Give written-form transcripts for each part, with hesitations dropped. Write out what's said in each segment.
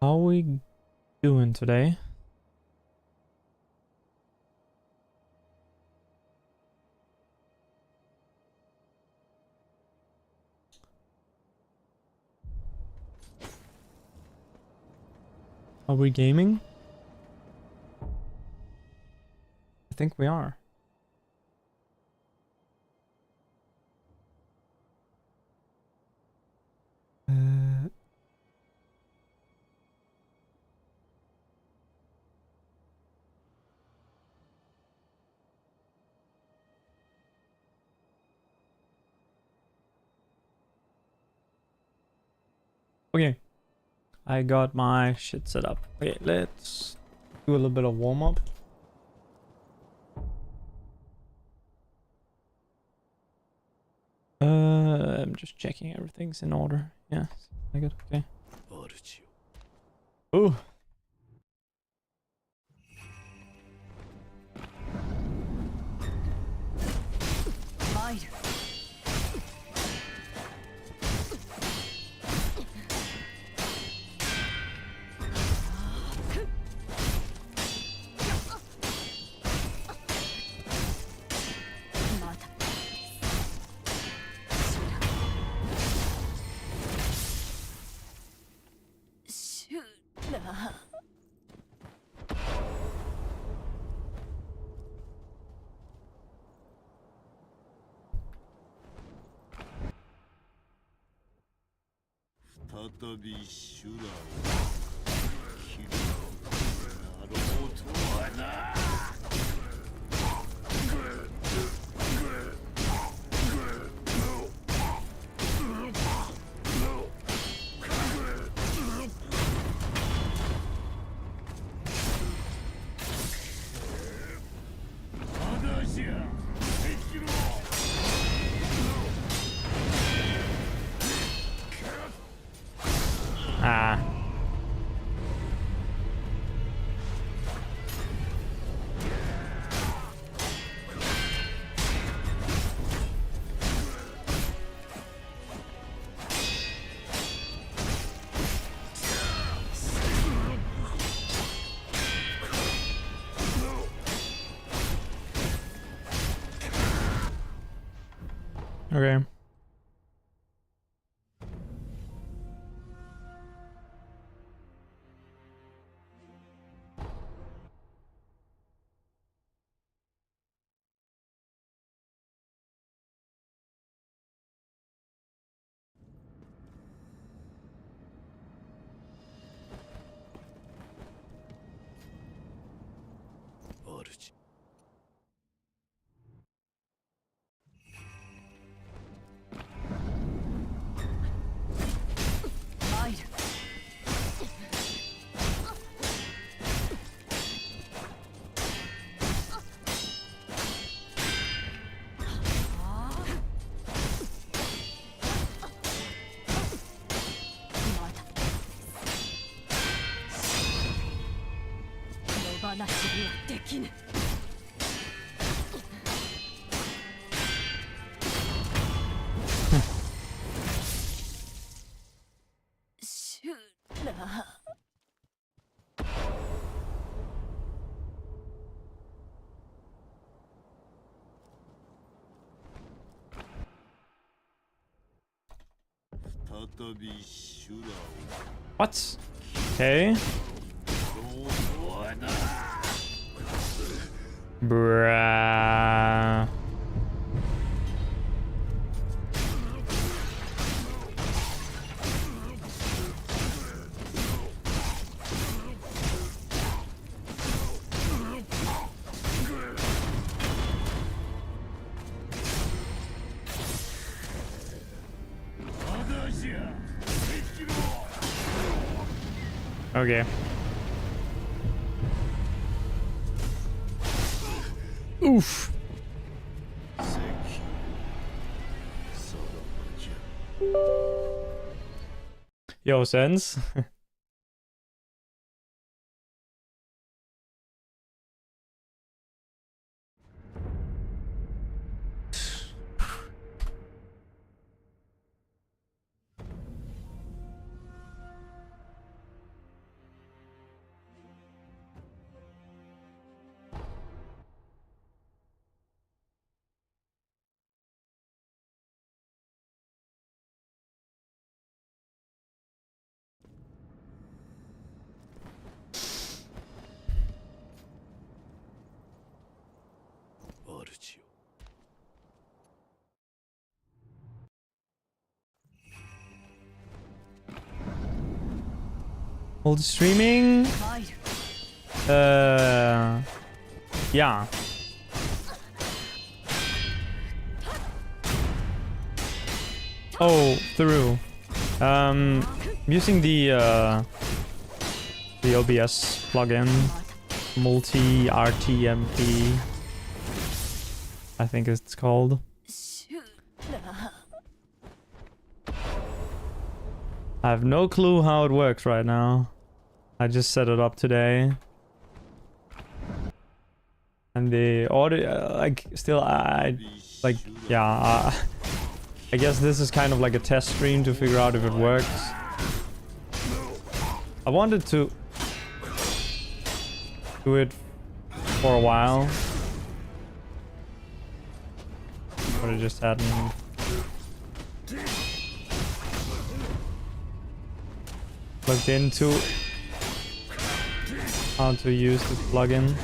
How we doing today? Are we gaming? I think we are. Okay, I got my shit set up. Okay, let's do a little bit of warm up. I'm just checking everything's in order. Yeah, I got okay. Ooh. Ah. Okay. What? Okay. Bruh. Okay. Oof. Yo, sense. Old streaming? Yeah. Oh, through. Using the OBS plugin, multi RTMP, I think it's called. I have no clue how it works right now. I just set it up today. And the audio, like, still, I guess this is kind of like a test stream to figure out if it works. I wanted to do it for a while, but it just hadn't. Looked into how to use the plugin.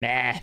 Nah.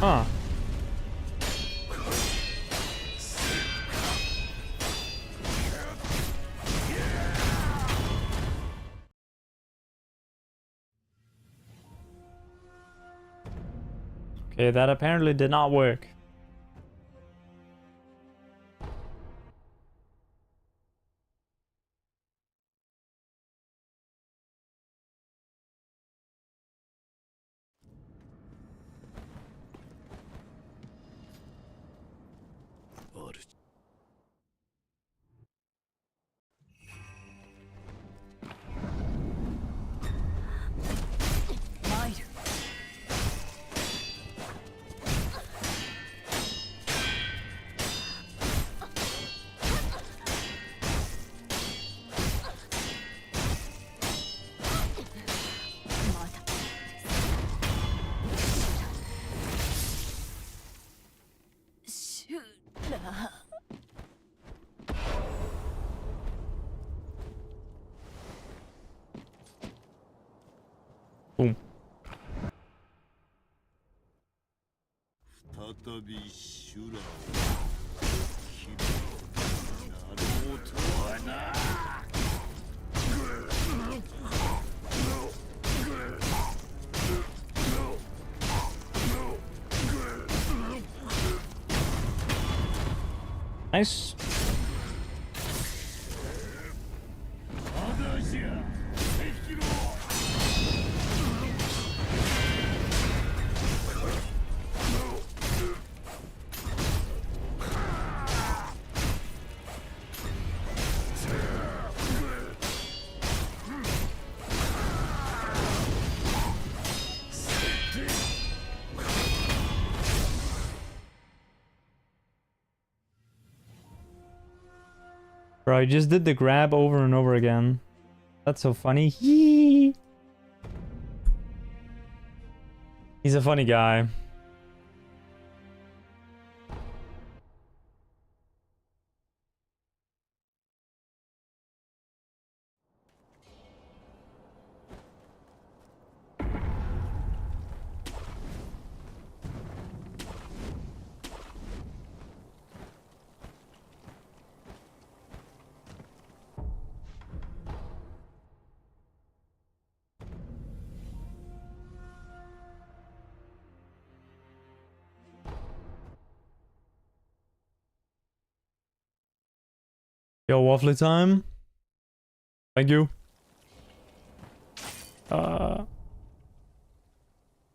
Huh. Okay, that apparently did not work. Boom. Nice. Bro, I just did the grab over and over again. That's so funny. He's a funny guy. Yo, waffle time. Thank you. I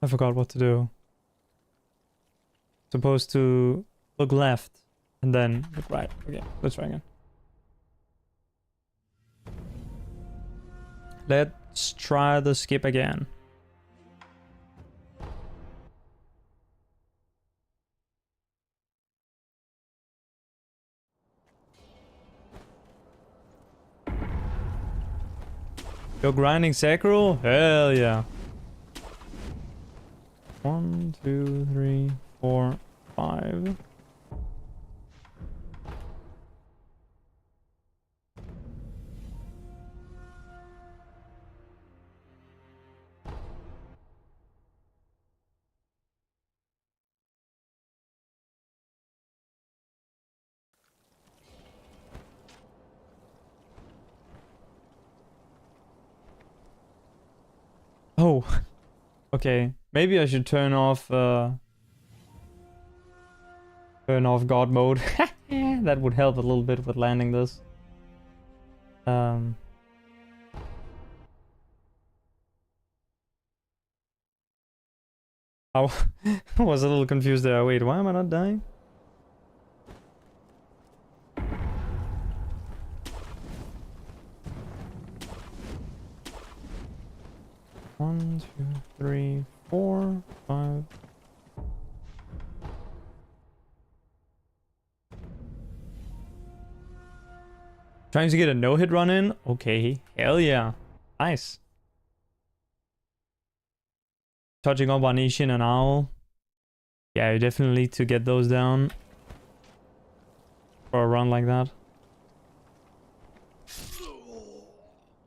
forgot what to do. Supposed to look left and then look right. Okay, let's try again. Let's try the skip again. You're grinding Sekiro? Hell yeah. 1, 2, 3, 4, 5. Oh, okay. Maybe I should turn off God mode. That would help a little bit with landing this. I was a little confused there. Wait, why am I not dying? One, 2, 3, 4, 5. Trying to get a no-hit run in? Okay, hell yeah. Nice. Touching up on Ishin and Owl. Yeah, you definitely need to get those down for a run like that.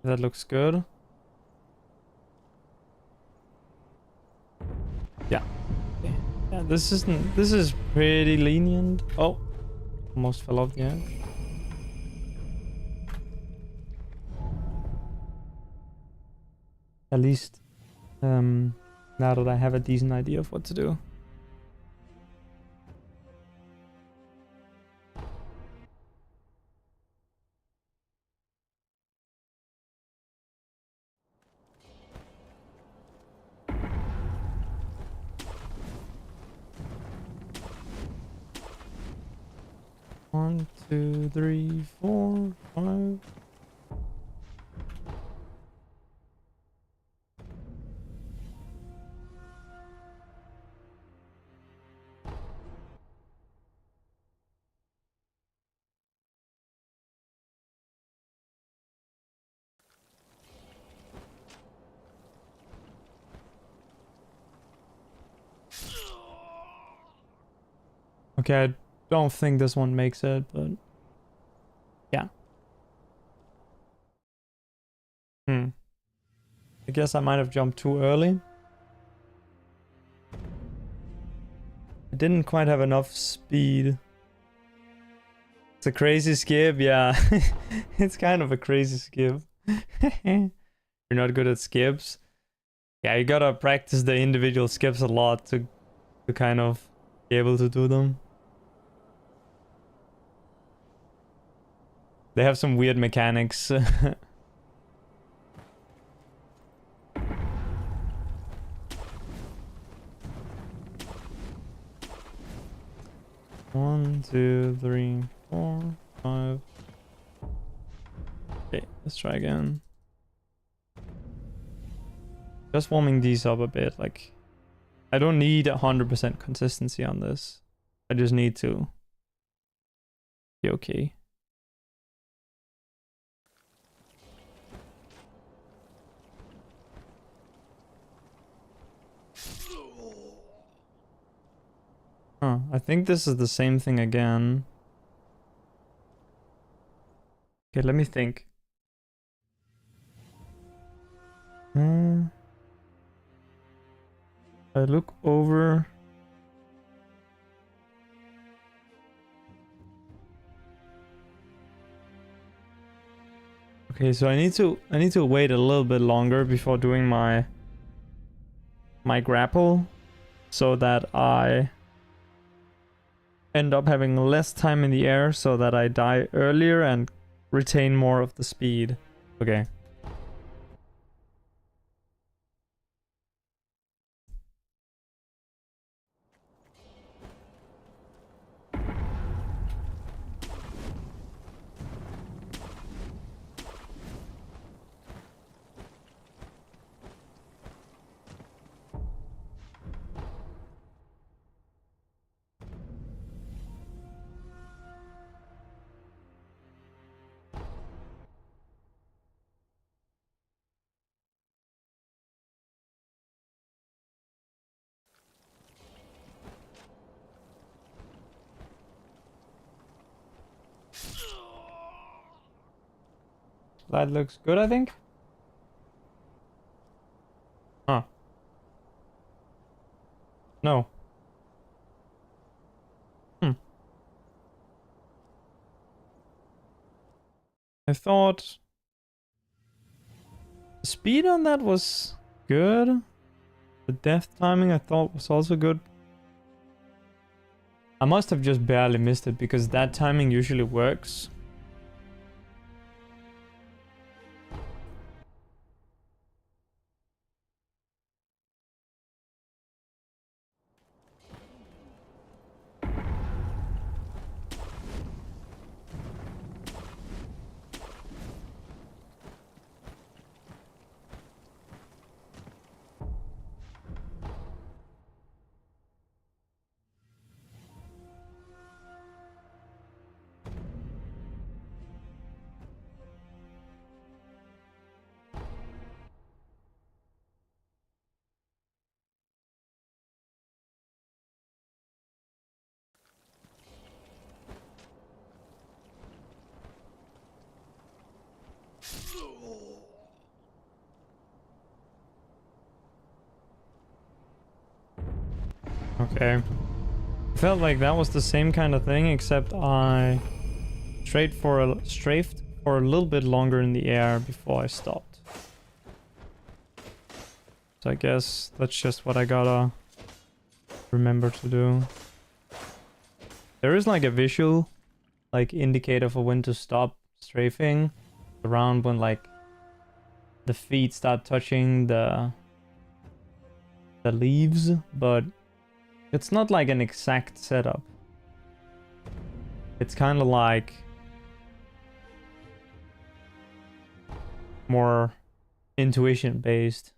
That looks good. Yeah. Okay. Yeah, this is pretty lenient. Oh, almost fell off the edge. At least now that I have a decent idea of what to do. One, 2, 3, 4, 5. Okay, I don't think this one makes it, but yeah. I guess I might have jumped too early. I didn't quite have enough speed. It's a crazy skip, yeah. It's kind of a crazy skip. You're not good at skips. Yeah, you gotta practice the individual skips a lot to kind of be able to do them. They have some weird mechanics. One, two, three, 4, 5. Okay, let's try again. Just warming these up a bit. Like, I don't need 100% consistency on this. I just need to be okay. Huh, I think this is the same thing again. Okay, let me think. I look over. Okay, so I need to wait a little bit longer before doing my grapple, so that I end up having less time in the air, so that I die earlier and retain more of the speed. Okay. That looks good, I think. Huh. No. I thought the speed on that was good. The death timing I thought was also good. I must have just barely missed it, because that timing usually works. Okay. Felt like that was the same kind of thing, except I strafed for a little bit longer in the air before I stopped. So I guess that's just what I gotta remember to do. There is like a visual like indicator for when to stop strafing, around when like the feet start touching the leaves, but it's not like an exact setup. It's kind of like more intuition based.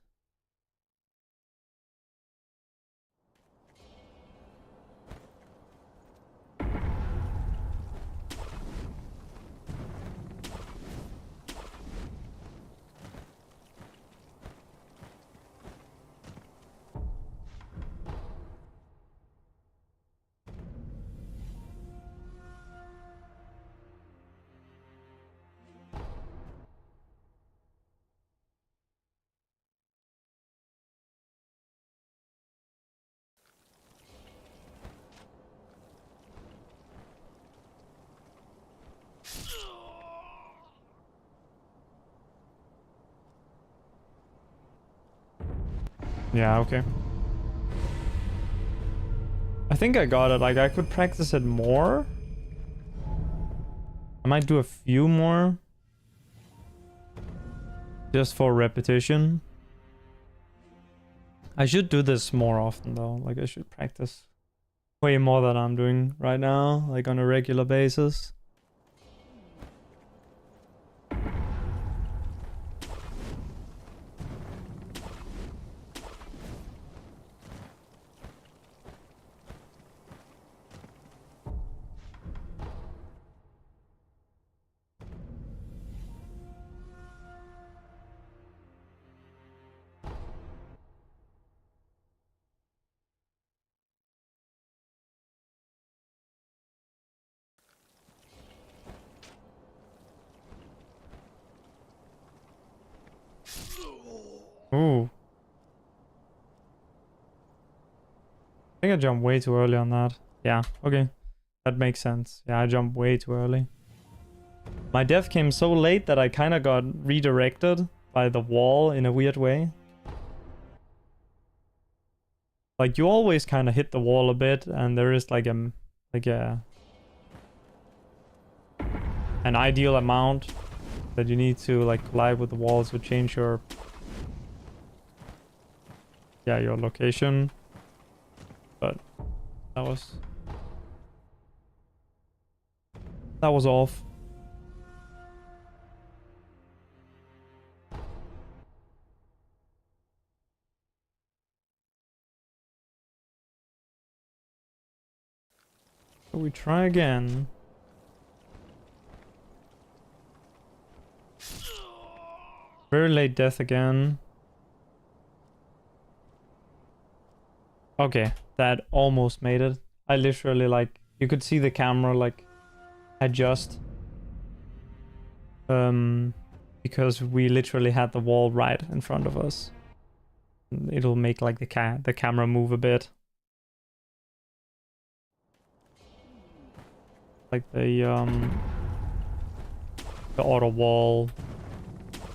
Yeah, okay. I think I got it. Like, I could practice it more. I might do a few more. Just for repetition. I should do this more often though. Like I should practice way more than I'm doing right now. Like on a regular basis. Ooh. I think I jumped way too early on that. Yeah, okay. That makes sense. Yeah, I jumped way too early. My death came so late that I kind of got redirected by the wall in a weird way. Like you always kind of hit the wall a bit, and there is like an ideal amount that you need to like collide with the walls to change your your location. But that was off. So we try again. Very late death again. Okay, that almost made it. I literally like, you could see the camera like adjust. Because we literally had the wall right in front of us. It'll make like the camera move a bit. Like the auto wall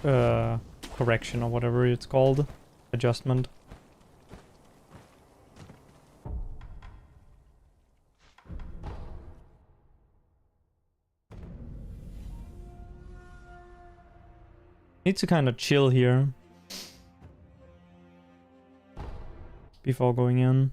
correction or whatever it's called. Adjustment. Need to kind of chill here before going in.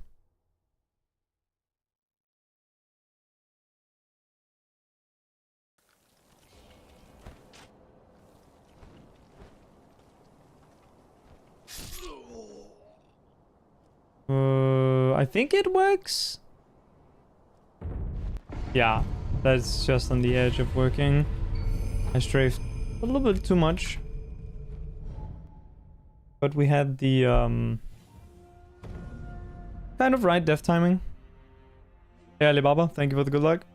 I think it works. Yeah, that's just on the edge of working. I strafed a little bit too much. But we had the kind of right death timing. Hey Alibaba, thank you for the good luck.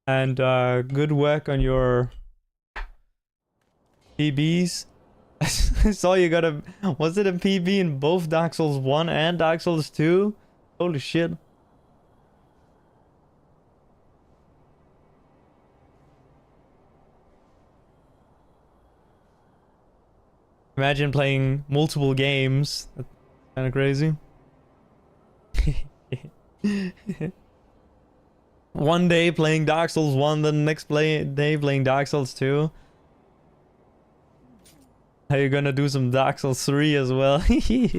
And good work on your PBs. I saw you got a... Was it a PB in both Dark Souls 1 and Dark Souls 2? Holy shit. Imagine playing multiple games. That's kind of crazy. One day playing Dark Souls 1, then the next day playing Dark Souls 2. Are you gonna do some Dark Souls 3 as well? You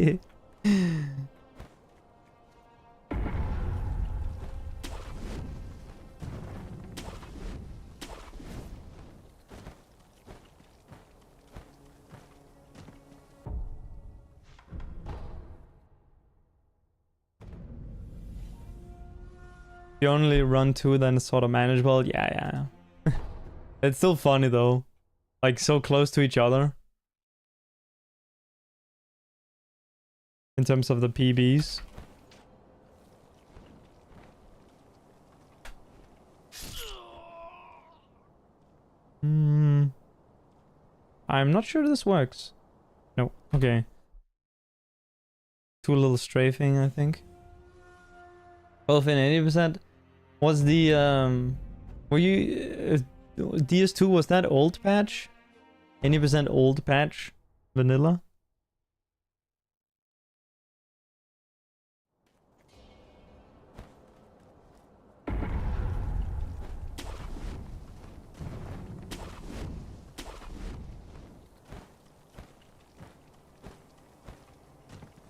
only run 2, then it's sort of manageable. Yeah. It's still funny though. Like so close to each other. In terms of the PBs. I'm not sure this works. No, okay. Too little strafing, I think. Both in 80%. Was the were you DS2, was that old patch? 80% old patch? Vanilla?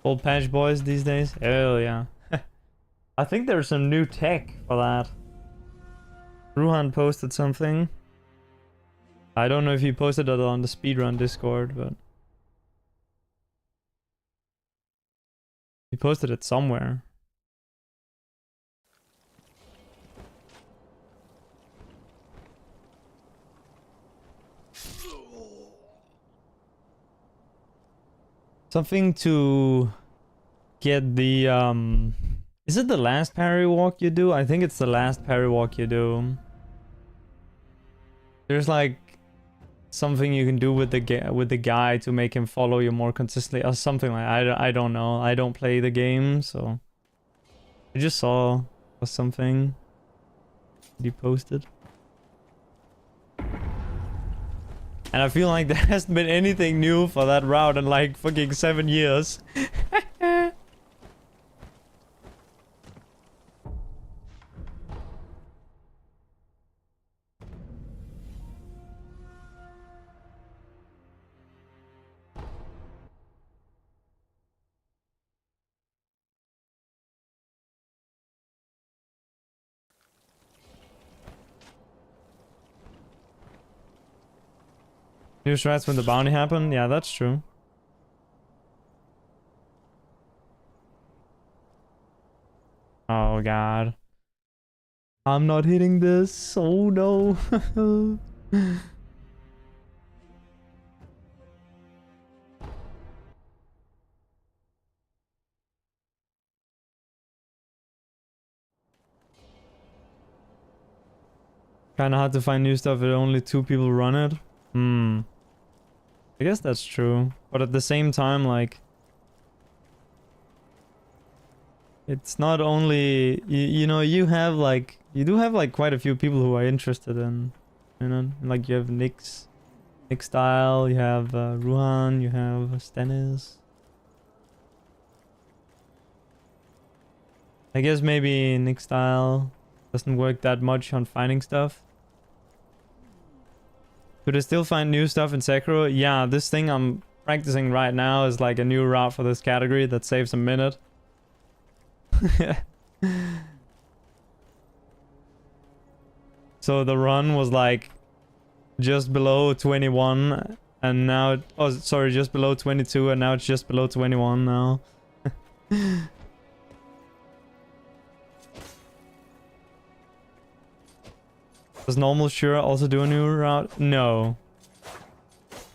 Old patch boys these days? Hell yeah. I think there's some new tech for that. Ruhan posted something. I don't know if he posted it on the Speedrun Discord, but... he posted it somewhere. Something to get the is it the last parry walk you do? I think it's the last parry walk you do. There's like something you can do with the guy to make him follow you more consistently or something like I don't know. I don't play the game, so I just saw something he posted. And I feel like there hasn't been anything new for that route in like fucking 7 years. New strats when the bounty happened? Yeah, that's true. Oh god. I'm not hitting this. Oh no. Kinda hard to find new stuff if only 2 people run it. I guess that's true. But at the same time, like... it's not only... You know, you have like... you do have like quite a few people who are interested in... you know, like you have Nick Style, you have Ruhan, you have Stennis. I guess maybe Nick Style doesn't work that much on finding stuff. Could I still find new stuff in Sekiro? Yeah, this thing I'm practicing right now is like a new route for this category that saves a minute. So the run was like just below 21 and now... oh, sorry, just below 22 and now it's just below 21 now. Does normal Shura also do a new route? No.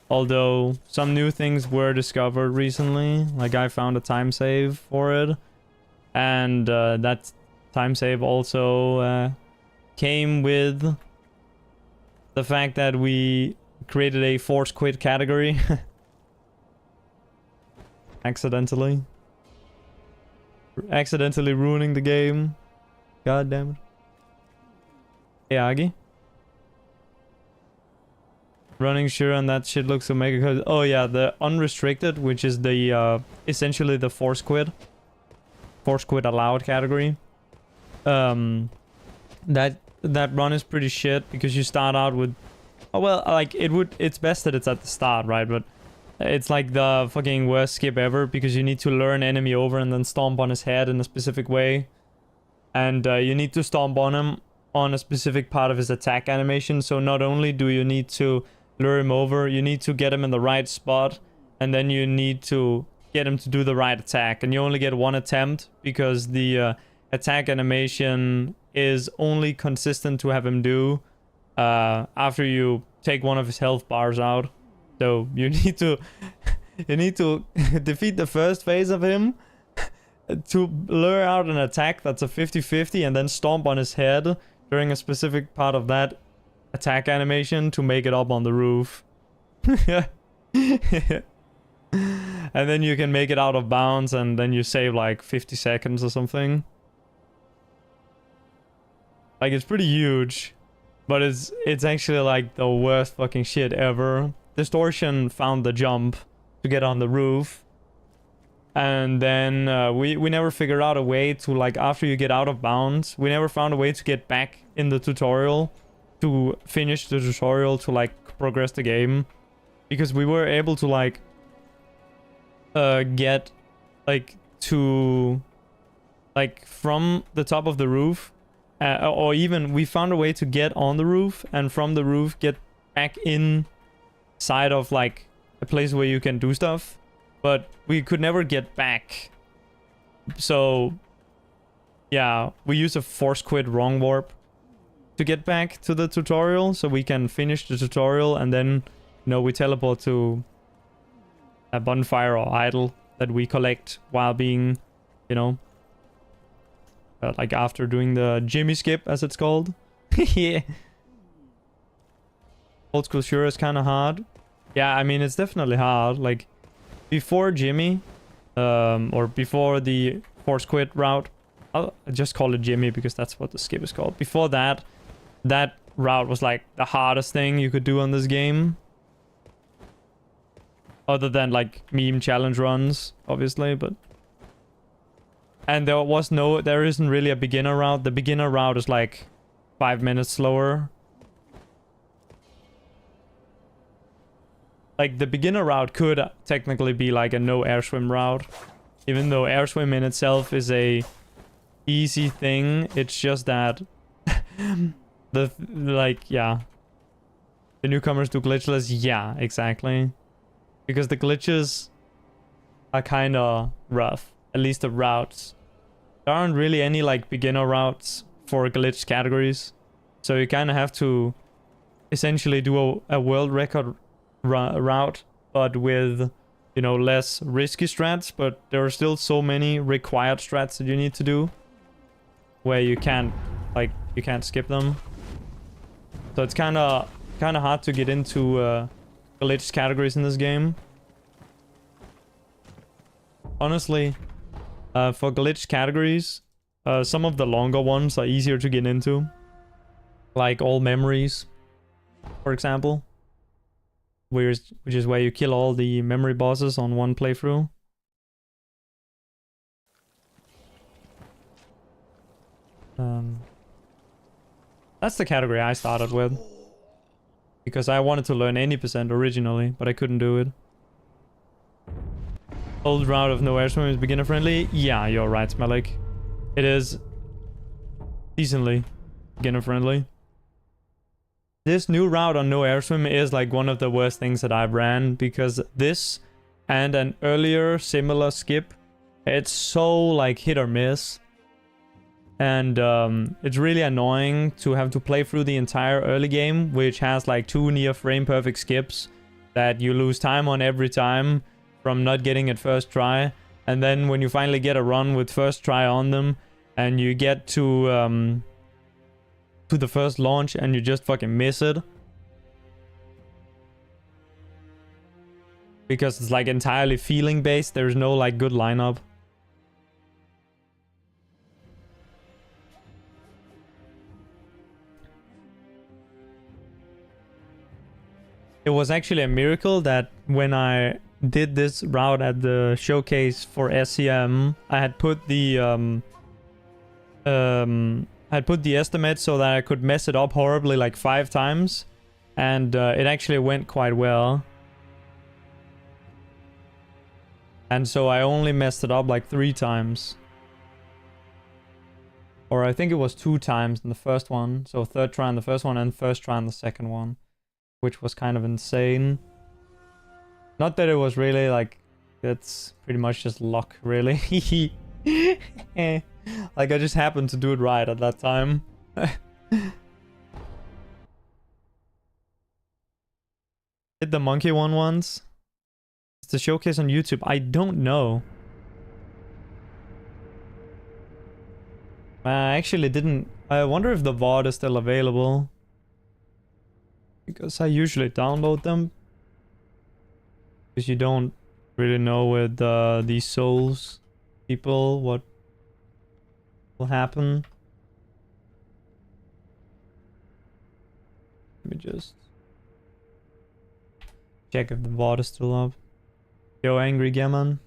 Although some new things were discovered recently. Like I found a time save for it. And that time save also came with the fact that we created a force quit category. Accidentally ruining the game. God damn it. Hey Agi. Running sure and that shit looks so mega good. Oh yeah, the unrestricted, which is the essentially the force quit allowed category. That run is pretty shit because you start out with... oh well, like it's best that it's at the start, right? But it's like the fucking worst skip ever because you need to lure an enemy over and then stomp on his head in a specific way. And you need to stomp on him on a specific part of his attack animation. So not only do you need to lure him over, you need to get him in the right spot, and then you need to get him to do the right attack. And you only get one attempt because the attack animation is only consistent to have him do after you take one of his health bars out. So you need to defeat the first phase of him to lure out an attack that's a 50-50 and then stomp on his head during a specific part of that attack animation to make it up on the roof. And then you can make it out of bounds and then you save like 50 seconds or something. Like it's pretty huge, but it's actually like the worst fucking shit ever. Distortion found the jump to get on the roof. And then we never figured out a way to, like, after you get out of bounds, we never found a way to get back in the tutorial to finish the tutorial to, like, progress the game. Because we were able to, like, get like to like from the top of the roof, or even we found a way to get on the roof and from the roof get back inside of like a place where you can do stuff, but we could never get back. So yeah, we use a force quit wrong warp to get back to the tutorial so we can finish the tutorial, and then, you know, we teleport to a bonfire or idol that we collect while being, you know, like after doing the Jimmy skip, as it's called. Yeah. Old school sure is kind of hard. Yeah, I mean, it's definitely hard. Like, before Jimmy, or before the force quit route, I'll just call it Jimmy because that's what the skip is called. Before that, that route was like the hardest thing you could do on this game. Other than like meme challenge runs, obviously, but... And there isn't really a beginner route. The beginner route is like 5 minutes slower. Like, the beginner route could technically be like a no airswim route. Even though airswim in itself is a easy thing, it's just that yeah. The newcomers do glitchless, yeah, exactly. Because the glitches are kind of rough. At least the routes. There aren't really any like beginner routes for glitched categories. So you kind of have to essentially do a world record route, but with, you know, less risky strats. But there are still so many required strats that you need to do where you can't skip them. So it's kind of hard to get into glitched categories in this game. Honestly, for glitched categories, some of the longer ones are easier to get into. Like all memories, for example. Which is where you kill all the memory bosses on one playthrough. That's the category I started with. Because I wanted to learn any percent originally, but I couldn't do it. Old route of no airswim is beginner friendly. Yeah, you're right, Smellik. It is decently beginner friendly. This new route on no airswim is like one of the worst things that I've ran, because this and an earlier similar skip, it's so like hit or miss. And it's really annoying to have to play through the entire early game, which has like 2 near frame perfect skips that you lose time on every time from not getting it first try. And then when you finally get a run with first try on them and you get to the first launch and you just fucking miss it. Because it's like entirely feeling based, there's no like good lineup. It was actually a miracle that when I did this route at the showcase for SCM, I had put the estimate so that I could mess it up horribly like 5 times, and it actually went quite well. And so I only messed it up like 3 times. Or I think it was 2 times in the first one. So 3rd try on the first one and 1st try on the second one. Which was kind of insane. Not that it was really like... It's pretty much just luck, really. Like I just happened to do it right at that time. Did the monkey one once? It's the showcase on YouTube. I don't know. I actually didn't... I wonder if the VOD is still available. Because I usually download them. Because you don't really know with these souls people what will happen. Let me just check if the VOD is still up. Yo, Angry Gammon.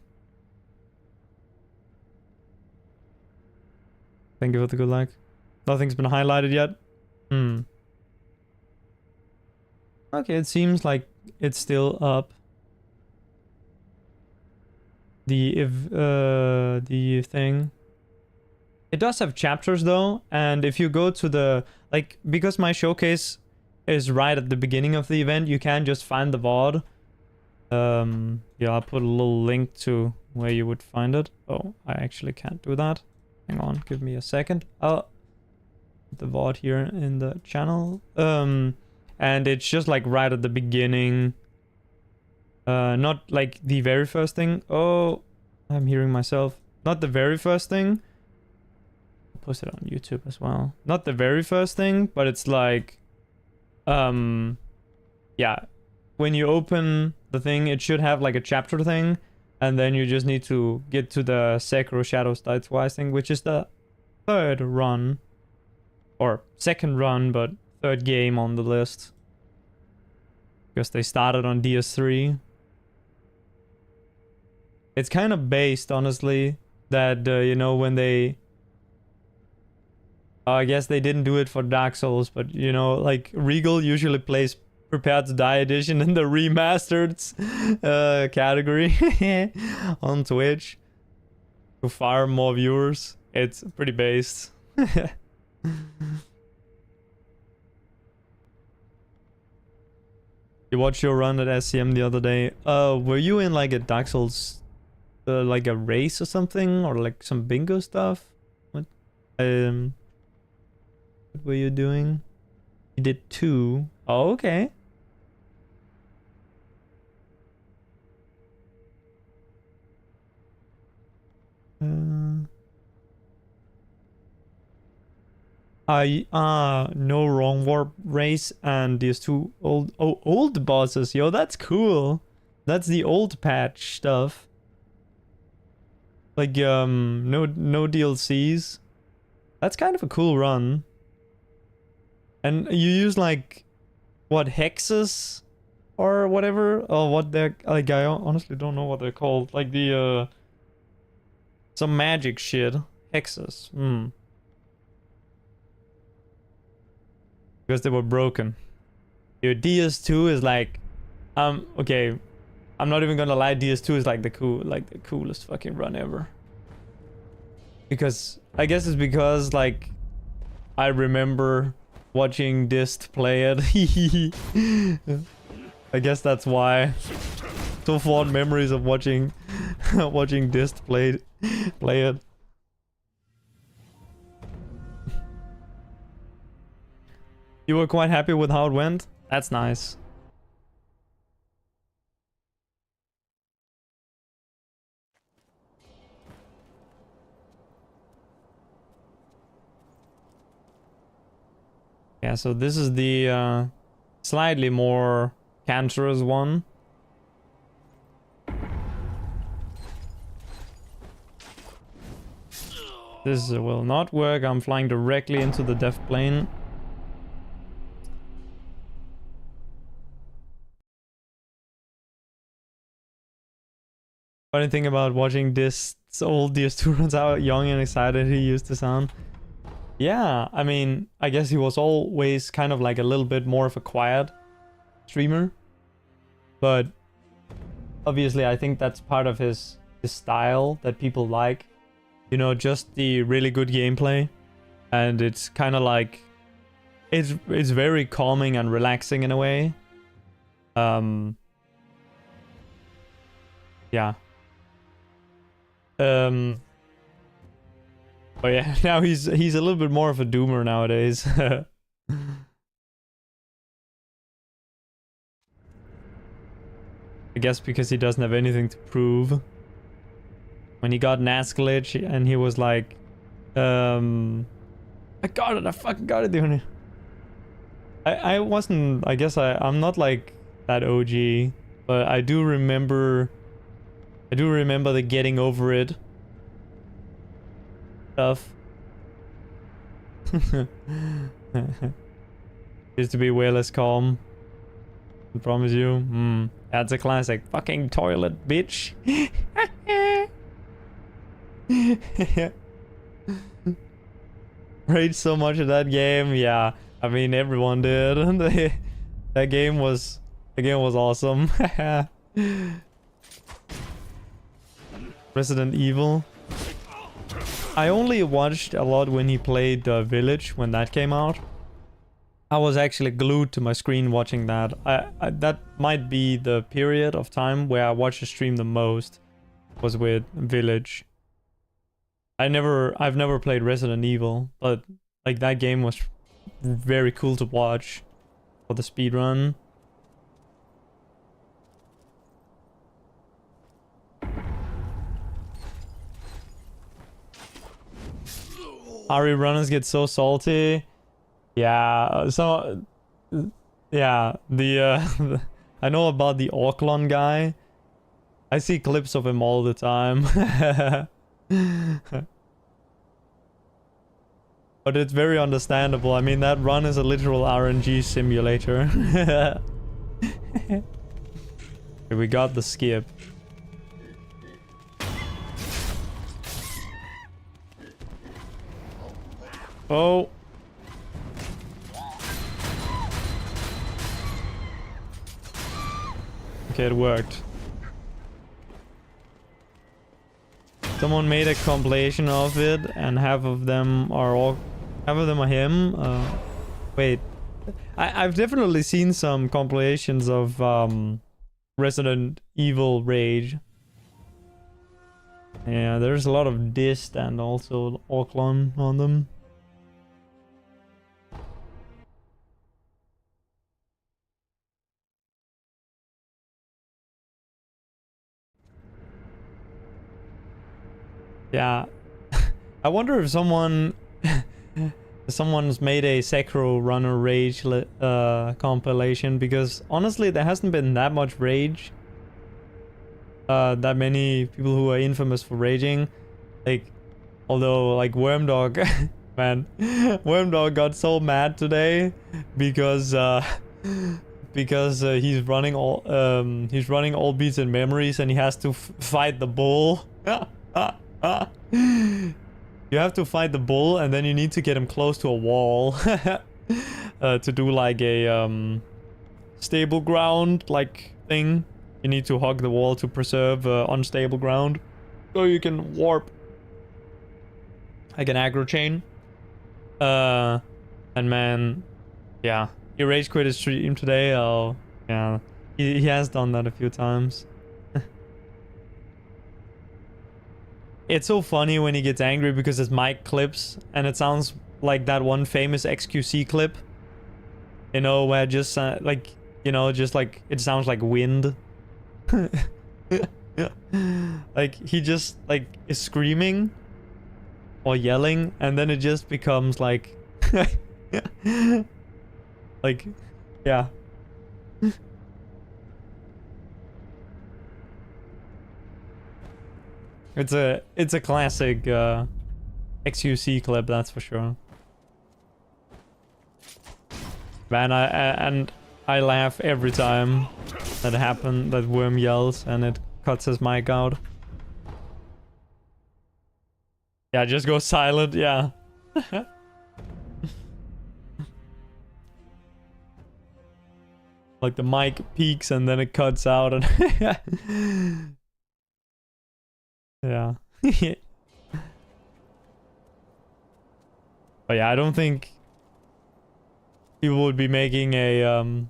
Thank you for the good luck. Nothing's been highlighted yet. Okay, it seems like it's still up. the thing. It does have chapters though, and if you go to the, like, because my showcase is right at the beginning of the event, you can just find the VOD. Yeah, I'll put a little link to where you would find it. Oh, I actually can't do that. Hang on, give me a second. I'll put the VOD here in the channel. And it's just like right at the beginning. Not like the very first thing. Oh, I'm hearing myself. Not the very first thing. I'll post it on YouTube as well. Not the very first thing, but it's like, yeah. When you open the thing, it should have like a chapter thing, and then you just need to get to the Sekiro Shadows Die Twice thing, which is the third run, or second run, but third game on the list, because they started on DS3. It's kind of based, honestly, that you know, when they, I guess they didn't do it for Dark Souls, but you know, like Regal usually plays Prepared to Die edition in the remastered category on Twitch to fire more viewers. It's pretty based. You watched your run at SCM the other day. Were you in like a Dark Souls, like a race or something, or like some bingo stuff? What were you doing? You did 2. Oh, okay. No wrong warp race and these 2 old bosses. Yo, that's cool. That's the old patch stuff. Like no DLCs. That's kind of a cool run. And you use like what, hexes or whatever, or what they're like, I honestly don't know what they're called. Like the some magic shit. Hexes. Because they were broken. Your DS2 is like, okay, I'm not even gonna lie, DS2 is like the coolest fucking run ever. Because I guess it's because like I remember watching Dist play it. I guess that's why. So fond memories of watching watching Dist play it. You were quite happy with how it went? That's nice. Yeah, so this is the slightly more cancerous one. This will not work. I'm flying directly into the death plane. Funny thing about watching this old DS2 runs, how young and excited he used to sound. Yeah, I mean, I guess he was always kind of like a little bit more of a quiet streamer. But obviously I think that's part of his style that people like. You know, just the really good gameplay. And it's kind of like, it's very calming and relaxing in a way. Yeah. But yeah, now he's a little bit more of a doomer nowadays. I guess because he doesn't have anything to prove. When he got an ass glitch and he was like, I got it, I fucking got it, dude. I wasn't, I guess I'm not like that OG, but I do remember the getting over it stuff. Used to be way less calm. I promise you. That's a classic. Fucking toilet, bitch. Raged so much of that game. Yeah, I mean everyone did. That game was awesome. Resident Evil. I only watched a lot when he played Village, when that came out. I was actually glued to my screen watching that. That might be the period of time where I watched the stream the most, was with Village. I've never played Resident Evil, but like that game was very cool to watch for the speedrun. RE runners get so salty. Yeah, so yeah, the I know about the Auckland guy. I see clips of him all the time. But it's very understandable. I mean, that run is a literal RNG simulator. Okay, we got the skip. Oh. Okay, it worked. Someone made a compilation of it, and half of them are him. Wait, I've definitely seen some compilations of Resident Evil Rage. Yeah, there's a lot of Dist and also Auckland on them. Yeah, I wonder if someone's made a Sekiro Runner Rage compilation, because honestly there hasn't been that much rage. That many people who are infamous for raging. Like, although like Wormdog, man, Wormdog got so mad today because he's running all beats and memories, and he has to fight the bull. You have to fight the bull, and then you need to get him close to a wall to do like a stable ground like thing. You need to hug the wall to preserve unstable ground, so you can warp like an aggro chain. And man, yeah, he rage quit his stream today. Oh yeah, he has done that a few times. It's so funny when he gets angry because his mic clips, and it sounds like that one famous XQC clip. You know, where just like, you know, just like it sounds like wind. Like he just like is screaming or yelling, and then it just becomes like like, yeah. It's a classic XQC clip, that's for sure. Man, I laugh every time that Worm yells and it cuts his mic out. Yeah, just go silent, yeah. Like the mic peaks and then it cuts out and yeah. But yeah, I don't think people would be making a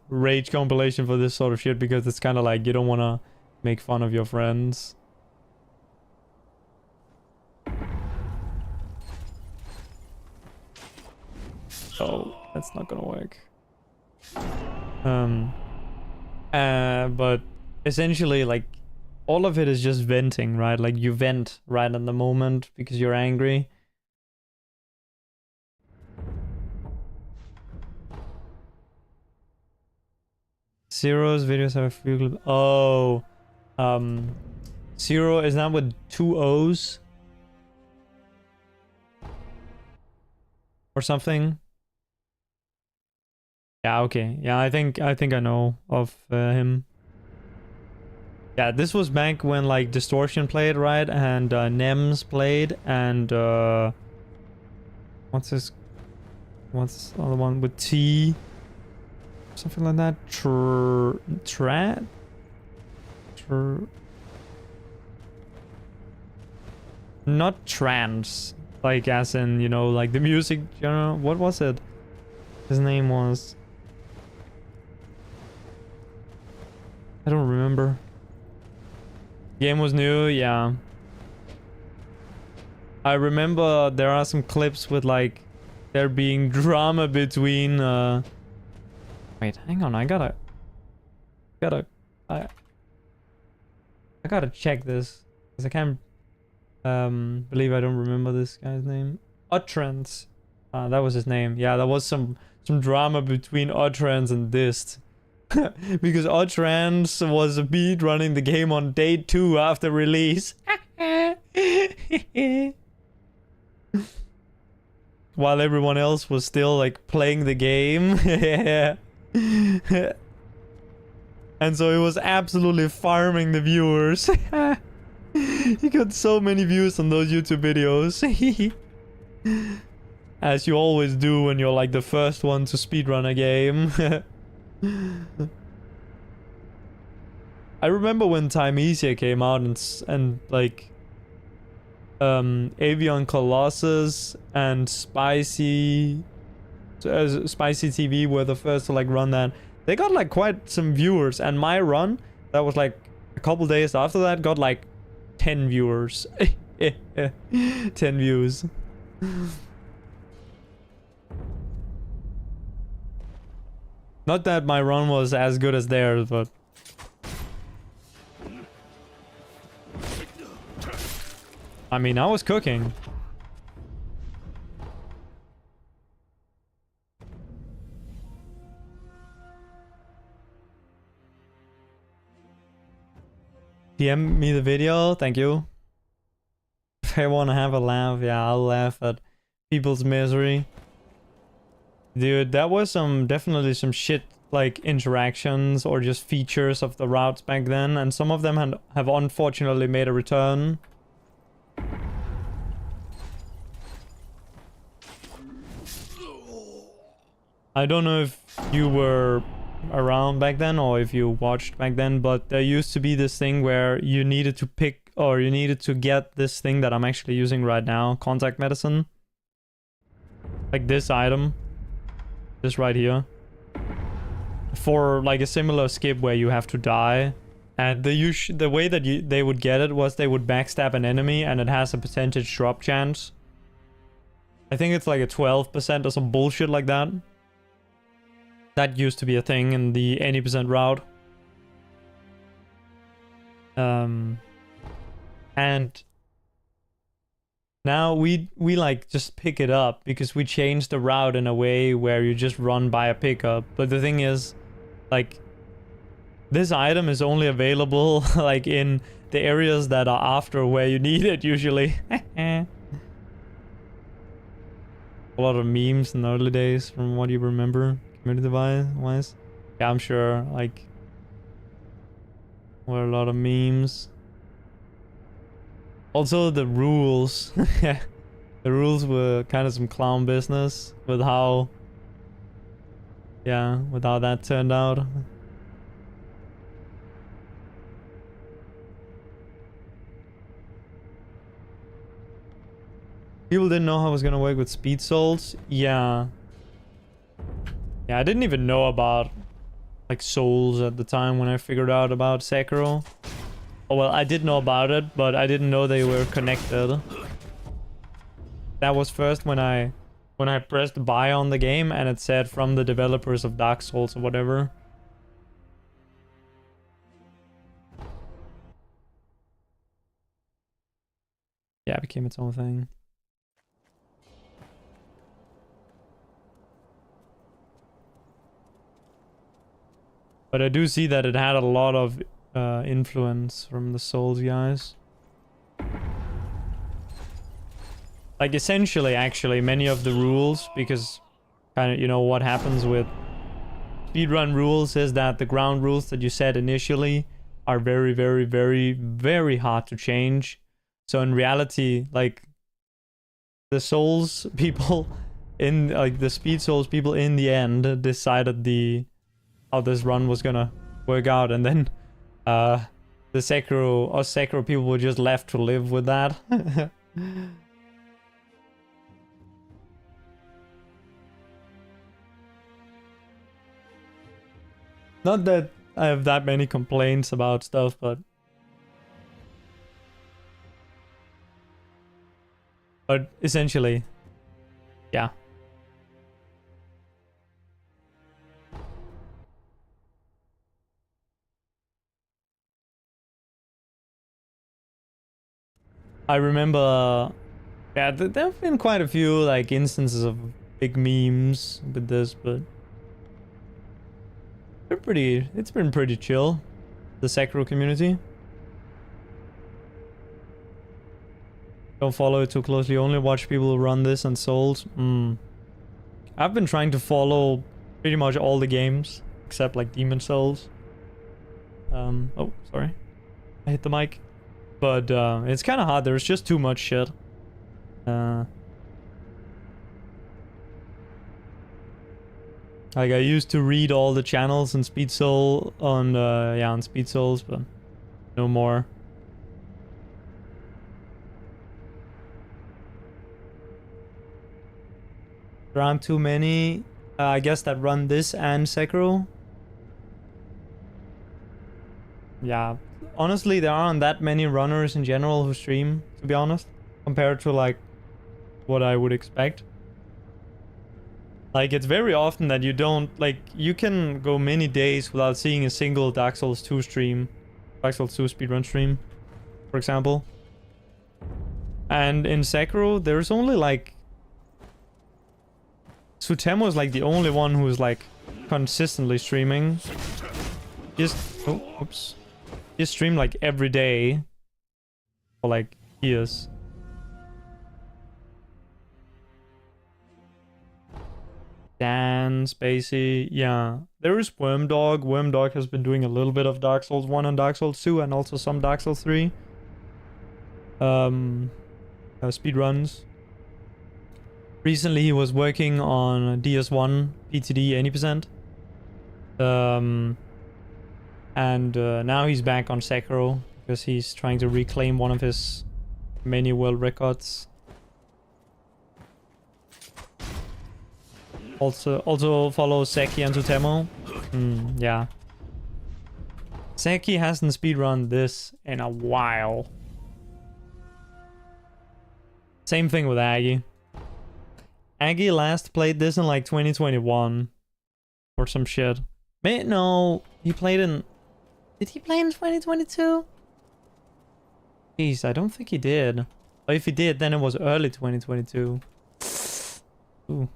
rage compilation for this sort of shit, because it's kind of like you don't want to make fun of your friends. Oh, that's not gonna work. But essentially, like, all of it is just venting, right? Like, you vent right in the moment because you're angry. Zero's videos have a few clips. Oh, Zero is that with 2 O's or something? Yeah, okay. Yeah, I think I know of him. Yeah, this was back when like Distortion played, right? And Nems played, and what's the other one with T? Something like that. Not trance. Like as in, you know, like the music genre. What was it? His name was... I don't remember. Game was new, yeah. I remember there are some clips with like there being drama between wait, hang on, I gotta I gotta check this because I can't believe I don't remember this guy's name. Uttrance. That was his name. Yeah, there was some drama between Uttrance and Dist. Because Uttrance was a beat running the game on day 2 after release. While everyone else was still like playing the game. And so it was absolutely farming the viewers. He got so many views on those YouTube videos. As you always do when you're like the first one to speedrun a game. I remember when Timesia came out and like Avion Colossus and Spicy TV were the first to like run that. They got like quite some viewers, and my run that was like a couple days after that got like 10 viewers. 10 views. Not that my run was as good as theirs, but... I mean, I was cooking. DM me the video, thank you. If I want to have a laugh, yeah, I'll laugh at people's misery. Dude, that was definitely some shit like interactions or just features of the routes back then, and some of them have unfortunately made a return. I don't know if you were around back then or if you watched back then, but there used to be this thing where you needed to pick or you needed to get this thing that I'm actually using right now, contact medicine. Like this item. This right here. For like a similar skip where you have to die. And the way that they would get it was they would backstab an enemy and it has a percentage drop chance. I think it's like a 12% or some bullshit like that. That used to be a thing in the any percent route. And now we like just pick it up because we changed the route in a way where you just run by a pickup. But the thing is, like, this item is only available like in the areas that are after where you need it usually. A lot of memes in the early days from what you remember. Wise, yeah, I'm sure. Like, were a lot of memes. Also, the rules. The rules were kind of some clown business with how, yeah, with how that turned out. People didn't know how I was gonna work with speed souls. Yeah. Yeah, I didn't even know about like souls at the time when I figured out about Sekiro. Oh well, I did know about it, but I didn't know they were connected. That was first when I pressed buy on the game and it said from the developers of Dark Souls or whatever. Yeah, it became its own thing. But I do see that it had a lot of influence from the Souls guys. Like essentially, actually, many of the rules, because kind of, you know, what happens with speedrun rules is that the ground rules that you set initially are very, very, very, very hard to change. So in reality, like, the Souls people in, like, the Speed Souls people in the end decided how this run was gonna work out, and then the Sekiro people were just left to live with that. Not that I have that many complaints about stuff, but essentially, yeah. I remember, yeah, there have been quite a few like instances of big memes with this, but it's been pretty chill, the Sekiro community. Don't follow it too closely, only watch people who run this and Souls. I've been trying to follow pretty much all the games, except like Demon Souls. Oh, sorry. I hit the mic. But it's kind of hard, there's just too much shit. Like I used to read all the channels in Speed Soul on on Speed Souls, but no more. There aren't too many, I guess, that run this and Sekiro. Yeah, honestly, there aren't that many runners in general who stream, to be honest, compared to like what I would expect. Like, it's very often that you don't, like, you can go many days without seeing a single Dark Souls 2 stream, Dark Souls 2 speedrun stream, for example. And in Sekiro, there's only like Sutemo is like the only one who is like consistently streaming. Oops. Just stream like every day for like years. Dan, Spacey, yeah. There is Wormdog. Wormdog has been doing a little bit of Dark Souls 1 and Dark Souls 2 and also some Dark Souls 3. Speedruns. Recently he was working on DS1 PTD 80%. And now he's back on Sekiro because he's trying to reclaim one of his many world records. Also follow Seki and Sutemo. Yeah. Seki hasn't speedrun this in a while. Same thing with Aggie. Aggie last played this in like 2021 or some shit. No, he played in... Did he play in 2022? Jeez, I don't think he did. Or if he did, then it was early 2022. Ooh.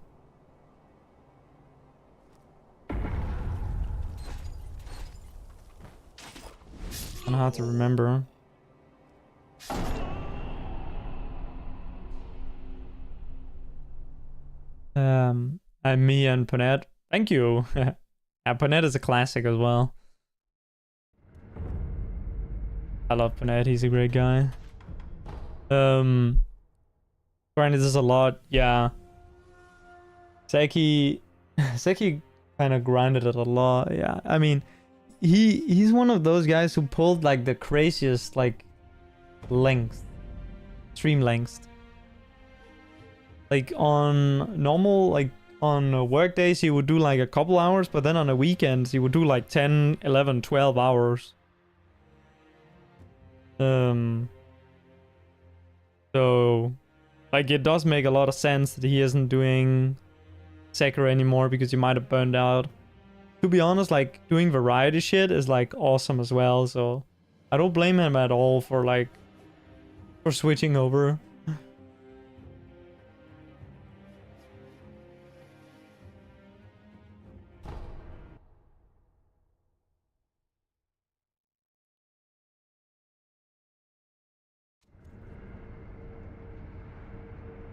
Kinda hard to remember. I'm me and Ponette. Thank you. Yeah, Ponette is a classic as well. I love Ponette, he's a great guy. Grinded this a lot, yeah. Seki kind of grinded it a lot, yeah. I mean, he's one of those guys who pulled like the craziest like stream length. Like on normal, like on work days he would do like a couple hours, but then on the weekends he would do like 10, 11, 12 hours. So like it does make a lot of sense that he isn't doing Sekiro anymore because he might have burned out. To be honest, like doing variety shit is like awesome as well, so I don't blame him at all for like switching over.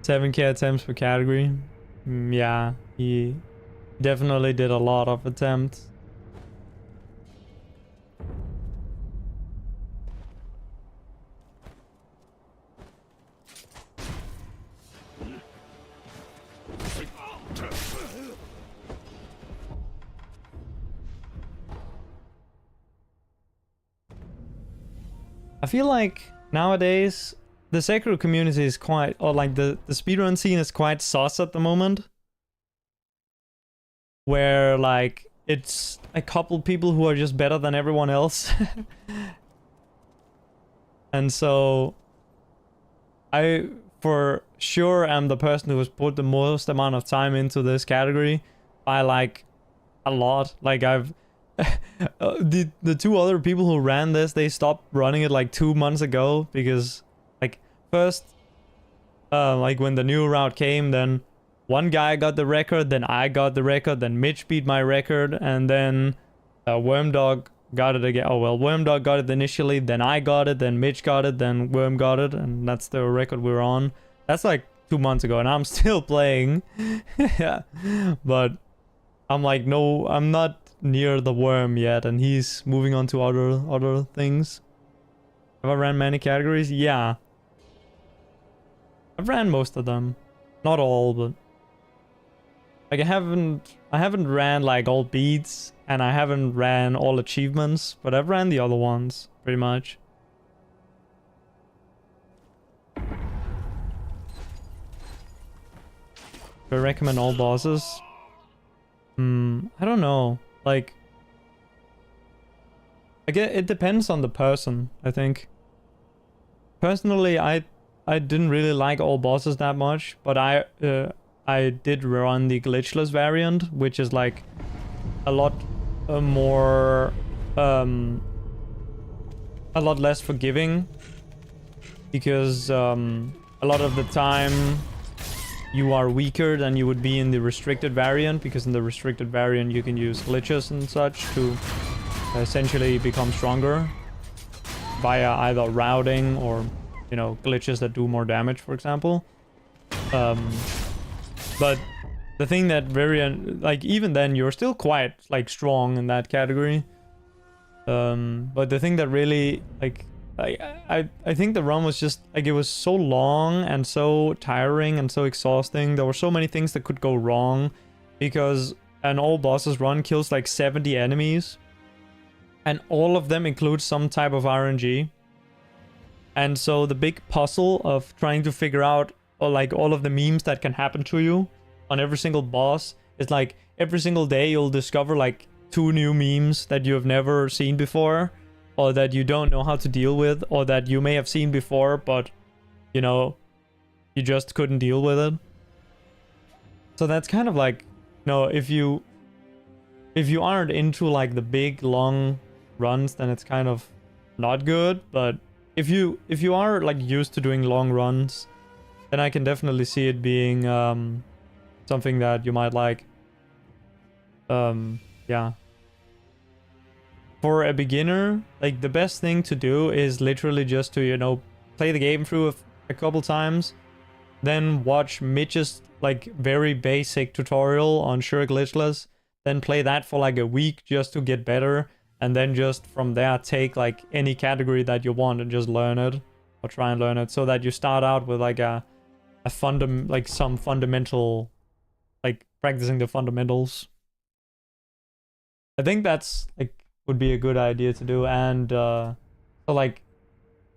$7K attempts per category. Yeah, he definitely did a lot of attempts. I feel like nowadays the Sekiro community is quite, or like the speedrun scene is quite sus at the moment. Where like it's a couple people who are just better than everyone else. And so I for sure am the person who has put the most amount of time into this category by like a lot. Like I've the two other people who ran this, they stopped running it like 2 months ago because like first like when the new route came, then one guy got the record, then I got the record, then Mitch beat my record, and then Wormdog got it again. Oh well, Wormdog got it initially, then I got it, then Mitch got it, then Worm got it, and that's the record we're on. That's like 2 months ago, and I'm still playing. Yeah, but I'm like, no, I'm not near the Worm yet, and he's moving on to other things. Have I ran many categories? Yeah, I've ran most of them, not all, but like I haven't ran like all beats, and I haven't ran all achievements, but I've ran the other ones pretty much. Do I recommend all bosses? I don't know. Like, I guess it depends on the person, I think. Personally, I didn't really like all bosses that much, but I did run the glitchless variant, which is like a lot more a lot less forgiving, because a lot of the time you are weaker than you would be in the restricted variant, because in the restricted variant you can use glitches and such to essentially become stronger via either routing or, you know, glitches that do more damage, for example. But the thing that variant, like even then you're still quite like strong in that category. But the thing that really like I think the run was just like, it was so long and so tiring and so exhausting. There were so many things that could go wrong, because an all bosses run kills like 70 enemies, and all of them include some type of RNG. And so the big puzzle of trying to figure out like all of the memes that can happen to you on every single boss is like every single day you'll discover like 2 new memes that you have never seen before, or that you don't know how to deal with, or that you may have seen before, but you know, you just couldn't deal with it. So that's kind of like, you know, if you aren't into like the big long runs, then it's kind of not good. But if you are like used to doing long runs, then I can definitely see it being something that you might like. Yeah. For a beginner, like the best thing to do is literally just to, you know, play the game through a couple times, then watch Mitch's like very basic tutorial on Sure Glitchless, then play that for like a week just to get better, and then just from there take like any category that you want and just learn it, or try and learn it, so that you start out with like some fundamental, like practicing the fundamentals. I think that's like would be a good idea to do. And so like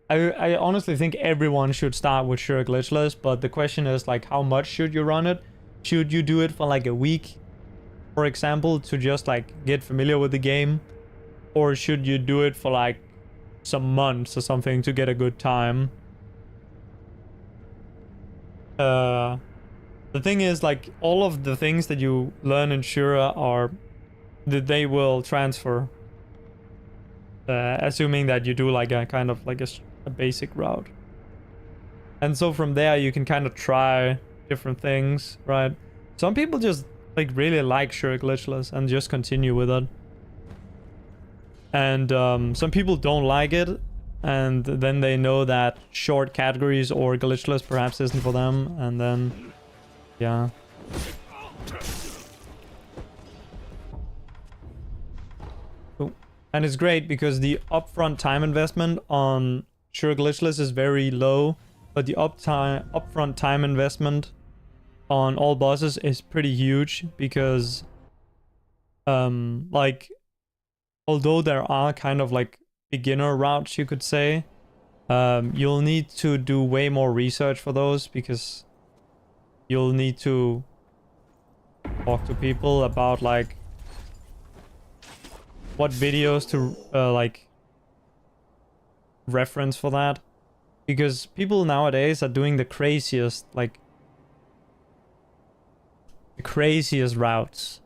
I honestly think everyone should start with Sure Glitchless, but the question is like, how much should you run it? Should you do it for like a week, for example, to just like get familiar with the game, or should you do it for like some months or something to get a good time? The thing is, like, all of the things that you learn in Shura are that they will transfer, assuming that you do like a kind of like a basic route. And so from there you can kind of try different things, right? Some people just like really like Sure Glitchless and just continue with it. And some people don't like it, and then they know that short categories or glitchless perhaps isn't for them, and then yeah. And it's great because the upfront time investment on Sure Glitchless is very low, but the upfront time investment on all bosses is pretty huge, because like, although there are kind of like beginner routes, you could say, You'll need to do way more research for those, because you'll need to talk to people about like what videos to like reference for that, because people nowadays are doing the craziest routes.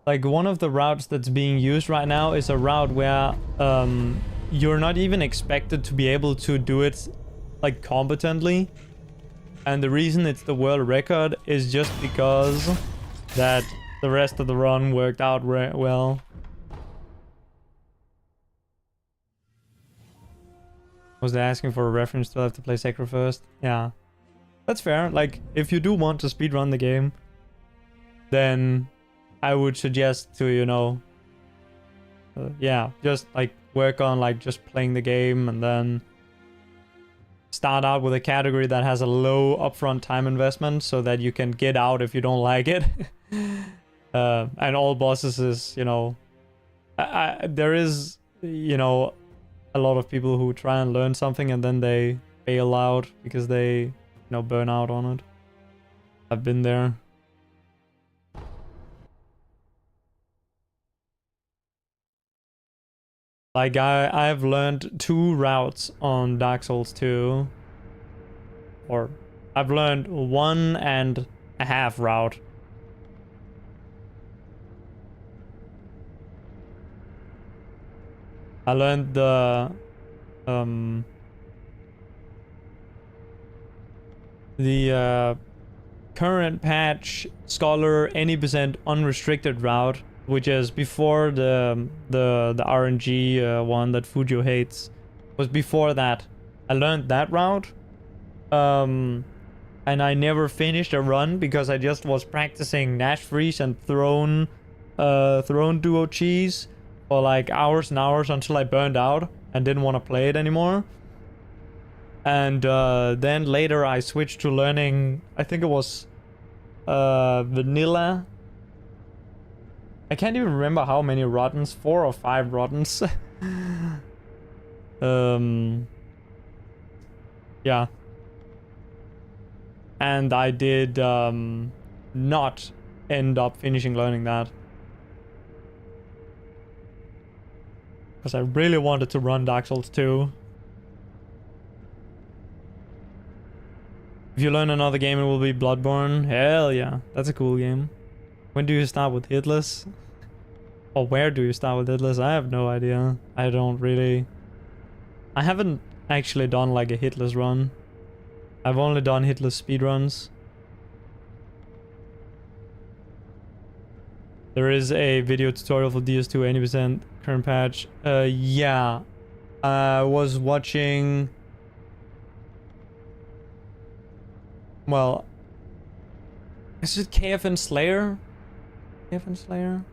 Like one of the routes that's being used right now is a route where you're not even expected to be able to do it like competently, and the reason it's the world record is just because that the rest of the run worked out well. Was they asking for a reference? Still have to play Sekiro first? Yeah, that's fair. Like if you do want to speedrun the game, then I would suggest to, you know, yeah, just like work on like just playing the game, and then start out with a category that has a low upfront time investment so that you can get out if you don't like it. And all bosses is, you know, there is, you know, a lot of people who try and learn something and then they fail out because they, you know, burn out on it. I've been there. Like I've learned 2 routes on Dark Souls 2. Or I've learned 1.5 route. I learned the current patch Scholar any percent unrestricted route, which is before the RNG one that Fujo hates. Was before that. I learned that route. And I never finished a run because I just was practicing Nash Freeze and Throne Duo Cheese for like hours and hours until I burned out and didn't want to play it anymore. And then later I switched to learning, I think it was Vanilla. I can't even remember how many rottens, 4 or 5 rottens. Yeah. And I did not end up finishing learning that. Because I really wanted to run Dark Souls 2. If you learn another game, it will be Bloodborne. Hell yeah, that's a cool game. When do you start with Hitless? Or where do you start with Hitless? I have no idea. I haven't actually done like a Hitless run. I've only done Hitless speedruns. There is a video tutorial for DS2 80% current patch. Yeah. I was watching... Well... Is it KFN Slayer? KFN Slayer?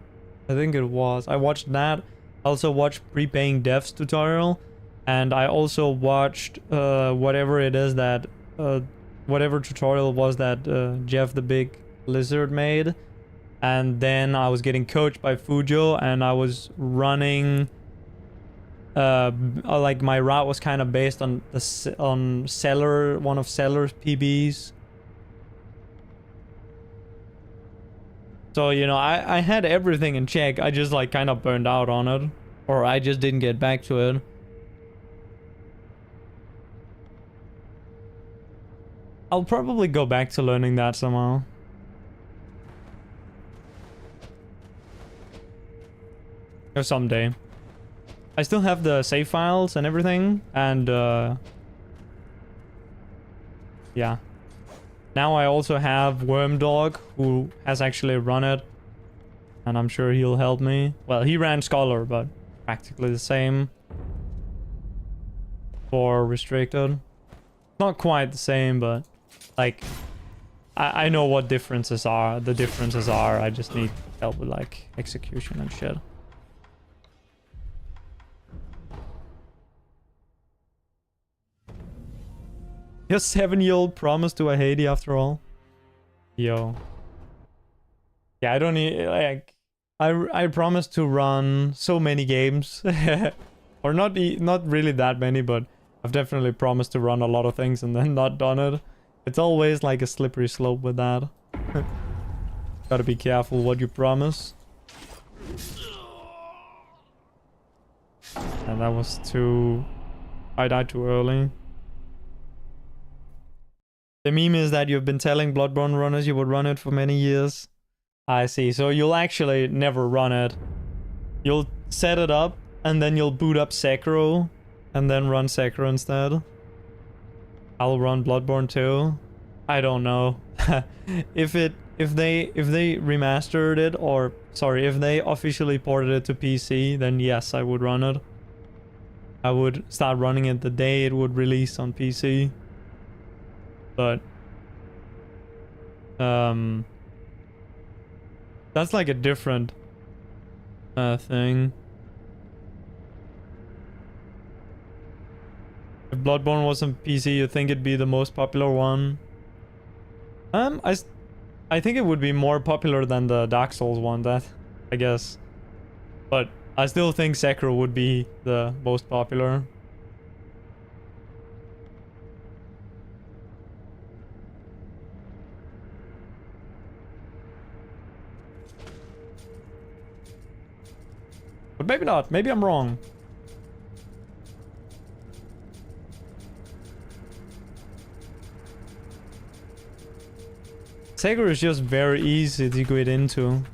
I think it was. I watched that. I also watched Prepaying Devs tutorial. And I also watched whatever it is that... whatever tutorial was that Jeff the Big Lizard made. And then I was getting coached by Fujo, and I was running like my route was kind of based on Cellar, one of Cellar's PBs. So, you know, I had everything in check. I just like kind of burned out on it, or I just didn't get back to it. I'll probably go back to learning that somehow. Or someday. I still have the save files and everything, and yeah. Now I also have Wormdog, who has actually run it, and I'm sure he'll help me. Well, he ran Scholar, but practically the same for Restricted. Not quite the same, but like I know what differences are. The differences are. I just need help with like execution and shit. Your 7-year-old promised to a Haiti after all. Yo. Yeah, I don't need like I promised to run so many games. Or not really that many, but I've definitely promised to run a lot of things and then not done it. It's always like a slippery slope with that. Gotta be careful what you promise. And that was too... I died too early. The meme is that you've been telling Bloodborne runners you would run it for many years. I see. So you'll actually never run it. You'll set it up, and then you'll boot up Sekiro, and then run Sekiro instead. I'll run Bloodborne too. I don't know. If they remastered it, or sorry, if they officially ported it to PC, then yes, I would run it. I would start running it the day it would release on PC. But that's like a different thing. If Bloodborne was on PC, you think it'd be the most popular one? I think it would be more popular than the Dark Souls one, that I guess. But I still think Sekiro would be the most popular. But maybe not. Maybe I'm wrong. Sekiro is just very easy to get into.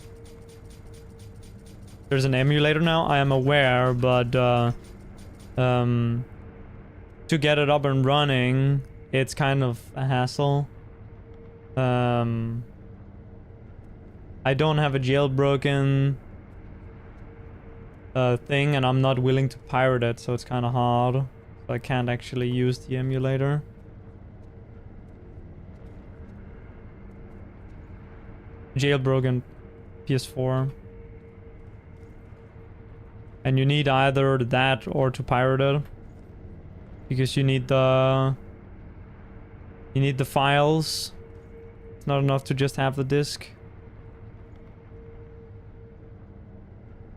There's an emulator now, I am aware, but to get it up and running, it's kind of a hassle. I don't have a jailbroken thing, and I'm not willing to pirate it, so it's kind of hard. So I can't actually use the emulator. Jailbroken PS4. And you need either that or to pirate it. Because you need the files. It's not enough to just have the disc.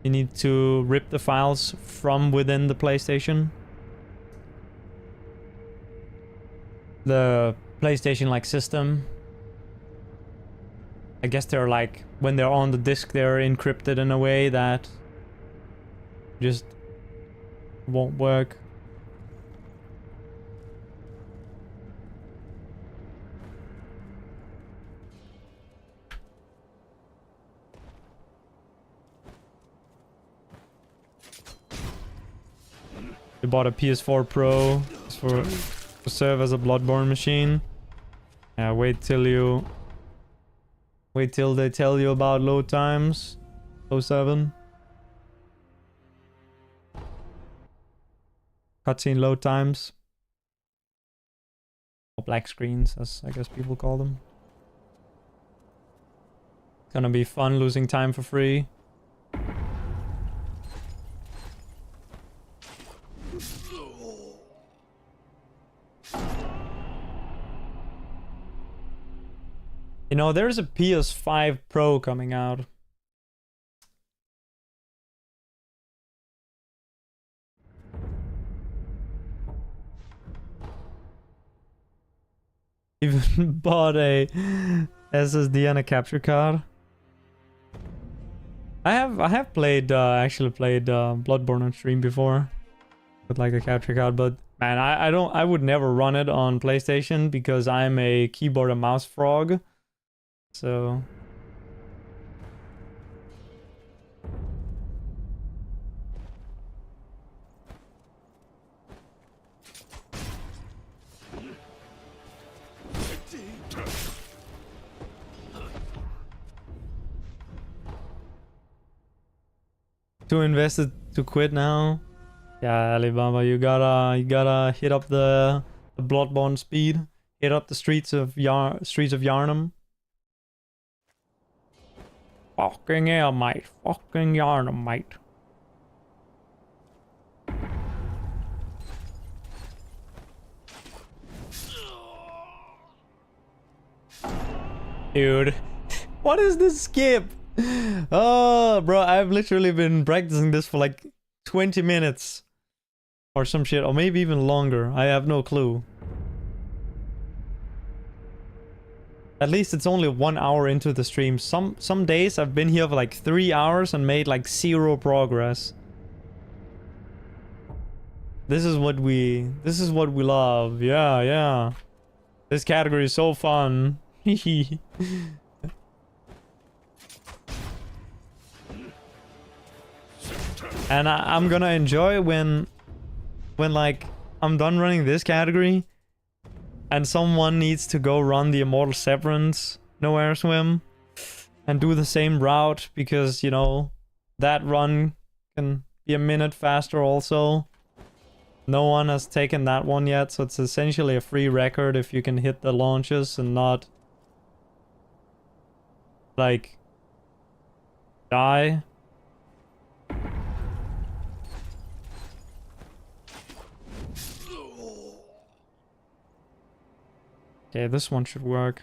You need to rip the files from within the PlayStation. The PlayStation like system. I guess they're like, when they're on the disc, they're encrypted in a way that just won't work. You bought a PS4 Pro to serve as a Bloodborne machine. Yeah, wait till they tell you about load times. 07. Cutscene load times. Or black screens, as I guess people call them. It's gonna be fun losing time for free. You know, there's a PS5 Pro coming out. Even bought a SSD and a capture card. I have played actually played Bloodborne on stream before with like a capture card, but man, I would never run it on PlayStation because I'm a keyboard and mouse frog. So too invested to quit now. Yeah, Alibaba, you gotta hit up the Bloodborne speed. Hit up the streets of Yarnum. Fucking hell, mate. Fucking Yarnum, mate. Dude, what is this skip? Oh, bro, I've literally been practicing this for like 20 minutes. Or some shit, or maybe even longer. I have no clue. At least it's only 1 hour into the stream. Some days I've been here for like 3 hours and made like 0 progress. This is what we love. Yeah, yeah. This category is so fun. And I'm gonna enjoy when like I'm done running this category and someone needs to go run the Immortal Severance, no Airswim, and do the same route because, you know, that run can be a minute faster also. No one has taken that one yet, so it's essentially a free record if you can hit the launches and not, like, die. Okay, this one should work.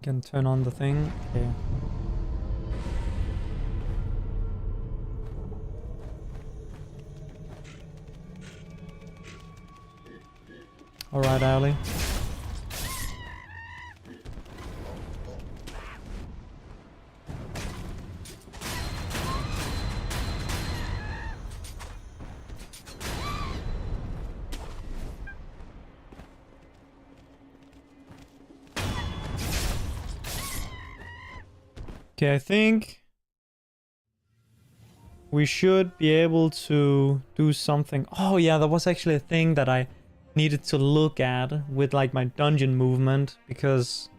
Can turn on the thing. Okay. Alright, Ali. Okay, I think we should be able to do something. Oh yeah, there was actually a thing that I needed to look at with like my dungeon movement, because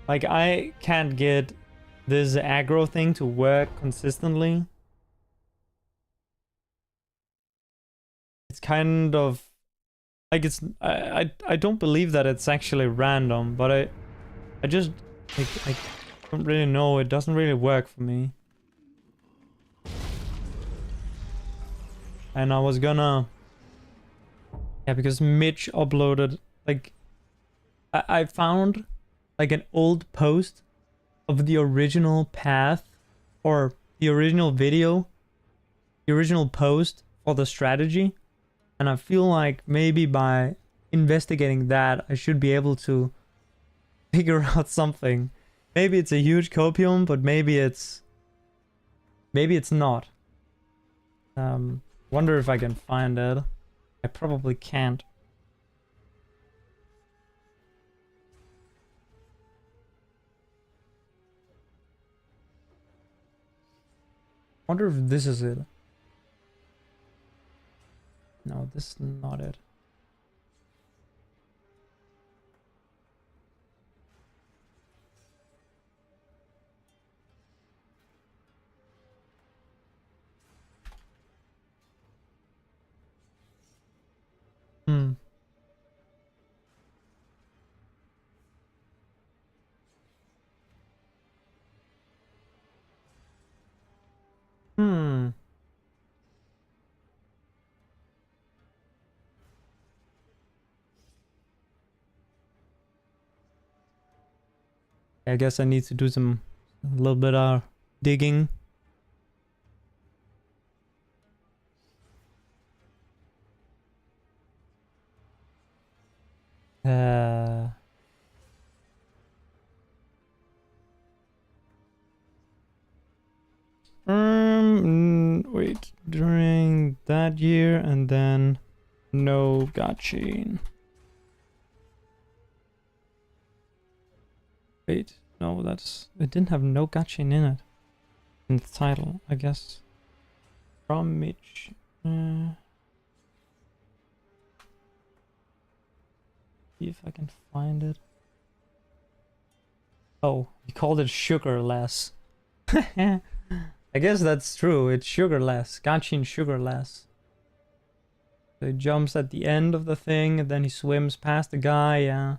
like I can't get this aggro thing to work consistently. It's kind of like it's I don't believe that it's actually random, but I just like I don't really know. It doesn't really work for me. And I was gonna, yeah, because Mitch uploaded like I found like an old post of the original path or the original video, the original post for the strategy. And I feel like maybe by investigating that, I should be able to figure out something. Maybe it's a huge copium, but maybe it's not. Wonder if I can find it. I probably can't. Wonder if this is it. No, this is not it. Hmm. Hmm. I guess I need to do a little bit of digging. Wait, during that year and then no gotchain. Wait, no, it didn't have no gotchain in it. In the title, I guess. From Mitch. See if I can find it. Oh, he called it sugarless. I guess that's true. It's sugarless. Gotchain sugarless. So he jumps at the end of the thing and then he swims past the guy, yeah.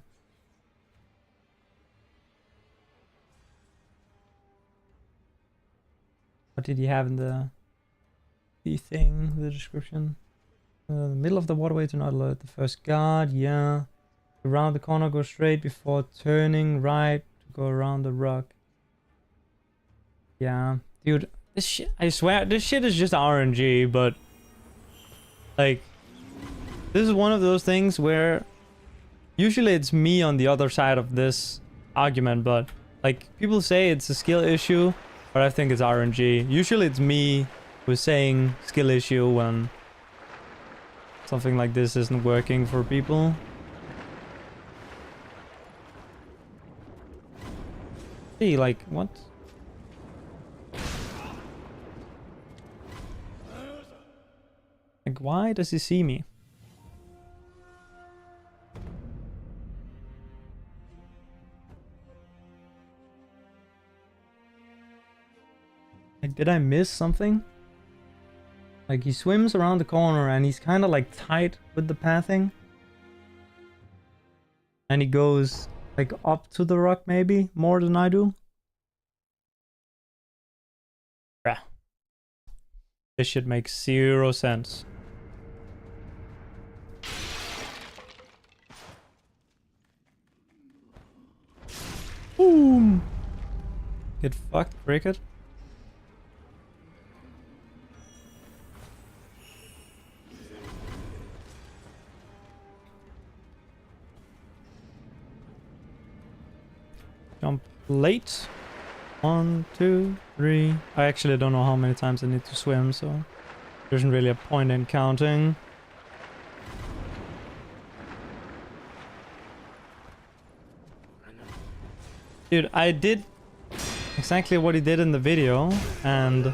What did he have in the thing, the description? The middle of the waterway to not alert the first guard. Yeah. Around the corner, go straight before turning right to go around the rock. Yeah. Dude, this shit, I swear, this shit is just RNG, but like, this is one of those things where usually it's me on the other side of this argument, but like, people say it's a skill issue, but I think it's RNG. Usually it's me who's saying skill issue when something like this isn't working for people. See, like, what? Like, why does he see me? Like, did I miss something? Like, he swims around the corner and he's kind of like tight with the pathing. And he goes like up to the rock maybe more than I do. Yeah. This shit makes 0 sense. Boom! Get fucked, cricket. Jump late. 1, 2, 3. I actually don't know how many times I need to swim, so there isn't really a point in counting. Dude, I did exactly what he did in the video, and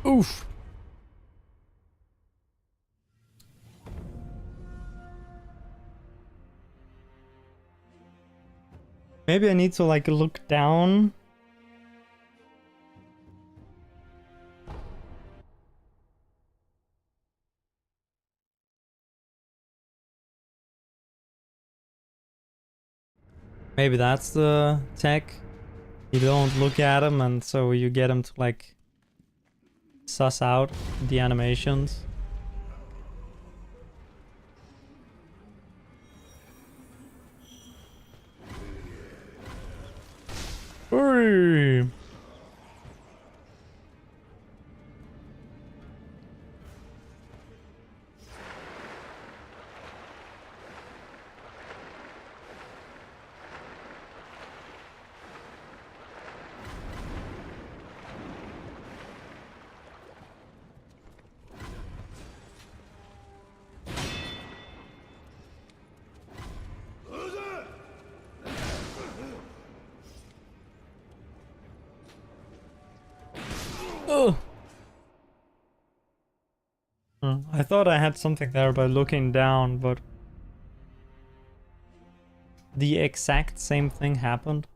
oof. Maybe I need to like look down. Maybe that's the tech. You don't look at him, and so you get him to like suss out the animations. Hurry! Oh. I thought I had something there by looking down, but the exact same thing happened.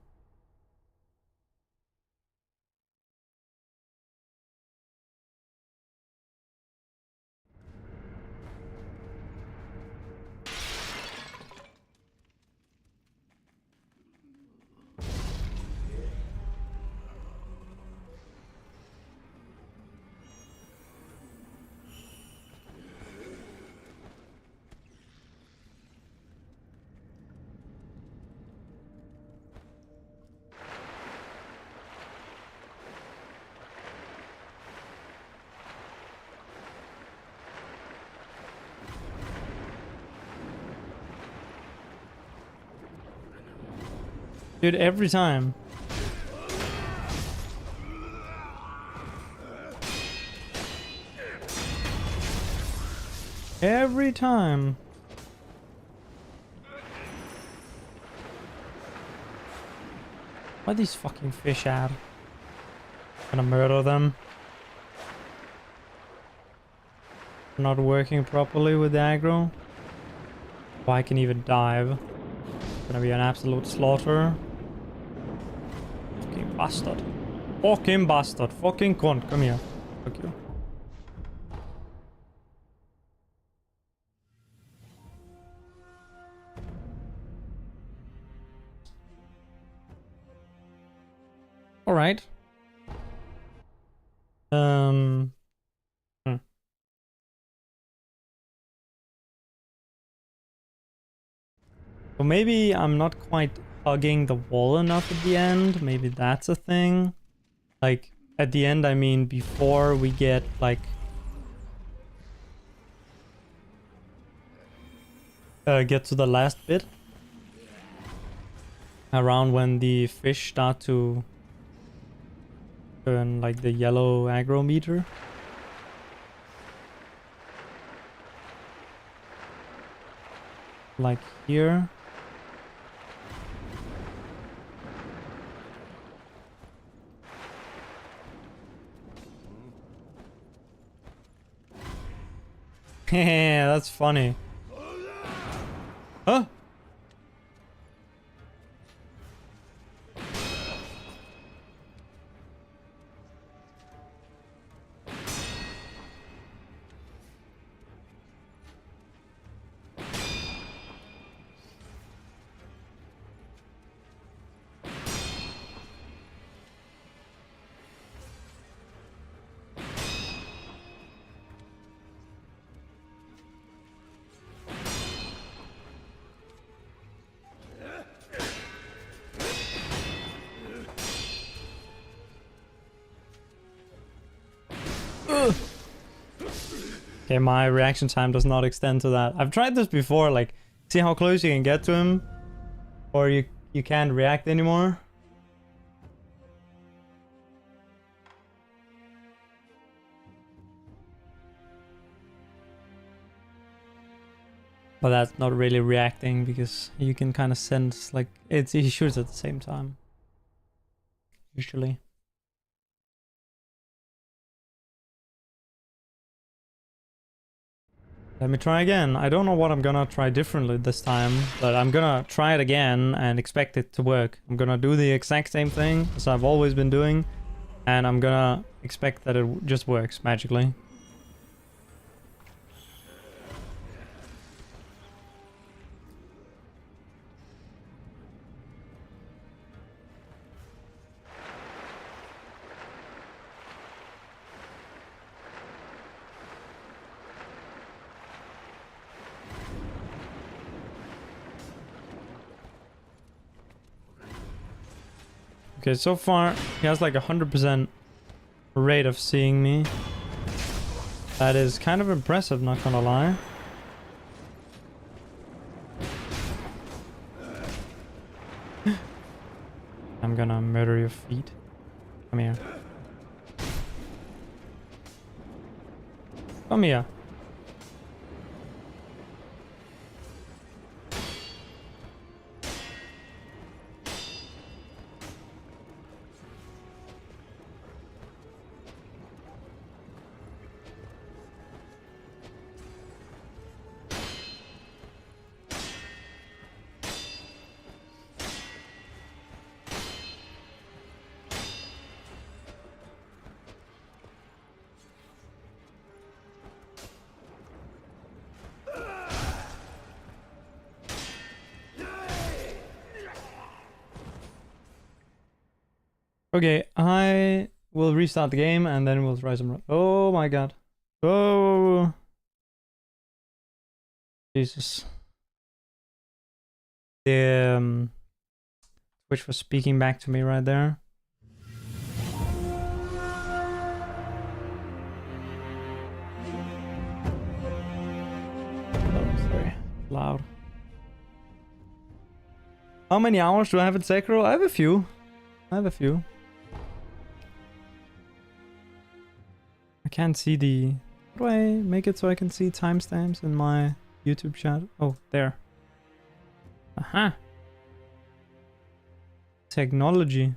Dude, every time. Every time. Why are these fucking fish at? Gonna murder them. Not working properly with the aggro. Oh, I can even dive. Gonna be an absolute slaughter. Fucking bastard. Fucking bastard. Fucking cunt. Come here. Fuck you. All right. Hmm. So maybe I'm not quite hugging the wall enough at the end. Maybe that's a thing. Like, at the end, I mean, before we get, like... get to the last bit. Around when the fish start to turn, like, the yellow aggro meter. Like here. Yeah, that's funny. Huh? Okay, my reaction time does not extend to that. I've tried this before, like, see how close you can get to him? Or you can't react anymore? But that's not really reacting, because you can kind of sense, like, he shoots at the same time. Usually. Let me try again. I don't know what I'm gonna try differently this time, but I'm gonna try it again and expect it to work. I'm gonna do the exact same thing as I've always been doing, and I'm gonna expect that it just works magically. Okay, so far he has like 100% rate of seeing me. That is kind of impressive, not gonna lie. I'm gonna murder your feet. Come here. Come here. Okay, I will restart the game and then we'll try some... Oh my god. Oh. Jesus. The Twitch was speaking back to me right there. That was very loud. How many hours do I have in Sekiro? I have a few. I can't see the... How do I make it so I can see timestamps in my YouTube chat? Oh, there. Aha! Technology.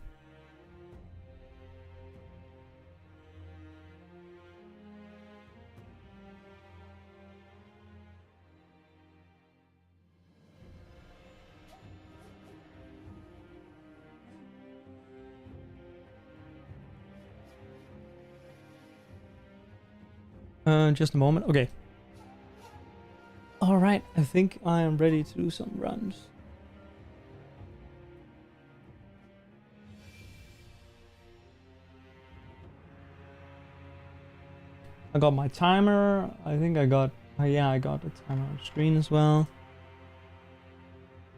Just a moment. Okay. Alright, I think I am ready to do some runs. I got my timer. I think I got... Oh yeah, I got the timer on screen as well.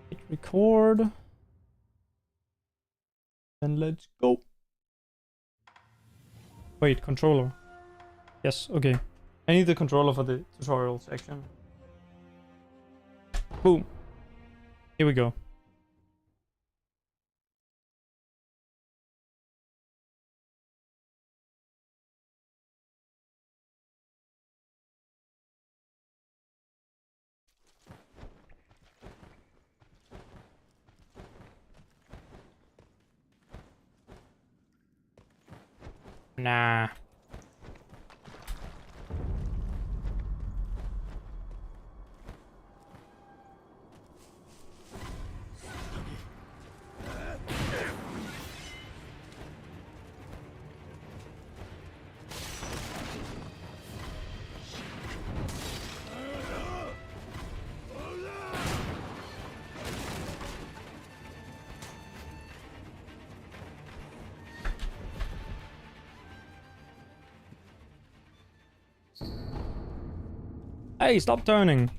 Hit record. Then let's go. Wait, controller. Yes, okay. I need the controller for the tutorial section. Boom. Here we go. Nah. Hey, stop turning.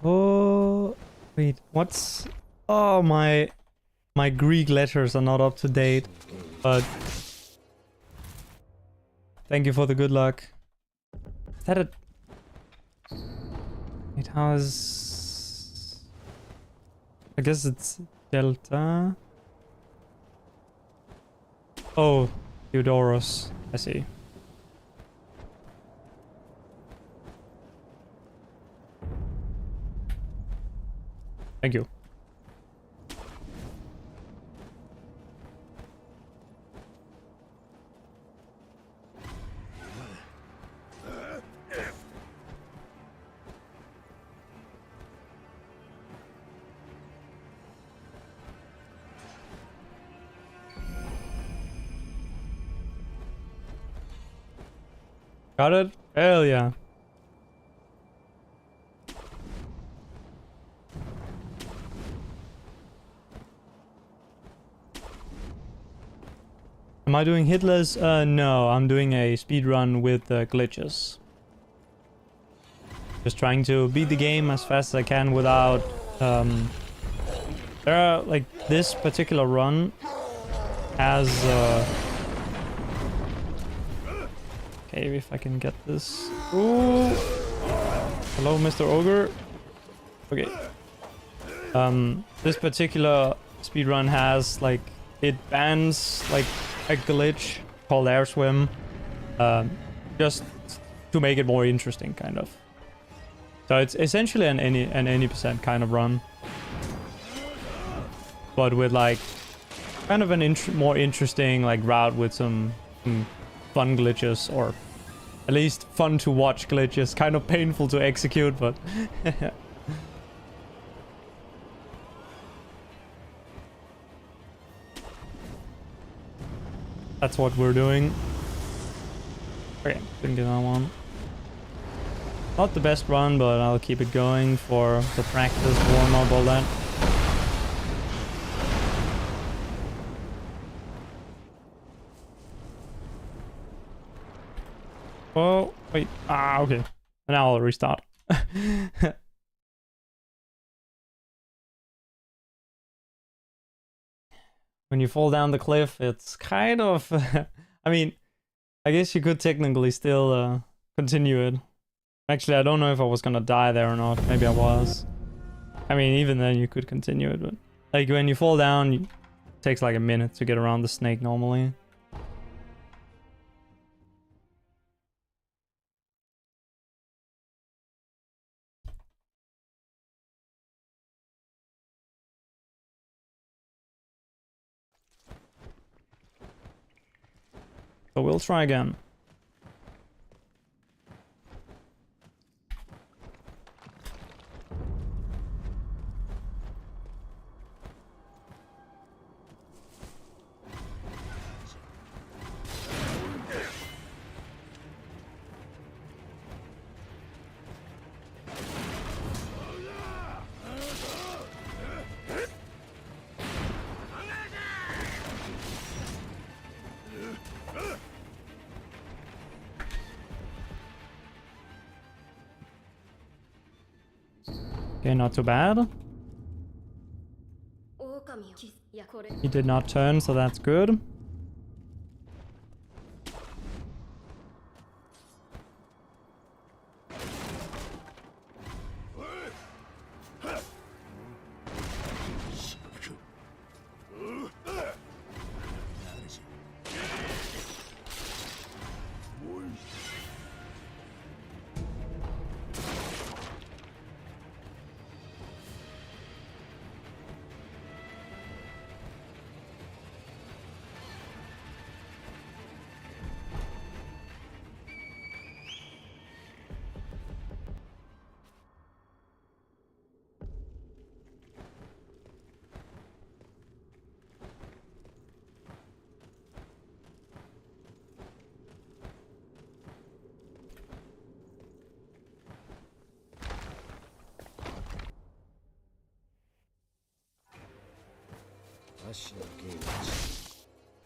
Oh, wait, what's... Oh, my Greek letters are not up to date, but thank you for the good luck. Is that a... Wait, how is... I guess it's Delta. Oh, Theodoros, I see. Thank you. Got it? Hell yeah. Am I doing hitless? No, I'm doing a speedrun with glitches. Just trying to beat the game as fast as I can without... There are, like, this particular run has... Okay, if I can get this... Ooh! Hello, Mr. Ogre. Okay. This particular speedrun has, like... It bans, like, a glitch called Airswim. Just to make it more interesting, kind of. So it's essentially an any percent kind of run. But with, like, kind of an more interesting, like, route with some fun glitches, or at least fun to watch glitches. Kind of painful to execute, but... That's what we're doing. Okay, didn't get that one. Not the best run, but I'll keep it going for the practice, warm up, all that. Oh, wait. Ah, okay. Now I'll restart. When you fall down the cliff, it's kind of... I mean, I guess you could technically still continue it. Actually, I don't know if I was gonna die there or not. Maybe I was. I mean, even then you could continue it, but like when you fall down, it takes like a minute to get around the snake normally. So we'll try again. Okay, not too bad. He did not turn, so that's good.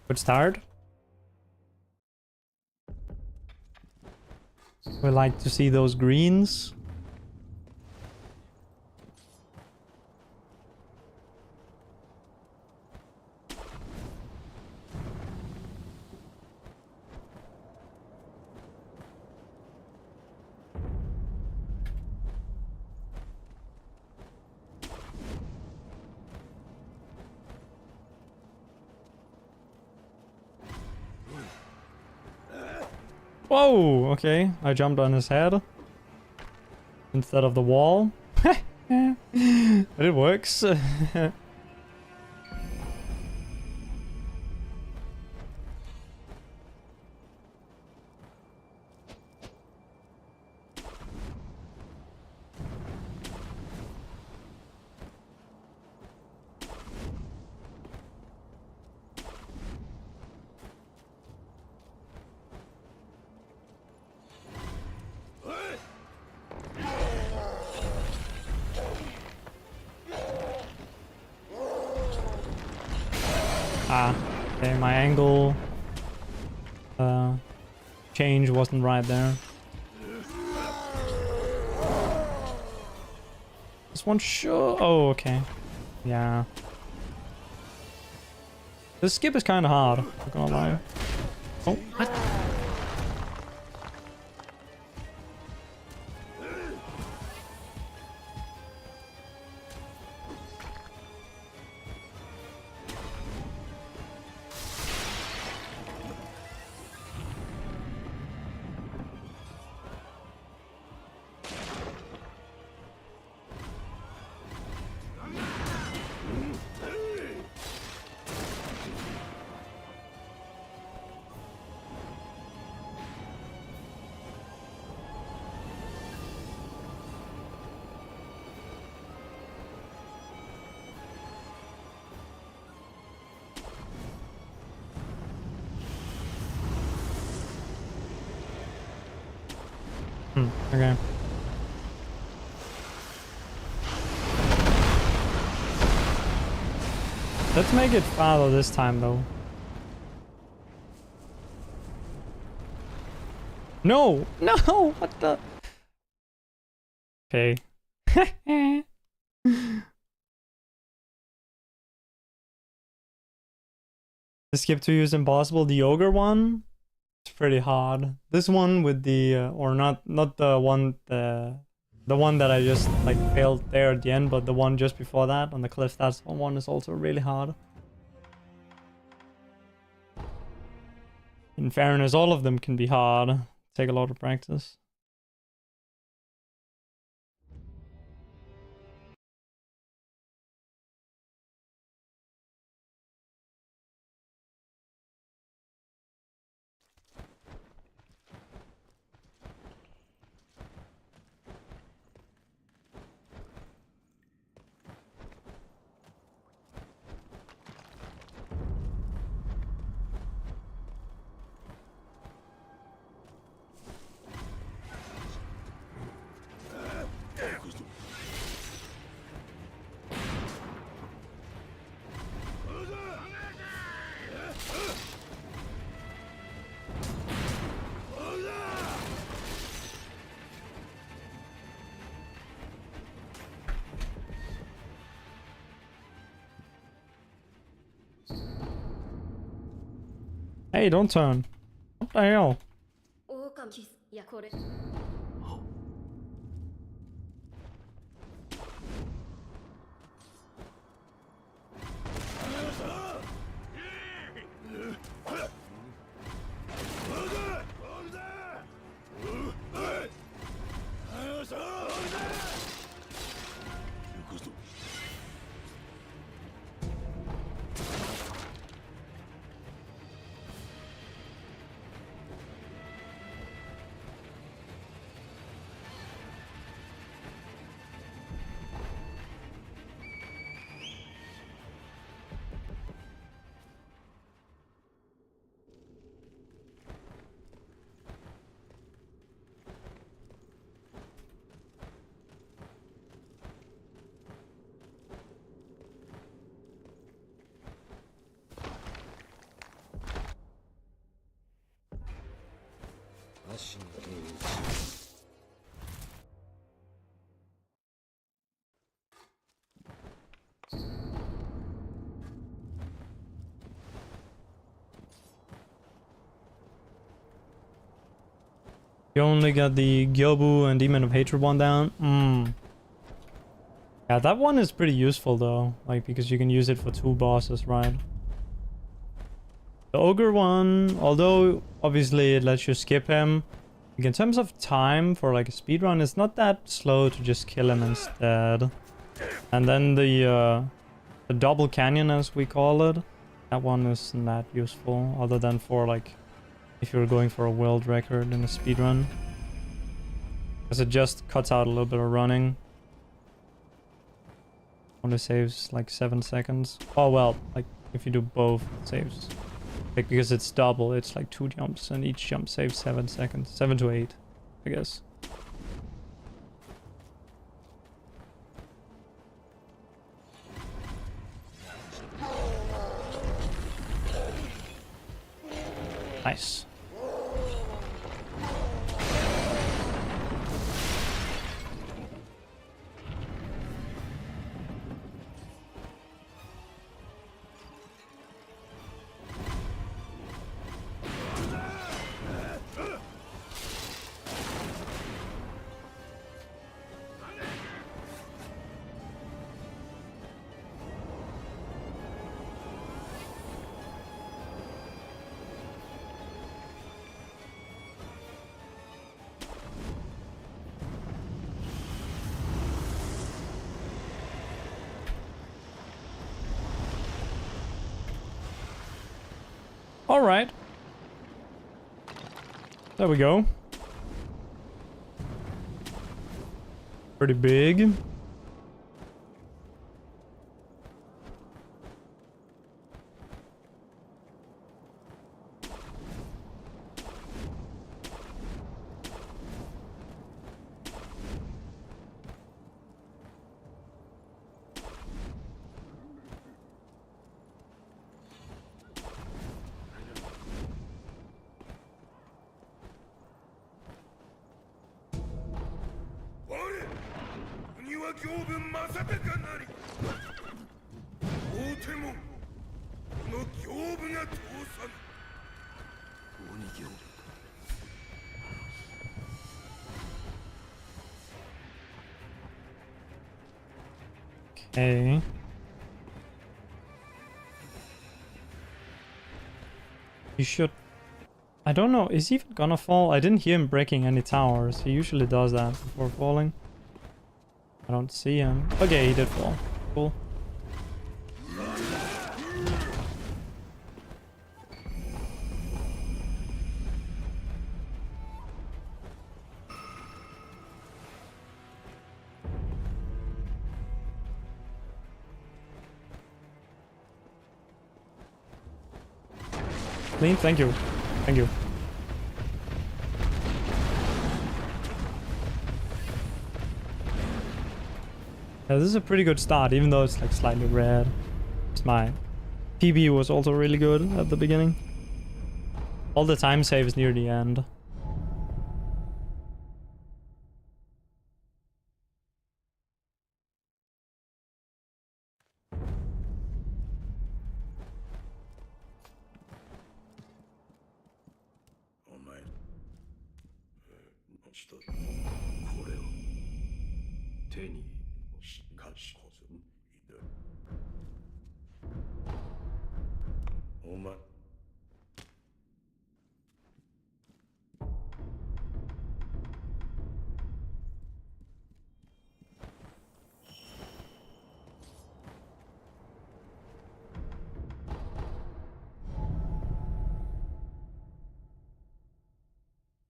Good start. We like to see those greens. Whoa, okay. I jumped on his head instead of the wall. But it works. Okay, my angle change wasn't right there. This one sure. Oh, okay. Yeah. This skip is kind of hard, not gonna lie. Oh, what? Okay. Let's make it farther this time, though. No! No! What the? Okay. The skip 2 is impossible. The ogre one? pretty hard. This one with the or not the one that I just like failed there at the end, but the one just before that on the cliff. That one is also really hard. In fairness, all of them can be hard. Take a lot of practice. Hey, don't turn. What the hell? You only got the Gyobu and Demon of Hatred one down? Yeah, that one is pretty useful though. Like, because you can use it for 2 bosses, right? The Ogre one, although obviously it lets you skip him, like in terms of time for like a speedrun, it's not that slow to just kill him instead. And then the double canyon, as we call it, that one isn't that useful, other than for like if you're going for a world record in a speedrun. Because it just cuts out a little bit of running. Only saves like 7 seconds. Oh well, like if you do both, it saves. Like because it's double, it's like 2 jumps and each jump saves 7 seconds. 7 to 8, I guess. Nice. All right. There we go. Pretty big. Hey. You should... I don't know, is he even gonna fall? I didn't hear him breaking any towers. He usually does that before falling. I don't see him. Okay, he did fall. Cool. Clean, thank you. Thank you. Yeah, this is a pretty good start, even though it's like slightly red. My PB was also really good at the beginning. All the time saves near the end.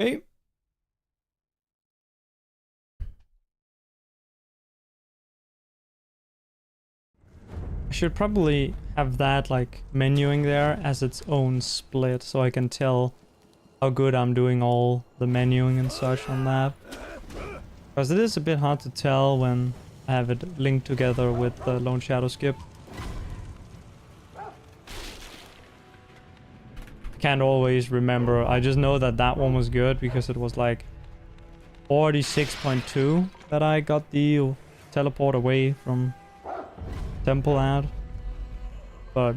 Okay. I should probably have that like menuing there as its own split so I can tell how good I'm doing all the menuing and such on that. Because it is a bit hard to tell when I have it linked together with the Lone Shadow skip. I can't always remember. I just know that that one was good because it was like 46.2 that I got the teleport away from temple at. But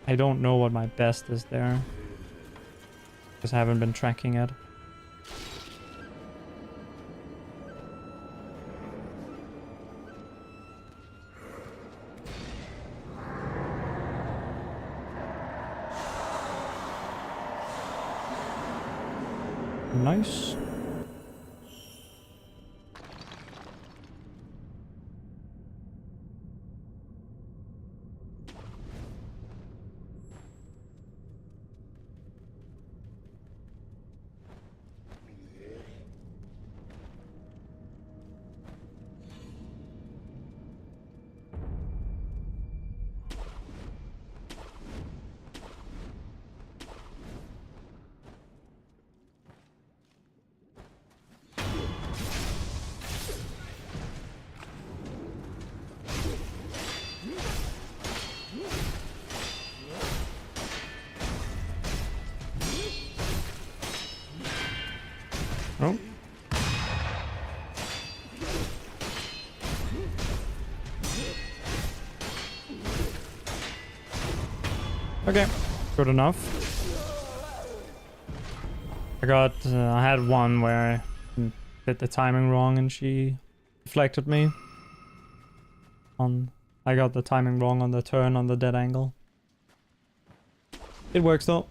I don't know what my best is there. Because I haven't been tracking it. Nice. Oh. Okay, good enough. I had one where I did the timing wrong and she deflected me. I got the timing wrong on the turn on the dead angle. It works though.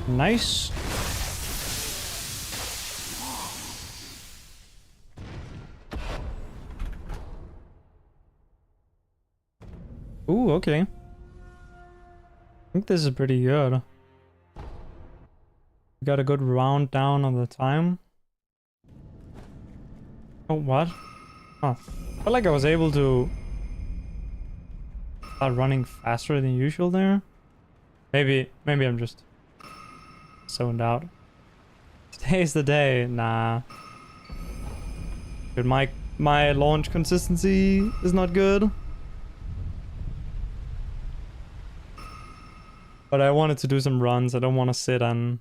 Nice. Ooh, okay. I think this is pretty good. We got a good round down on the time. Oh, what? Oh, I felt like I was able to start running faster than usual there. Maybe I'm just zoned out. Today's the day. Nah. Dude, my launch consistency is not good. But I wanted to do some runs. I don't want to sit and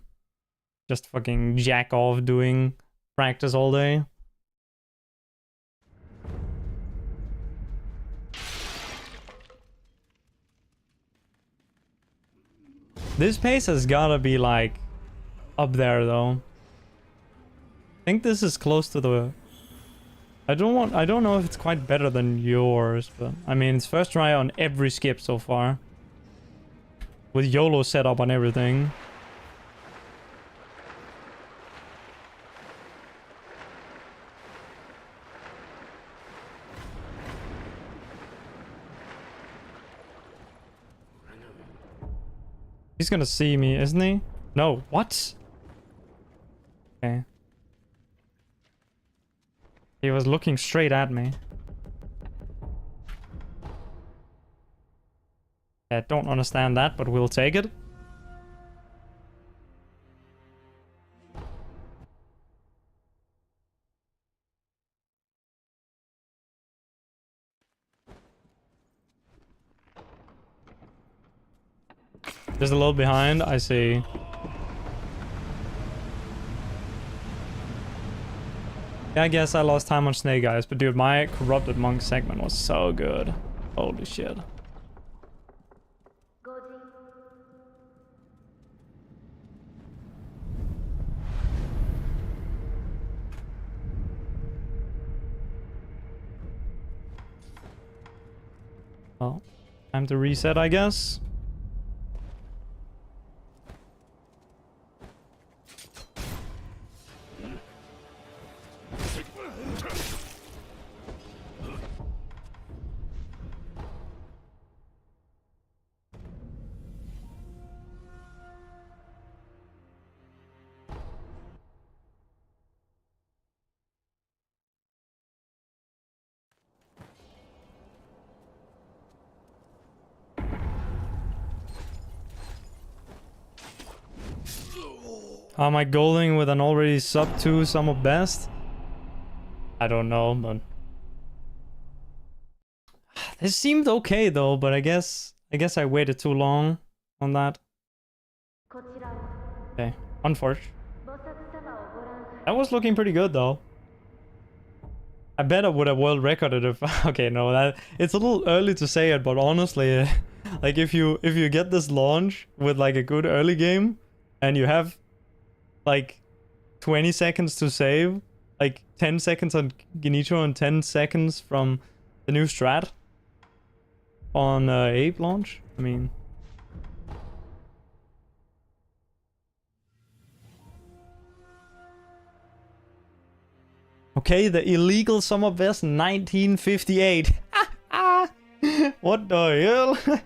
just fucking jack off doing practice all day. This pace has gotta be like up there though. I think this is close to the... I don't know if it's quite better than yours, but I mean it's first try on every skip so far. With YOLO set up on everything. He's gonna see me, isn't he? No, what? Okay. He was looking straight at me. I don't understand that, but we'll take it. Just a little behind, I see. Yeah, I guess I lost time on Snake Eyes, but dude, my Corrupted Monk segment was so good. Holy shit. Well, time to reset, I guess. Am I golding with an already sub 2 sum of best? I don't know, but... This seemed okay though, but I guess I waited too long on that. Okay, unfortunate. That was looking pretty good though. I bet I would have world recorded if... Okay, no, that it's a little early to say it, but honestly, like if you get this launch with like a good early game, and you have like 20 seconds to save, like 10 seconds on Genichiro and 10 seconds from the new strat on Ape launch. I mean... Okay, the illegal summer best 1958. What the hell?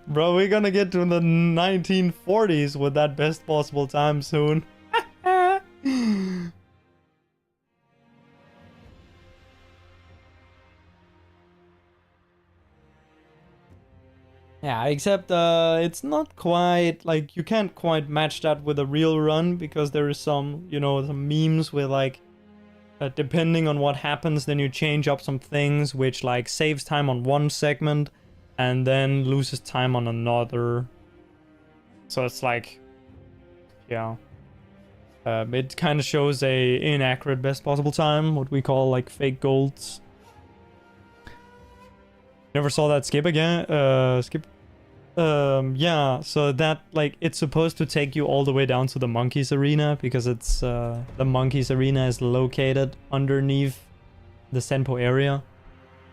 Bro, we're gonna get to the 1940s with that best possible time soon. Yeah, except it's not quite, like, you can't quite match that with a real run, because there is some, you know, some memes with, like, depending on what happens, then you change up some things, which, like, saves time on one segment, and then loses time on another. So it's like, yeah. It kind of shows a inaccurate best possible time, what we call, like, fake golds. Never saw that skip again? Yeah, so that, like, it's supposed to take you all the way down to the Monkeys Arena, because it's, the Monkeys Arena is located underneath the Senpo area.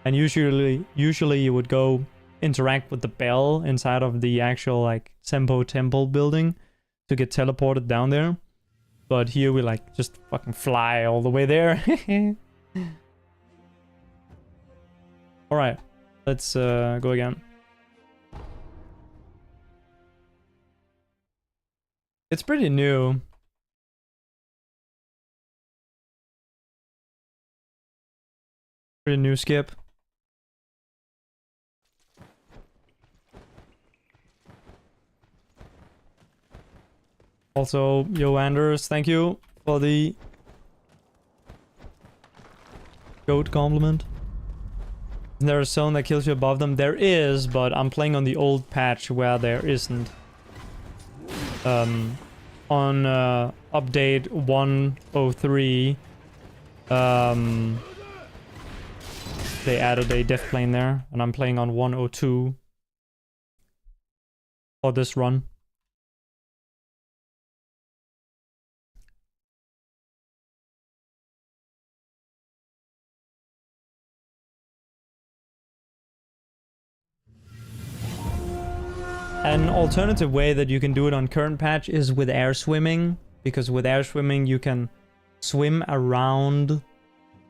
And usually you would go interact with the bell inside of the actual, like, Senpo temple building. to get teleported down there. But here we like just fucking fly all the way there. Alright, let's go again. It's pretty new. Pretty new skip. Also, yo Anders, thank you for the goat compliment. Isn't there a zone that kills you above them? There is, but I'm playing on the old patch where there isn't. On update 103, they added a death plane there, and I'm playing on 102 for this run. An alternative way that you can do it on current patch is with air swimming, because with air swimming you can swim around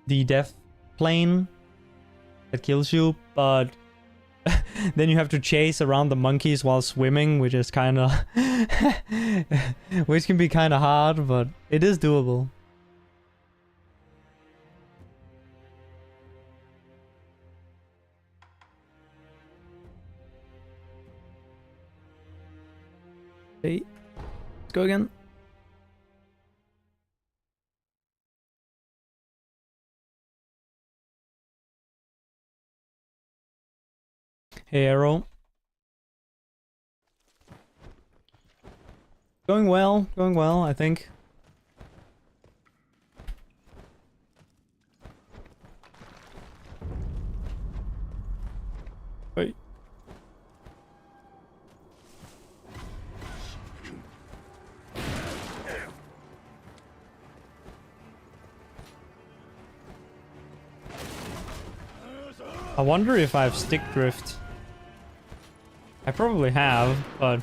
the death plane that kills you, but then you have to chase around the monkeys while swimming, which is kind of which can be kind of hard, but it is doable. Hey, let's go again. Hey, Arrow. Going well, I think. Wait. I wonder if I have stick drift. I probably have, but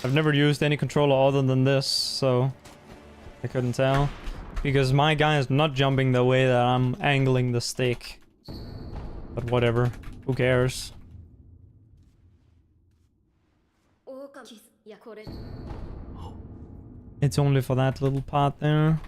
I've never used any controller other than this, so I couldn't tell. Because my guy is not jumping the way that I'm angling the stick. But whatever, who cares? It's only for that little part there.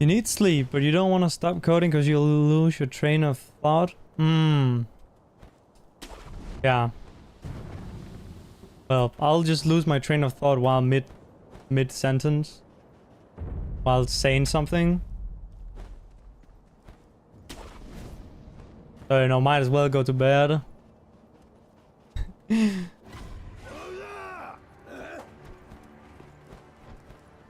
You need sleep, but you don't want to stop coding because you'll lose your train of thought? Yeah. Well, I'll just lose my train of thought while mid-sentence. While saying something. So, you know, might as well go to bed.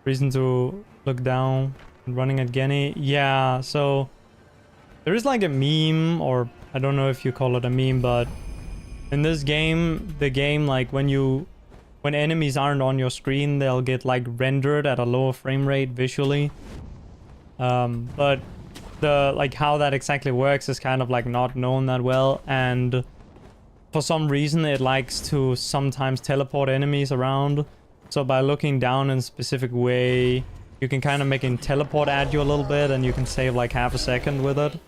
Reason to look down and running at Genny. Yeah, so there is like a meme, or I don't know if you call it a meme, but in this game, the game, like when enemies aren't on your screen, they'll get like rendered at a lower frame rate visually. But the like how that exactly works is kind of like not known that well, and for some reason it likes to sometimes teleport enemies around. So by looking down in a specific way, you can kind of make it teleport at you a little bit, and you can save like half a second with it.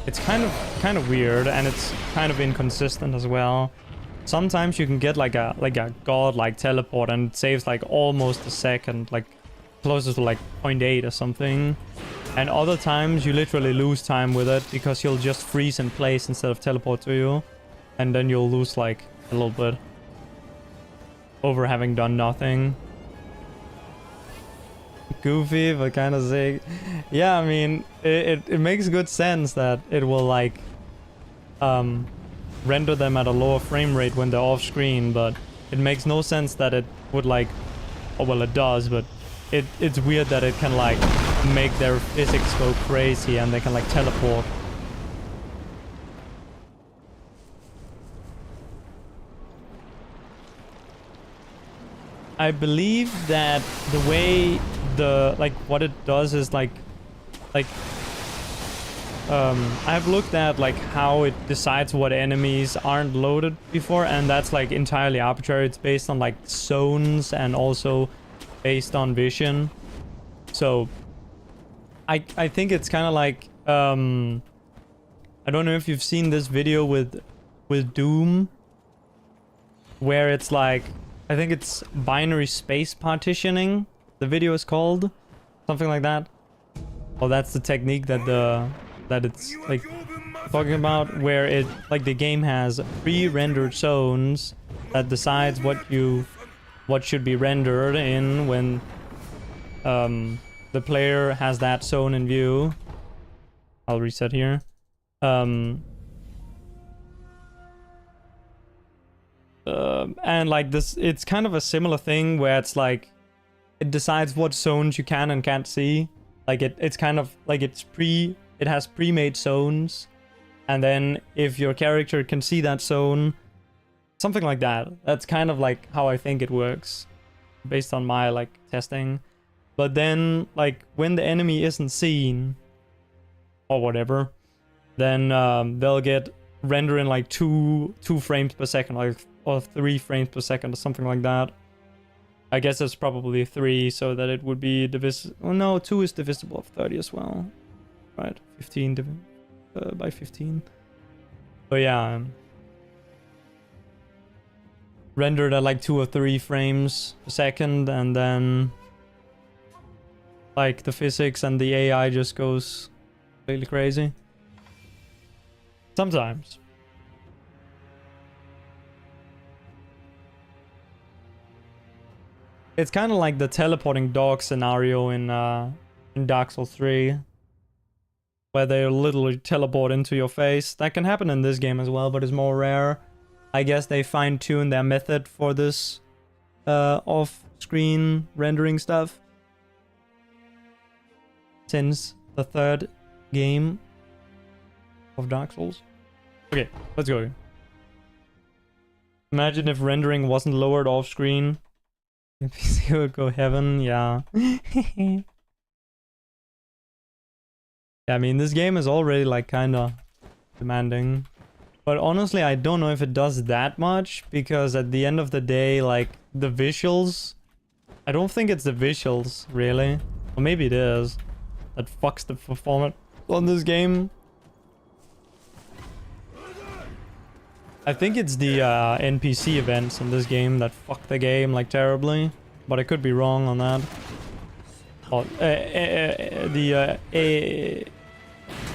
it's kind of weird, and it's kind of inconsistent as well. Sometimes you can get like a god-like teleport, and it saves like almost a second, like closest to like 0.8 or something. And other times you literally lose time with it because you'll just freeze in place instead of teleport to you, and then you'll lose like a little bit over having done nothing. Goofy, but kind of sick. Yeah, I mean, it makes good sense that it will like render them at a lower frame rate when they're off screen, but it makes no sense that it would like, oh well, it does, but it's weird that it can like make their physics go crazy and they can like teleport. I believe that the way what it does is like I've looked at like how it decides what enemies aren't loaded before, and that's like entirely arbitrary. It's based on like zones and also based on vision. So I think it's kind of like I don't know if you've seen this video with Doom, where it's like, I think it's binary space partitioning, the video is called something like that. Oh, that's the technique that it's like talking about, where it like the game has pre-rendered zones that decides what should be rendered in when the player has that zone in view. I'll reset here. And like this, it's kind of a similar thing where it's like it decides what zones you can and can't see. Like it's kind of like it has pre-made zones, and then if your character can see that zone, something like that. That's kind of like how I think it works based on my like testing. But then like when the enemy isn't seen or whatever, then they'll get rendered in like two frames per second, like, or 3 frames per second or something like that. I guess it's probably 3, so that it would be divisible. Oh no, 2 is divisible of 30 as well, right? 15 by 15. So yeah, rendered at like 2 or 3 frames per second, and then like the physics and the AI just goes completely crazy sometimes. It's kind of like the teleporting dog scenario in Dark Souls 3, where they literally teleport into your face. That can happen in this game as well, but it's more rare. I guess they fine-tune their method for this off-screen rendering stuff since the 3rd game of Dark Souls. Okay, let's go. Imagine if rendering wasn't lowered off-screen. PC would go heaven, yeah. Yeah, I mean, this game is already like kinda demanding. But honestly, I don't know if it does that much, because at the end of the day, like, the visuals... I don't think it's the visuals, really. Or maybe it is. That fucks the performance on this game. I think it's the NPC events in this game that fuck the game like terribly, but I could be wrong on that. Oh,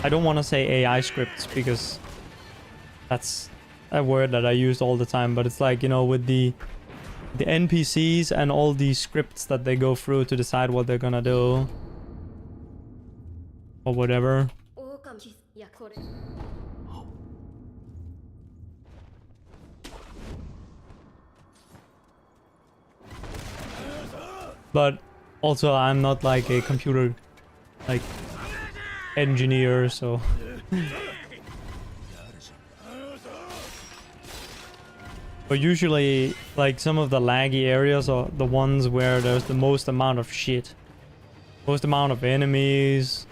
I don't want to say AI scripts because that's a word that I use all the time, but it's like, you know, with the NPCs and all these scripts that they go through to decide what they're gonna do or whatever. But also, I'm not like a computer like engineer, so but usually like some of the laggy areas are the ones where there's the most amount of shit, most amount of enemies,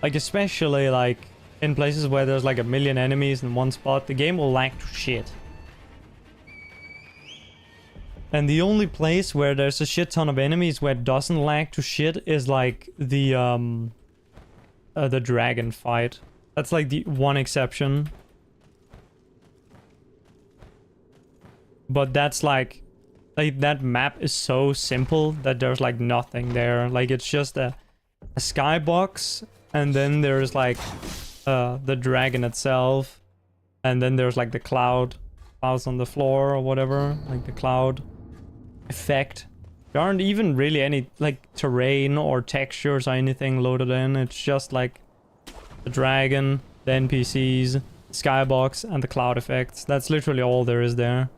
like especially like in places where there's like a million enemies in one spot, the game will lag to shit. And the only place where there's a shit ton of enemies where it doesn't lag to shit is like the dragon fight. That's like the one exception. But that's like that map is so simple that there's like nothing there. Like it's just a skybox, and then there's like the dragon itself, and then there's like the clouds on the floor or whatever, like the cloud effect. There aren't even really any like terrain or textures or anything loaded in. It's just like the dragon, the NPCs, skybox, and the cloud effects. That's literally all there is there.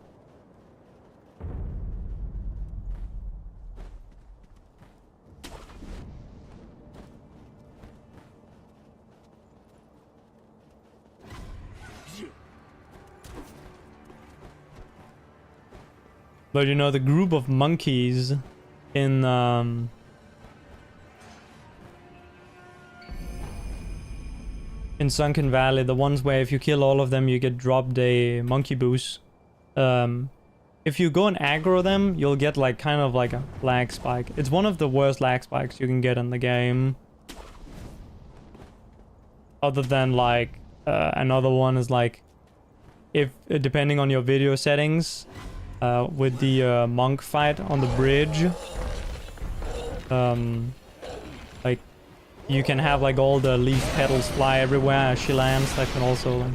But you know, the group of monkeys in Sunken Valley, the ones where if you kill all of them you get dropped a monkey boost. If you go and aggro them, you'll get like kind of like a lag spike. It's one of the worst lag spikes you can get in the game. Other than like another one is like, if depending on your video settings, with the monk fight on the bridge, like you can have like all the leaf petals fly everywhere as she lands. That can also like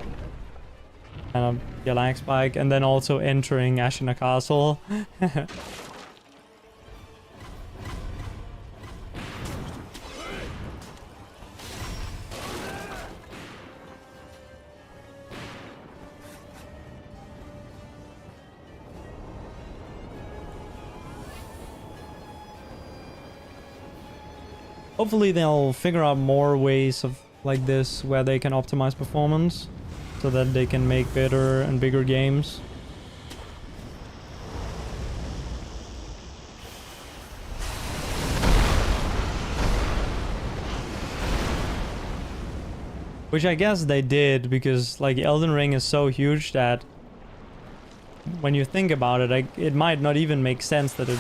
kind of be a lag spike. And then also entering Ashina Castle. Hopefully they'll figure out more ways of like this where they can optimize performance so that they can make better and bigger games. Which I guess they did, because like Elden Ring is so huge that when you think about it, it might not even make sense that it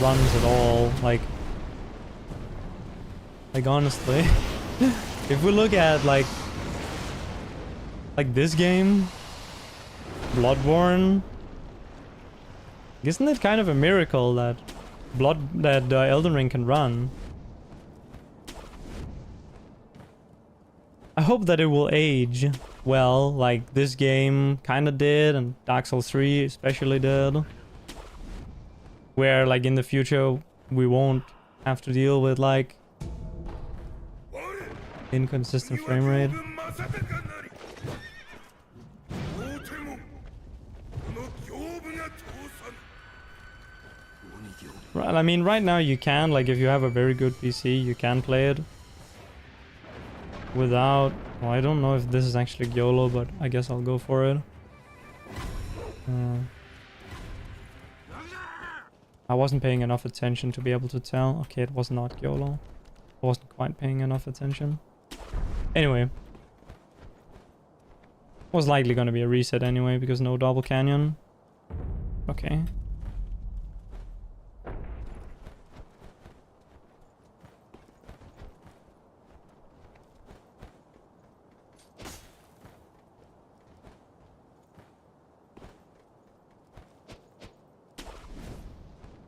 runs at all. Like honestly, if we look at like this game, Bloodborne, isn't it kind of a miracle that Elden Ring can run? I hope that it will age well, like this game kind of did, and Dark Souls 3 especially did. Where like in the future we won't have to deal with like inconsistent frame rate. Right, I mean, right now you can, like, if you have a very good PC, you can play it without... Well, I don't know if this is actually YOLO, but I guess I'll go for it. I wasn't paying enough attention to be able to tell. Okay, it was not YOLO. I wasn't quite paying enough attention. Anyway. Was likely gonna be a reset anyway, because no double canyon. Okay.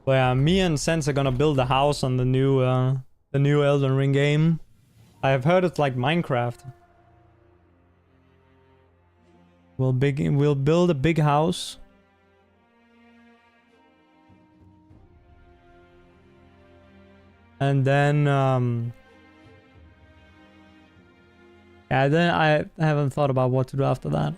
But yeah, me and Sense are gonna build a house on the new Elden Ring game. I have heard it's like Minecraft. We'll build a big house. And then yeah, then I haven't thought about what to do after that.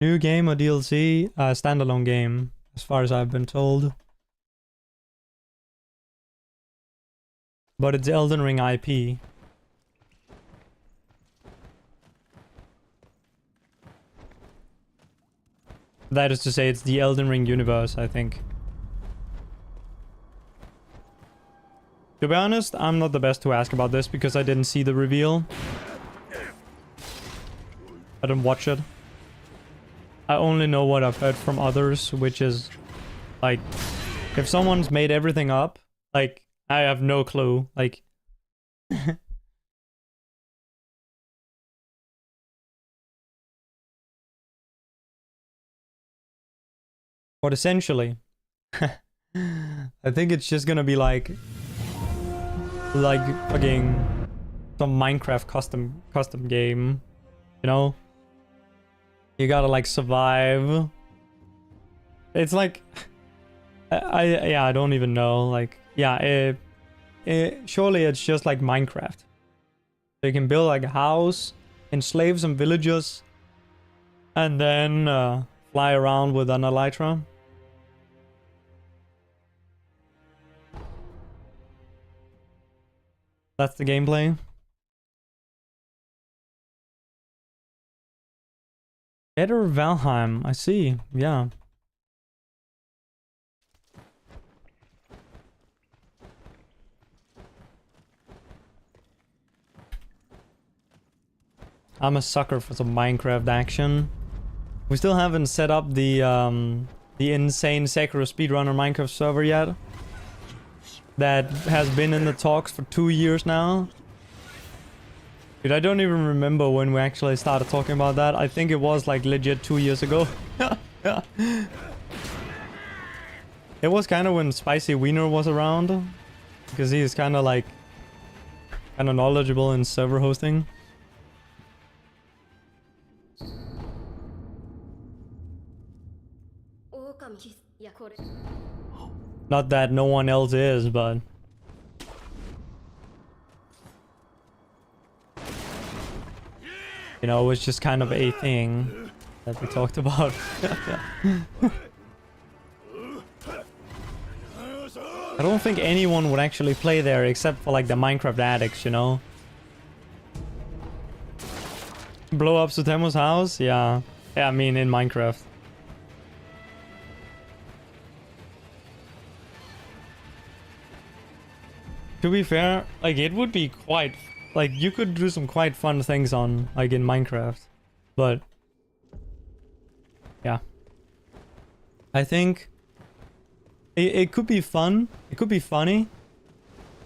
New game or DLC? Standalone game, as far as I've been told. But it's Elden Ring IP. That is to say, it's the Elden Ring universe, I think. To be honest, I'm not the best to ask about this because I didn't see the reveal. I didn't watch it. I only know what I've heard from others, which is like, if someone's made everything up, like, I have no clue. Like, but essentially, I think it's just gonna be like fucking some Minecraft custom game, you know? You gotta like survive. It's like, I don't even know. Like, yeah, surely it's just like Minecraft. You can build like a house, enslave some villagers, and then fly around with an elytra. That's the gameplay. Better Valheim, I see, yeah. I'm a sucker for some Minecraft action. We still haven't set up the insane Sekiro speedrunner Minecraft server yet. That has been in the talks for 2 years now. Dude, I don't even remember when we actually started talking about that. I think it was like legit 2 years ago. It was kind of when Spicy Wiener was around. Because he is kind of like... kind of knowledgeable in server hosting. Not that no one else is, but... you know, it was just kind of a thing that we talked about. I don't think anyone would actually play there except for like the Minecraft addicts, you know? Blow up Sutemo's house? Yeah. Yeah, I mean in Minecraft. To be fair, like it would be quite... like you could do some quite fun things on, like in Minecraft. But... yeah. I think... it could be fun, it could be funny.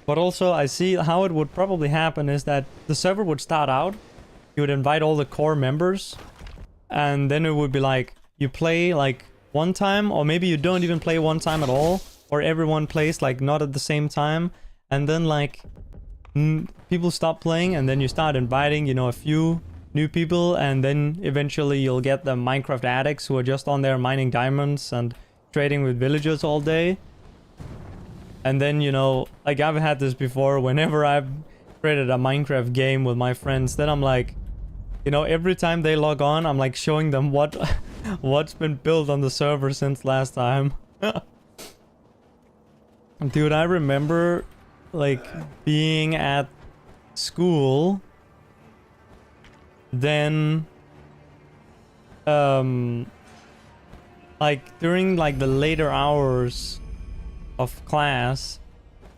But also I see how it would probably happen is that the server would start out. You would invite all the core members. And then it would be like, you play like one time, or maybe you don't even play one time at all. Or everyone plays like not at the same time. And then like people stop playing and then you start inviting, you know, a few new people, and then eventually you'll get the Minecraft addicts who are just on there mining diamonds and trading with villagers all day. And then, you know, like I've had this before, whenever I've created a Minecraft game with my friends, then I'm like, you know, every time they log on, I'm like showing them what's been built on the server since last time. Dude, I remember like being at school, then like during like the later hours of class,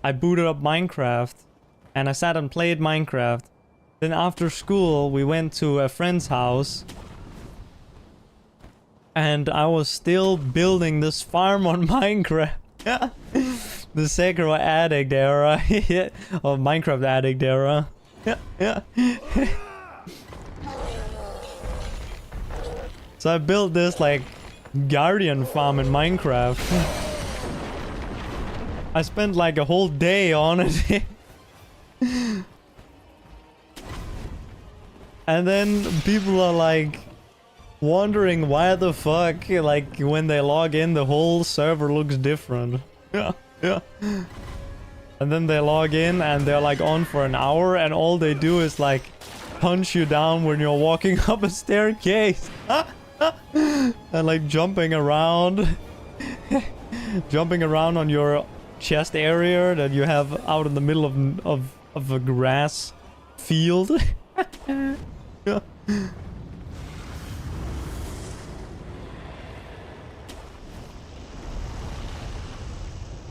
I booted up Minecraft and I sat and played Minecraft. Then after school we went to a friend's house and I was still building this farm on Minecraft. The Sekiro addict era. Or Minecraft addict era. So I built this like guardian farm in Minecraft. I spent like a whole day on it. And then people are like wondering why the fuck, like when they log in the whole server looks different. Yeah. And then they log in and they're like on for an hour and all they do is like punch you down when you're walking up a staircase. And like jumping around. Jumping around on your chest area that you have out in the middle of a grass field. Yeah.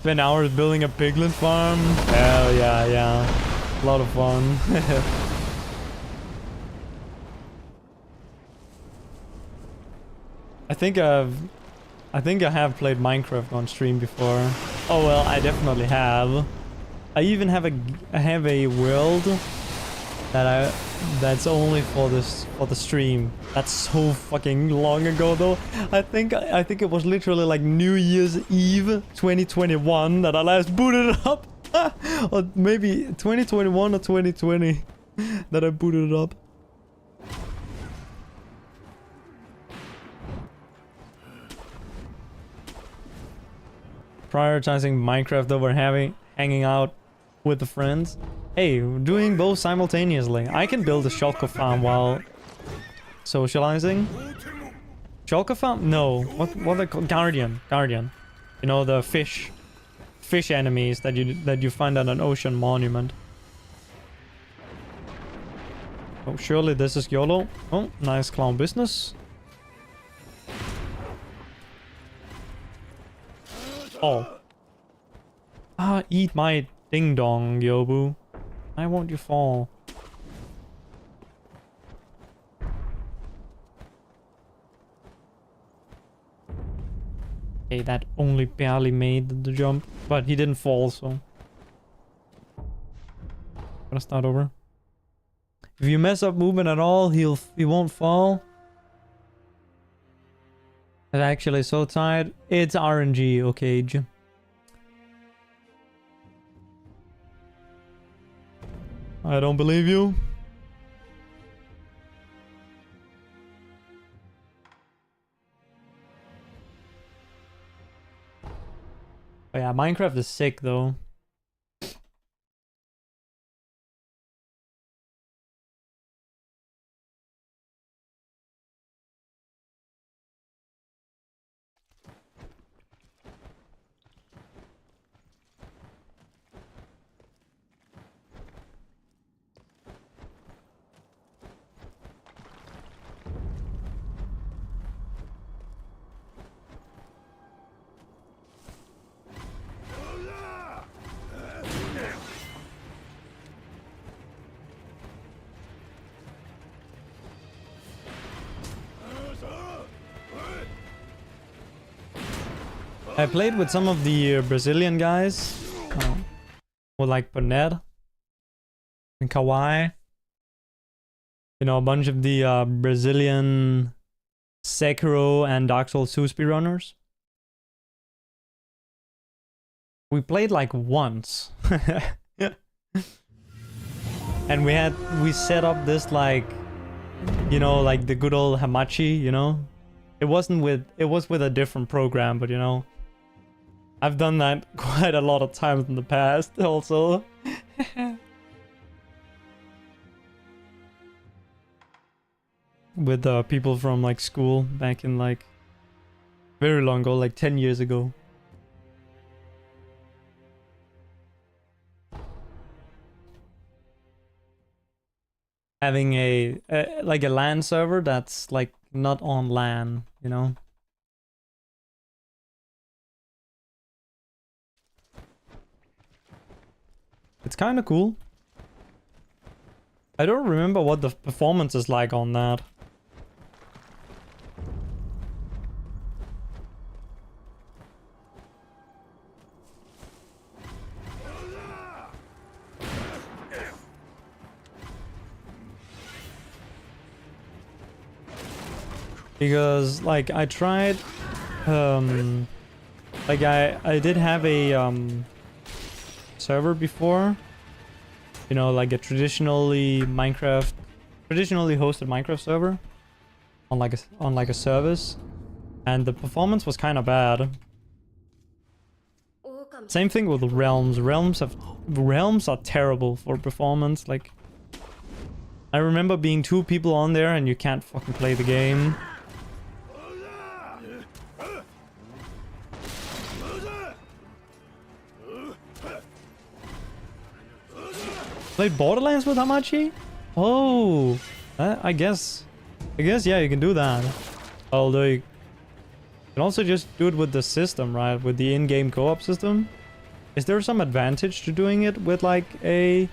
Spend hours building a piglet farm. Hell yeah, yeah. A lot of fun. I think I have played Minecraft on stream before. Oh well, I definitely have. I even have a world that's only for the stream. That's so fucking long ago though. I think it was literally like New Year's Eve 2021 that I last booted it up. Or maybe 2021 or 2020 that I booted it up. Prioritizing Minecraft over hanging out with the friends. Hey, doing both simultaneously. I can build a shulker farm while socializing. Shulker farm? No. What they call Guardian. Guardian. You know, the fish enemies that you find at an ocean monument. Oh, surely this is YOLO. Oh, nice clown business. Oh. Ah, eat my ding dong, Yobu. Why won't you fall? Okay, that only barely made the jump, but he didn't fall, so. Gonna start over. If you mess up movement at all, he won't fall. It's actually so tight. It's RNG, okay. I don't believe you. Oh yeah, Minecraft is sick though. I played with some of the Brazilian guys. With like Burnett and Kawhi. You know, a bunch of the Brazilian Sekiro and Dark Souls 2 speedrunners. We played like once. And we set up this like, you know, like the good old Hamachi, you know? It was with a different program, but you know. I've done that quite a lot of times in the past also. With people from like school back in like very long ago, like 10 years ago. Having like a LAN server that's like not on LAN, you know? It's kind of cool. I don't remember what the performance is like on that. Because like I tried like I did have a server before, you know, like a traditionally hosted Minecraft server on like a service, and the performance was kind of bad. Same thing with realms. Realms are terrible for performance. Like, I remember being 2 people on there and you can't fucking play the game. Played Borderlands with Hamachi? Oh, I guess yeah, you can do that. Although you can also just do it with the system, right? With the in-game co-op system. Is there some advantage to doing it with like a...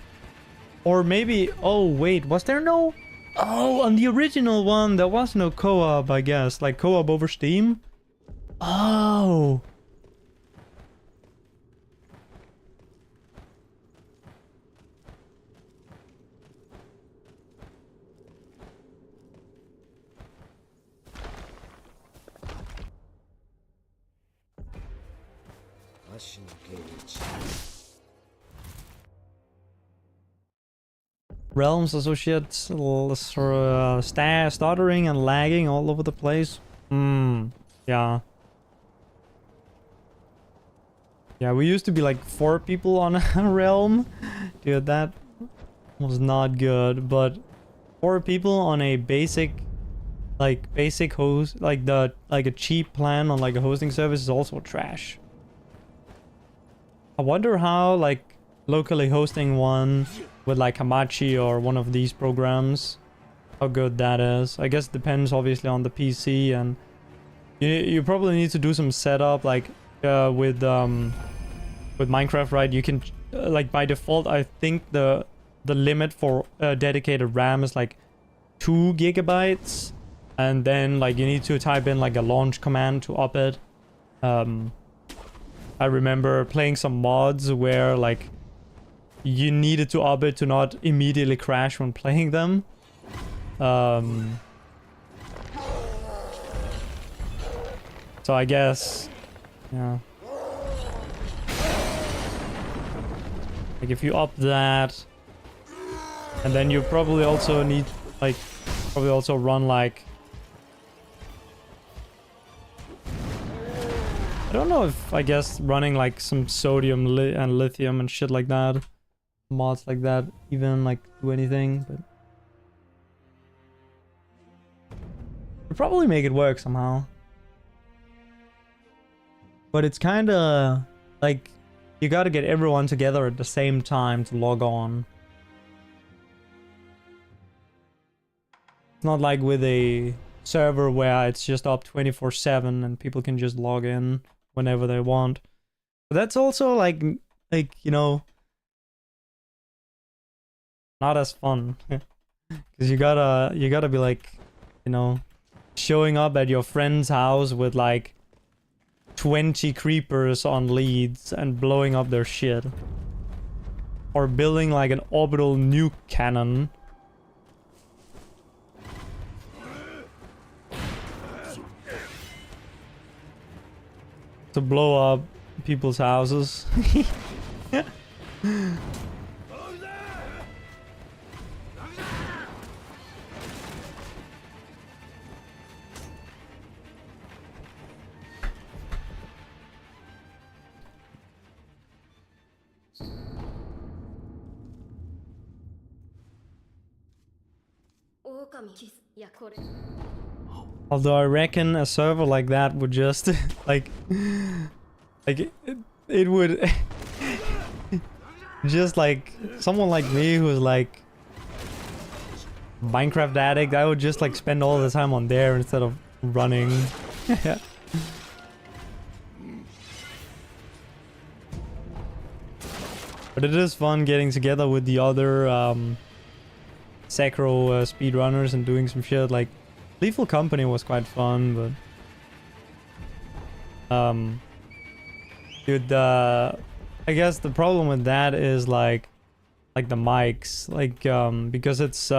Or maybe... Oh, wait, was there no... Oh, on the original one, there was no co-op, I guess. Like co-op over Steam? Oh. Realms associates stuttering and lagging all over the place. Yeah. Yeah, we used to be like 4 people on a realm. Dude, that was not good, but 4 people on a basic host, like a cheap plan on like a hosting service is also trash. I wonder how like locally hosting one with like Hamachi or one of these programs, how good that is. I guess it depends obviously on the PC, and you probably need to do some setup like with Minecraft, right? You can like by default I think the limit for dedicated RAM is like 2 gigabytes, and then like you need to type in like a launch command to up it. I remember playing some mods where like you needed to up it to not immediately crash when playing them. So I guess, yeah. Like if you up that, and then you probably also need like, probably also run like, I don't know if, I guess running like some sodium and lithium and shit like that, mods like that, even like do anything, but it'll probably make it work somehow. But it's kind of like you got to get everyone together at the same time to log on. It's not like with a server where it's just up 24/7 and people can just log in whenever they want. But that's also like you know, not as fun. Because you gotta be like, you know, showing up at your friend's house with like 20 creepers on leads and blowing up their shit. Or building like an orbital nuke cannon. To blow up people's houses. Although I reckon a server like that would just like it would just like someone like me who's like Minecraft addict, I would just like spend all the time on there instead of running. But it is fun getting together with the other Sekiro speedrunners and doing some shit. Like Lethal Company was quite fun, but dude, I guess the problem with that is like the mics, like because it's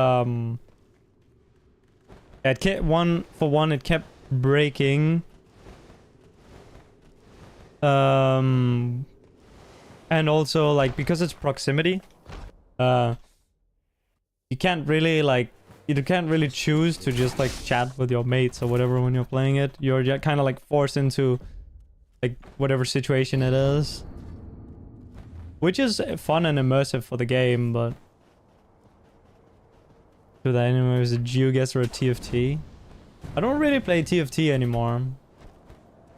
it kept it kept breaking, and also like because it's proximity, you can't really choose to just like chat with your mates or whatever when you're playing it. You're just kind of like forced into like whatever situation it is, which is fun and immersive for the game. But do that anyways. A GeoGuessr or a TFT? I don't really play TFT anymore.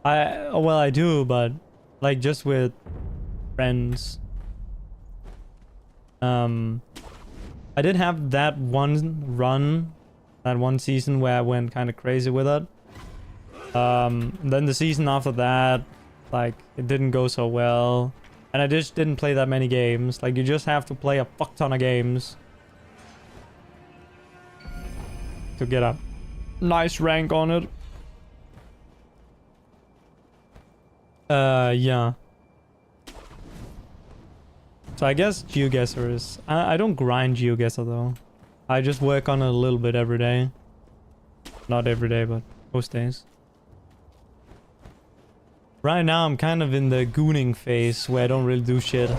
Well, I do, but like just with friends. I did have that one run, that one season where I went kind of crazy with it. Then the season after that, like, it didn't go so well. And I just didn't play that many games. Like, you just have to play a fuck ton of games to get a nice rank on it. Yeah. So I guess GeoGuessr is... I don't grind GeoGuessr though. I just work on it a little bit every day. Not every day, but most days. Right now I'm kind of in the gooning phase where I don't really do shit.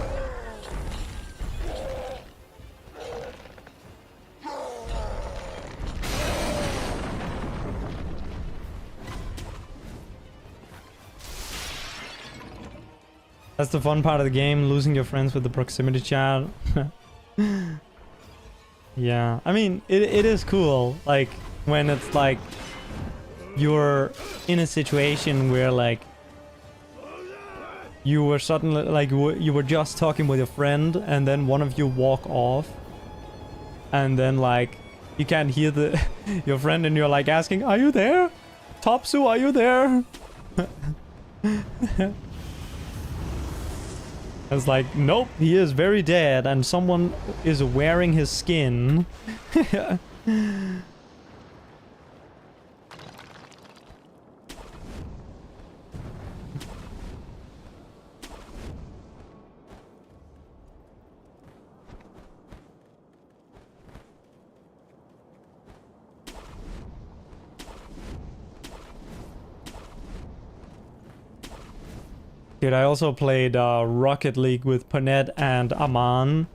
That's the fun part of the game, losing your friends with the proximity chat. Yeah, I mean, it is cool, like, when it's like, you're in a situation where, like, you were suddenly, like, you were just talking with your friend, and then one of you walk off, and then, like, you can't hear your friend, and you're, like, asking, "Are you there? Topsu, are you there?" It's like, nope, he is very dead, and someone is wearing his skin. Dude, I also played Rocket League with Panette and Aman.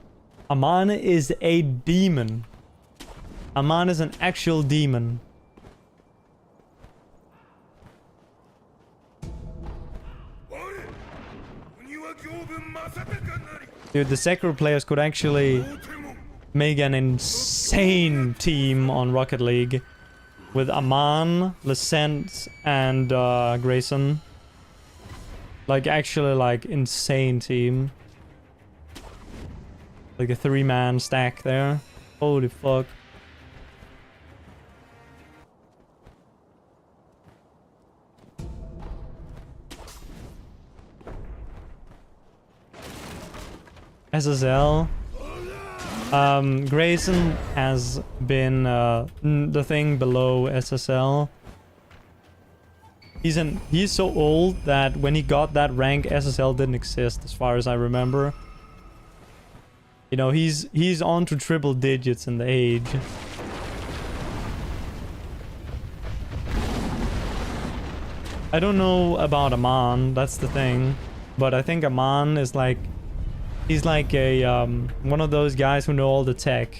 Aman is a demon. Aman is an actual demon. Dude, the Sekiro players could actually make an insane team on Rocket League. With Aman, Lacent, and Grayson. Like, actually, like, insane team. Like a 3-man stack there. Holy fuck. SSL. Grayson has been the thing below SSL. He's so old that when he got that rank, SSL didn't exist, as far as I remember. You know, he's on to triple digits in the age. I don't know about Aman, that's the thing. But I think Aman is like... He's like a, one of those guys who know all the tech.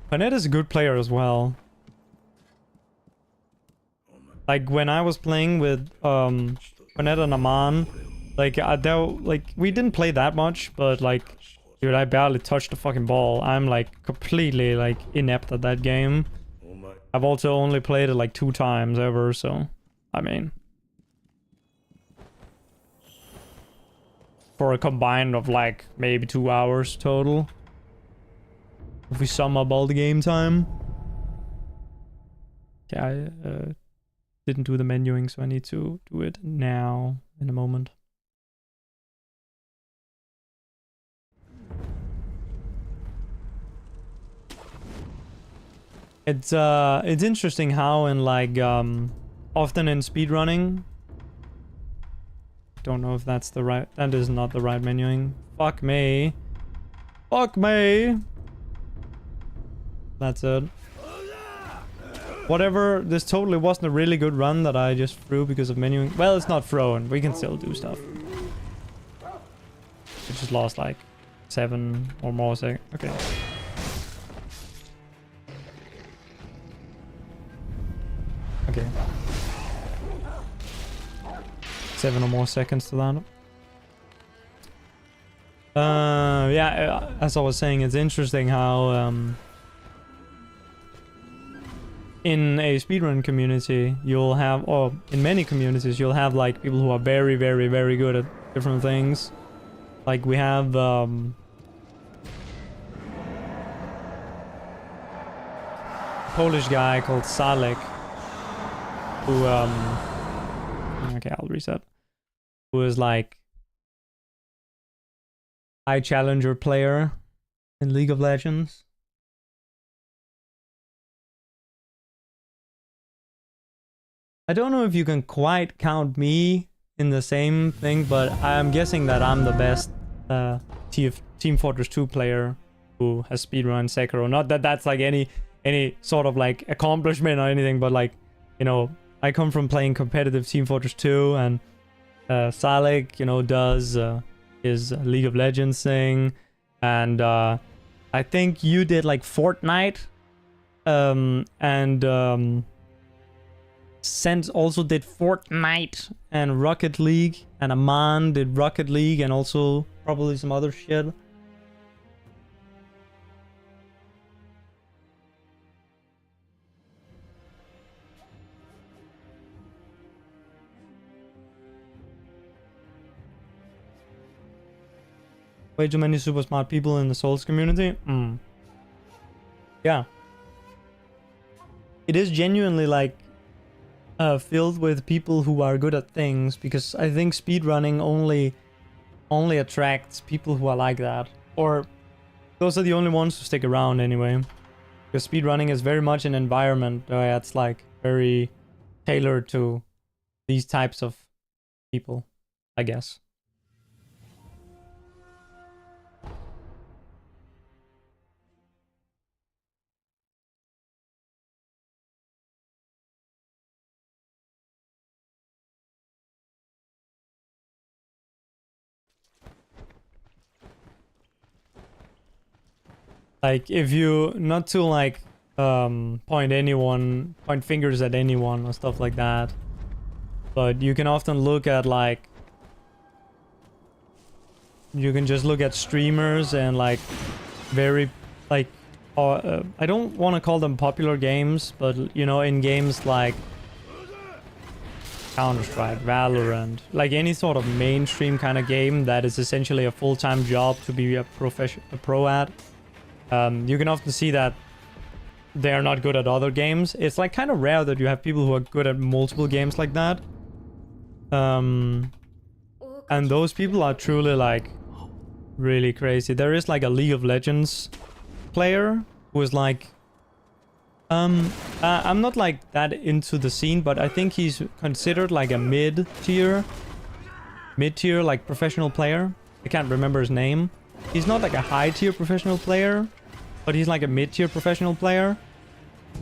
Panette is a good player as well. Like, when I was playing with, Panette and Aman, like, we didn't play that much, but, like, dude, I barely touched the fucking ball. I'm, like, completely, like, inept at that game. I've also only played it, like, 2 times ever, so, I mean... For a combined of, like, maybe 2 hours total. If we sum up all the game time. Okay, I didn't do the menuing, so I need to do it now, in a moment. It's interesting how in, like, often in speedrunning... Don't know if that's the right... That is not the right menuing. Fuck me. Fuck me! That's it. Whatever, this totally wasn't a really good run that I just threw because of menuing. Well, it's not thrown. We can still do stuff. We just lost like 7 or more seconds. Okay. Okay. 7 or more seconds to that. Yeah, as I was saying, it's interesting how in a speedrun community you'll have, or in many communities you'll have like people who are very, very, very good at different things. Like we have Polish guy called Salek, who okay, I'll reset. Who is like high challenger player in League of Legends. I don't know if you can quite count me in the same thing, but I'm guessing that I'm the best Team Fortress 2 player who has speedrun Sekiro. Not that that's like any sort of like accomplishment or anything, but like, you know, I come from playing competitive Team Fortress 2, and Salek, you know, does his League of Legends thing, and I think you did like Fortnite, and Sense also did Fortnite and Rocket League, and Aman did Rocket League and also probably some other shit. Way too many super smart people in the Souls community. Yeah. It is genuinely like filled with people who are good at things, because I think speedrunning only attracts people who are like that, or those are the only ones who stick around anyway, because speedrunning is very much an environment where it's like very tailored to these types of people, I guess. Like, if you, not to like point fingers at anyone or stuff like that, but you can often look at like, you can just look at streamers and like very like I don't want to call them popular games, but you know, in games like Counter-Strike, Valorant, like any sort of mainstream kind of game that is essentially a full-time job to be a pro at, you can often see that they're not good at other games. It's like kind of rare that you have people who are good at multiple games like that. And those people are truly like really crazy. There is like a League of Legends player who is like, I'm not like that into the scene, but I think he's considered like a mid-tier like professional player. I can't remember his name. He's not like a high-tier professional player, but he's like a mid-tier professional player,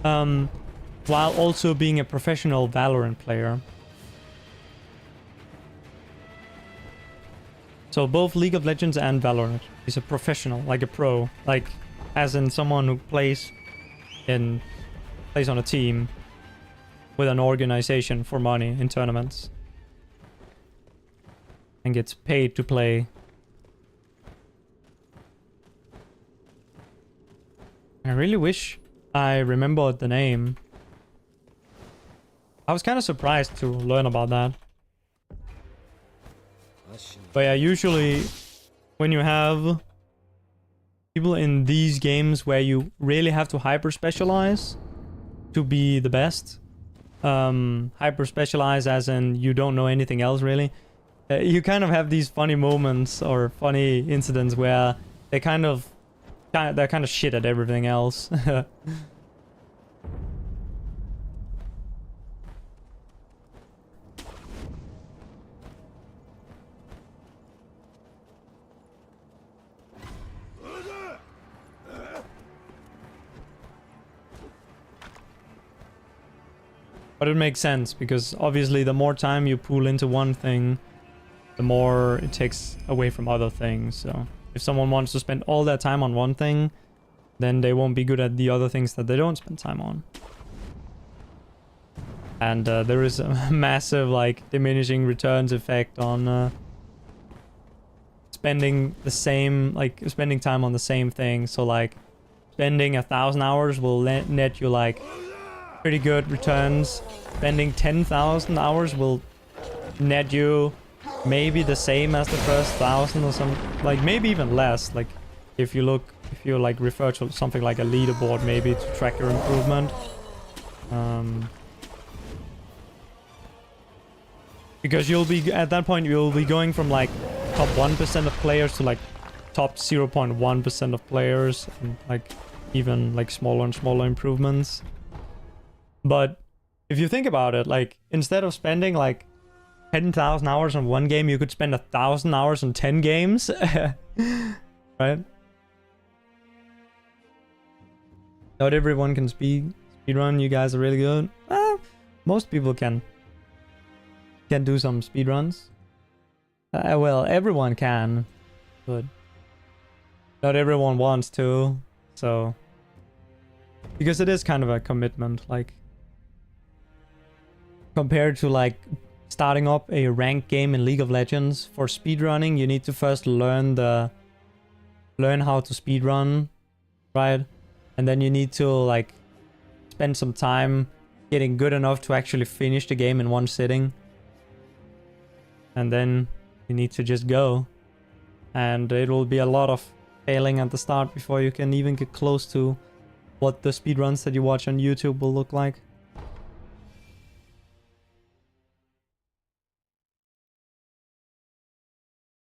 while also being a professional Valorant player. So both League of Legends and Valorant. He's a professional, like a pro, like as in someone who plays on a team with an organization for money in tournaments and gets paid to play. I really wish I remembered the name. I was kind of surprised to learn about that. But yeah, usually when you have people in these games where you really have to hyper specialize to be the best, hyper specialize as in you don't know anything else really, you kind of have these funny moments or funny incidents where they're kind of shit at everything else. But it makes sense, because obviously the more time you pool into one thing, the more it takes away from other things. So if someone wants to spend all their time on one thing, then they won't be good at the other things that they don't spend time on. And there is a massive like diminishing returns effect on spending time on the same thing. So like spending 1,000 hours will net you like pretty good returns. Spending 10,000 hours will net you maybe the same as the first 1,000 or some, like maybe even less. Like if you like refer to something like a leaderboard maybe to track your improvement. Because you'll be, at that point, you'll be going from like top 1% of players to like top 0.1% of players, and like even like smaller and smaller improvements. But if you think about it, like instead of spending like 10,000 hours on one game, you could spend 1,000 hours on 10 games. Right? Not everyone can speedrun. You guys are really good. Most people can do some speedruns. Well, everyone can, but not everyone wants to. So, because it is kind of a commitment, like compared to like starting up a ranked game in League of Legends. For speedrunning, you need to first learn how to speedrun, right? And then you need to like spend some time getting good enough to actually finish the game in one sitting. And then you need to just go. And it will be a lot of failing at the start before you can even get close to what the speedruns that you watch on YouTube will look like.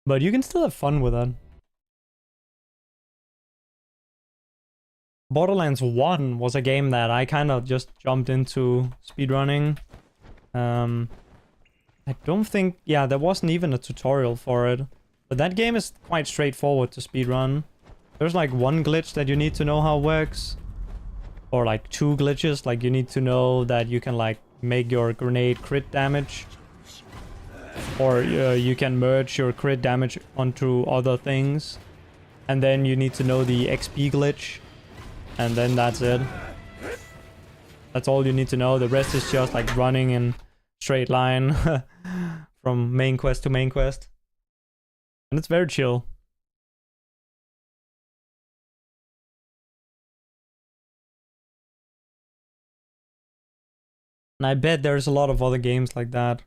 But you can still have fun with it. Borderlands 1 was a game that I kind of just jumped into speedrunning. I don't think... Yeah, there wasn't even a tutorial for it. But that game is quite straightforward to speedrun. There's like one glitch that you need to know how it works. Or like two glitches. Like you need to know that you can like make your grenade crit damage. Or you can merge your crit damage onto other things. And then you need to know the XP glitch. And then that's it. That's all you need to know. The rest is just like running in straight line from main quest to main quest. And it's very chill. And I bet there's a lot of other games like that.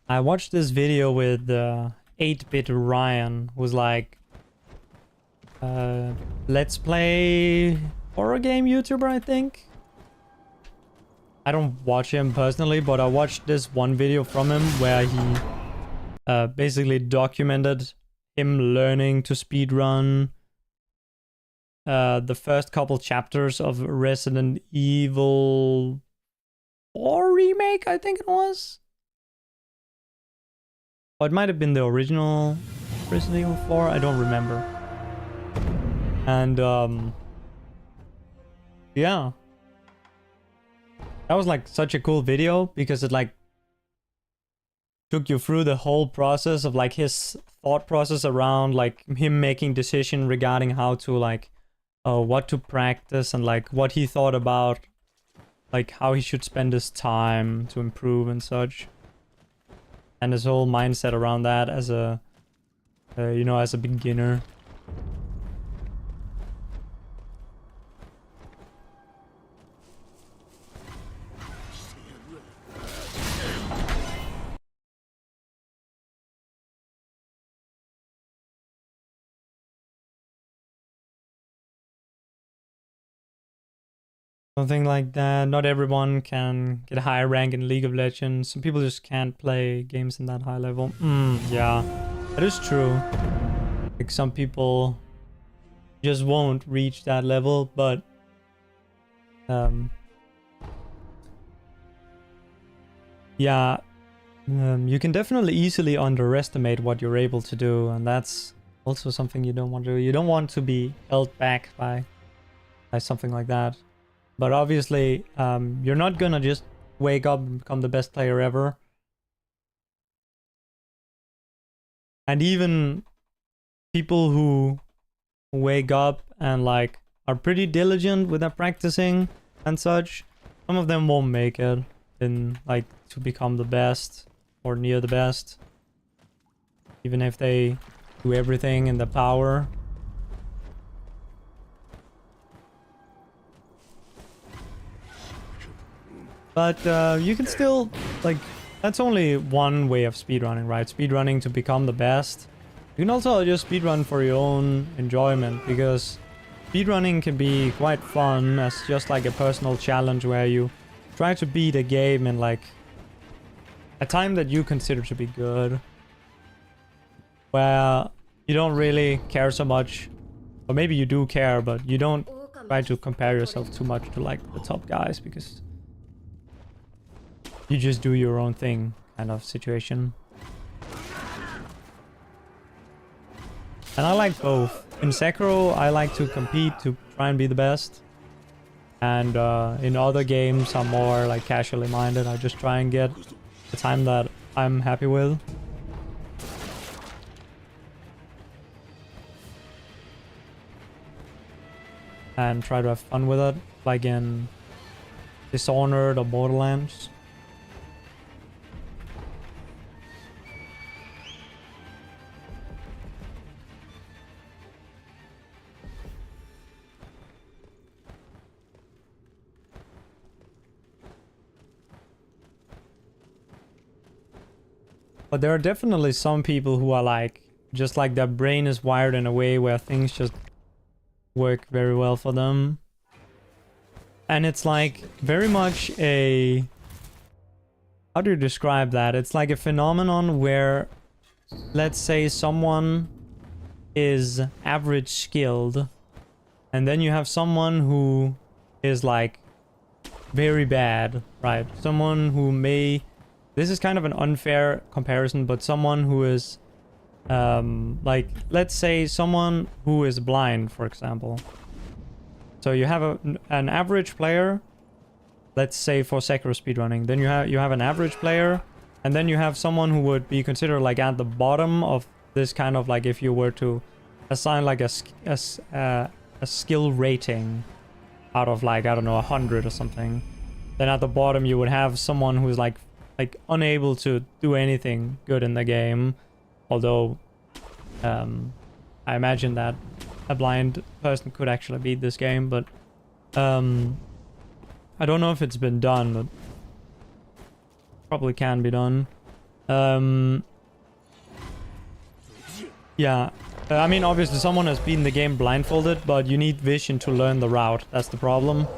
I watched this video with 8-bit Ryan, who's like let's play horror game YouTuber, I think. I don't watch him personally, but I watched this one video from him where he basically documented him learning to speedrun the first couple chapters of Resident Evil 4 remake, I think it was. Or it might have been the original Resident Evil 4, I don't remember. And yeah. That was like such a cool video because it like took you through the whole process of like his thought process around like him making decision regarding how to like what to practice and like what he thought about like how he should spend his time to improve and such. And his whole mindset around that as a, you know, as a beginner. Something like that. Not everyone can get a high rank in League of Legends. Some people just can't play games in that high level. Yeah, that is true. Like some people just won't reach that level, but yeah, you can definitely easily underestimate what you're able to do, and that's also something you don't want to do. You don't want to be held back by something like that. But obviously, you're not gonna just wake up and become the best player ever. And even people who wake up and like are pretty diligent with their practicing and such, some of them won't make it in like to become the best or near the best, even if they do everything in their power. But you can still, like, that's only one way of speedrunning, right? Speedrunning to become the best. You can also just speedrun for your own enjoyment, because speedrunning can be quite fun as just like a personal challenge where you try to beat a game in like a time that you consider to be good, where you don't really care so much, or maybe you do care, but you don't try to compare yourself too much to like the top guys, because you just do your own thing kind of situation. And I like both. In Sekiro, I like to compete to try and be the best. And in other games, I'm more like casually minded. I just try and get the time that I'm happy with. And try to have fun with it, like in Dishonored or Borderlands. But there are definitely some people who are like, just like their brain is wired in a way where things just work very well for them. And it's like very much a... How do you describe that? It's like a phenomenon where, let's say someone is average skilled, and then you have someone who is like very bad, right? Someone who may... This is kind of an unfair comparison, but someone who is, like, let's say someone who is blind, for example. So you have an average player, let's say for Sekiro speedrunning. Then you have an average player, and then you have someone who would be considered like at the bottom of this kind of like, if you were to assign like a skill rating out of like, I don't know, 100 or something. Then at the bottom you would have someone who's like unable to do anything good in the game, although I imagine that a blind person could actually beat this game, but I don't know if it's been done, but probably can be done. Yeah, I mean, obviously someone has beaten the game blindfolded, but you need vision to learn the route. That's the problem.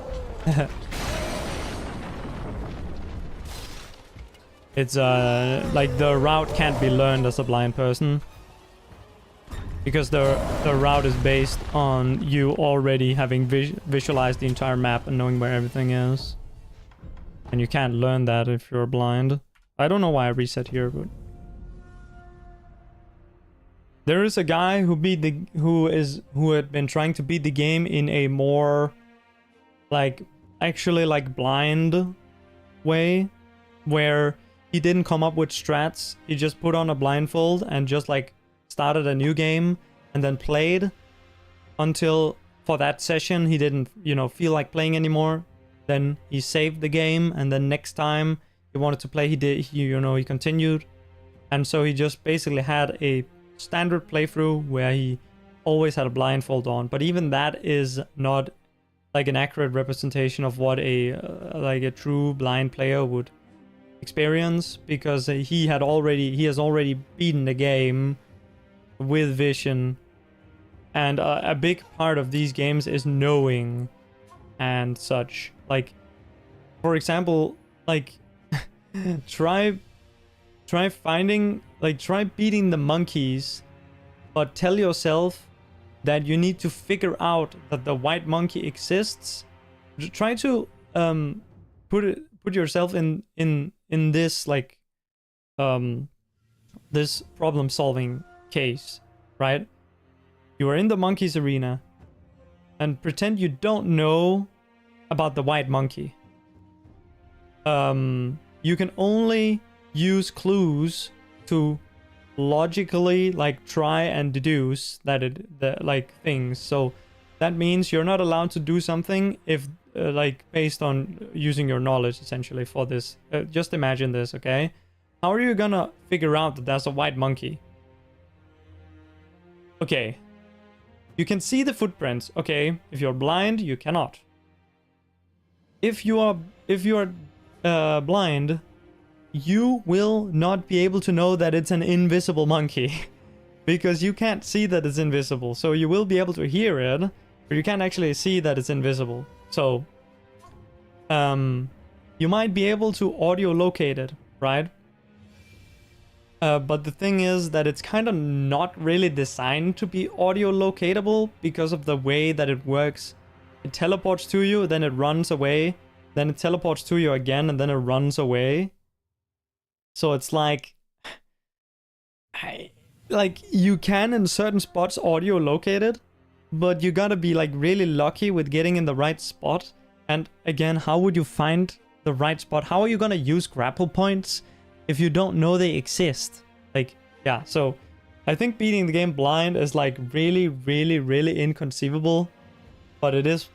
It's like the route can't be learned as a blind person, because the route is based on you already having visualized the entire map and knowing where everything is, and you can't learn that if you're blind. I don't know why I reset here, but there is a guy who who had been trying to beat the game in a more like actually like blind way, where he didn't come up with strats. He just put on a blindfold and just like started a new game and then played until for that session he didn't, you know, feel like playing anymore. Then he saved the game, and then next time he wanted to play, he continued. And so he just basically had a standard playthrough where he always had a blindfold on. But even that is not like an accurate representation of what a true blind player would experience, because he has already beaten the game with vision, and a big part of these games is knowing and such. Like, for example, like try beating the monkeys, but tell yourself that you need to figure out that the white monkey exists. Try to put yourself in this like this problem solving case, right? You are in the monkey's arena and pretend you don't know about the white monkey. You can only use clues to logically like try and deduce that like things. So that means you're not allowed to do something if like based on using your knowledge essentially for this. Just imagine this, okay? How are you gonna figure out that there's a white monkey? Okay, you can see the footprints. Okay, if you're blind, you cannot. If you are blind, you will not be able to know that it's an invisible monkey because you can't see that it's invisible. So you will be able to hear it, but you can't actually see that it's invisible. So you might be able to audio locate it, right? But the thing is that it's kind of not really designed to be audio locatable because of the way that it works. It teleports to you, then it runs away, then it teleports to you again, and then it runs away. So it's like, you can in certain spots audio locate it, but you gotta be like really lucky with getting in the right spot. And again, how would you find the right spot? How are you gonna use grapple points if you don't know they exist? Like, yeah, so I think beating the game blind is like really, really, really inconceivable, but it is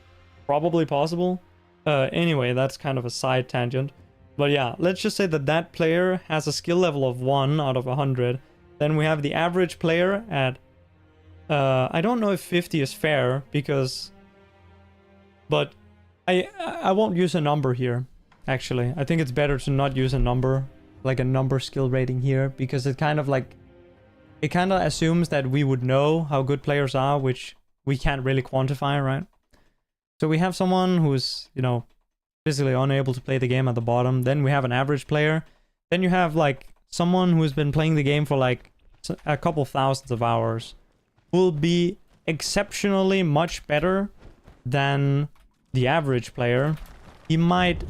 probably possible. Anyway, that's kind of a side tangent. But yeah, let's just say that that player has a skill level of 1 out of 100. Then we have the average player at, I don't know if 50 is fair because, but I won't use a number here, actually. I think it's better to not use a number, like a number skill rating here, because it kind of like, it kind of assumes that we would know how good players are, which we can't really quantify, right? So we have someone who's, you know, physically unable to play the game at the bottom. Then we have an average player. Then you have like someone who's been playing the game for like a couple thousands of hours, will be exceptionally much better than the average player. He might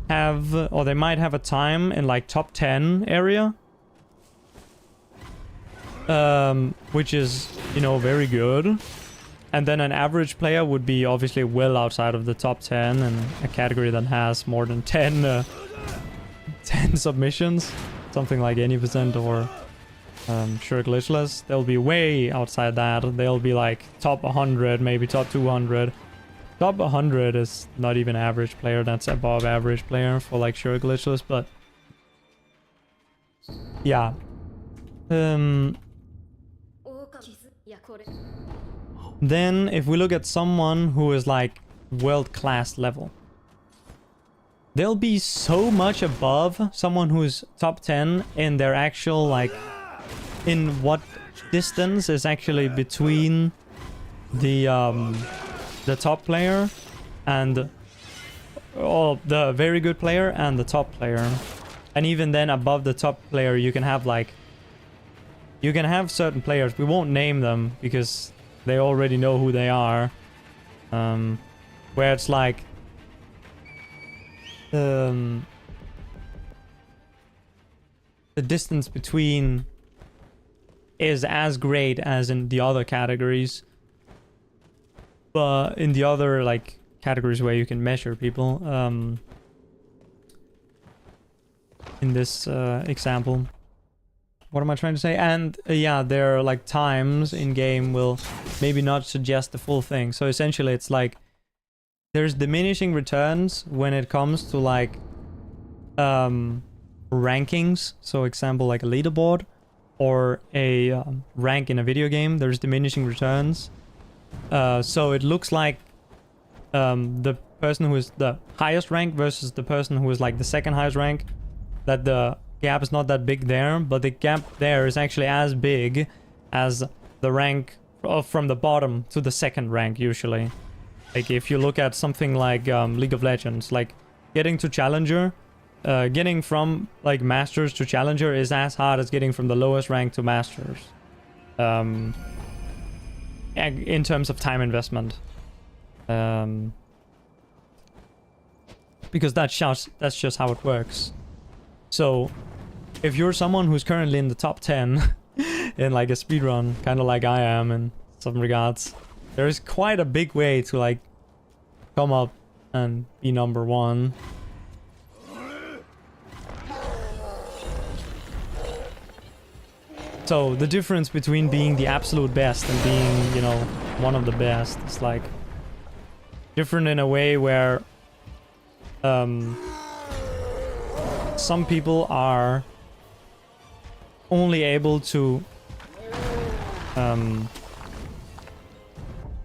have, or they might have a time in like top 10 area, which is, you know, very good. And then an average player would be obviously well outside of the top 10 and a category that has more than 10 submissions, something like 80% or sure glitchless. They'll be way outside that. They'll be like top 100, maybe top 200. Top 100 is not even average player, that's above average player for like sure glitchless, but yeah. Then if we look at someone who is like world-class level, they'll be so much above someone who's top 10 in their actual, like, in what distance is actually between the top player and the very good player and the top player. And even then above the top player you can have like, you can have certain players, we won't name them because they already know who they are, where it's like the distance between is as great as in the other categories, but in the other like categories where you can measure people, in this example. What am I trying to say? And yeah, there are like times in game will maybe not suggest the full thing. So essentially it's like there's diminishing returns when it comes to like rankings. So example like a leaderboard or a rank in a video game, there's diminishing returns. So it looks like the person who is the highest rank versus the person who is like the second highest rank, that the gap is not that big there, but the gap there is actually as big as the rank from the bottom to the second rank usually. Like if you look at something like League of Legends, like getting to Challenger, getting from like Masters to Challenger is as hard as getting from the lowest rank to Masters. In terms of time investment. Because that's just how it works. So if you're someone who's currently in the top 10 in like a speedrun, kind of like I am in some regards, there is quite a big way to like come up and be number 1. So the difference between being the absolute best and being, you know, one of the best is like different in a way where some people are only able to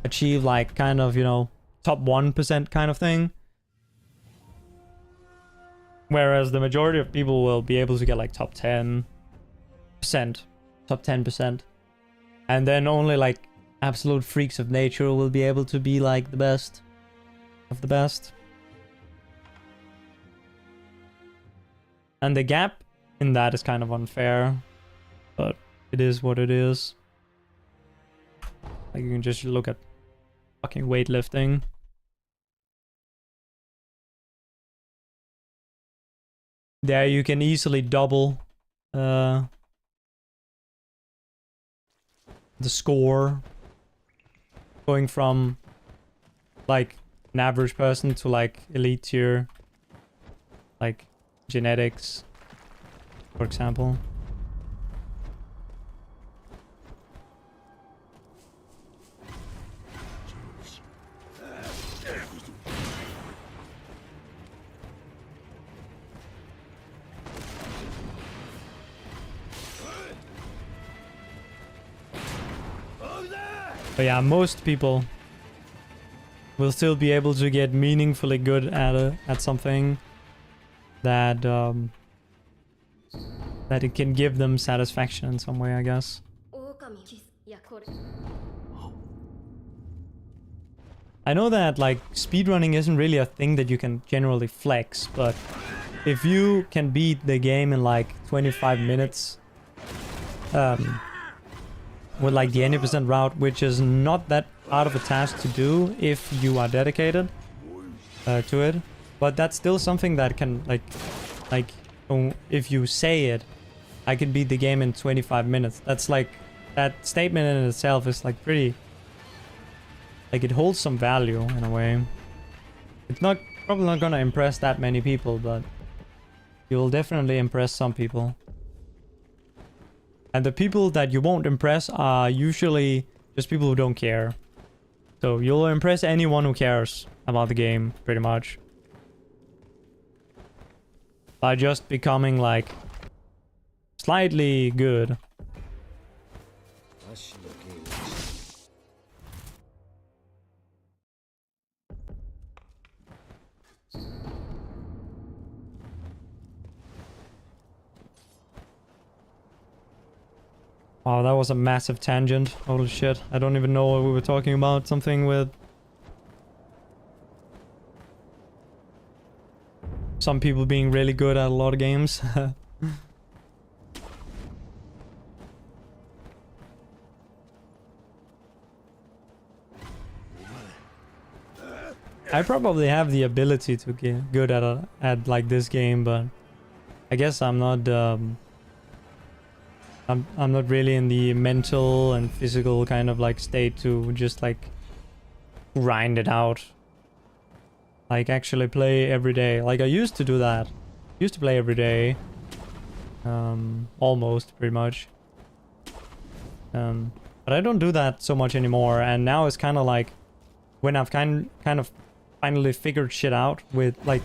achieve like kind of, you know, top 1% kind of thing. Whereas the majority of people will be able to get like top 10%, top 10%. And then only like absolute freaks of nature will be able to be like the best of the best. And the gap in that is kind of unfair, but it is what it is. Like you can just look at fucking weightlifting. There you can easily double the score, going from like an average person to like elite tier, like genetics, for example. But yeah, most people will still be able to get meaningfully good at something that that it can give them satisfaction in some way, I guess. I know that like speedrunning isn't really a thing that you can generally flex, but if you can beat the game in like 25 minutes with like the 80% route, which is not that hard of a task to do if you are dedicated to it, but that's still something that can like if you say it, I can beat the game in 25 minutes. That's like, that statement in itself is like pretty, like it holds some value in a way. It's not probably not gonna impress that many people, but you'll definitely impress some people. And the people that you won't impress are usually just people who don't care. So you'll impress anyone who cares about the game, pretty much. By just becoming like slightly good. Wow, that was a massive tangent. Holy shit. I don't even know what we were talking about. Something with some people being really good at a lot of games. I probably have the ability to get good at like this game, but I guess I'm not I'm not really in the mental and physical kind of like state to just like grind it out. Like actually play every day. Like I used to do that. Used to play every day. Almost pretty much. But I don't do that so much anymore, and now it's kind of like when I've kind of finally figured shit out with like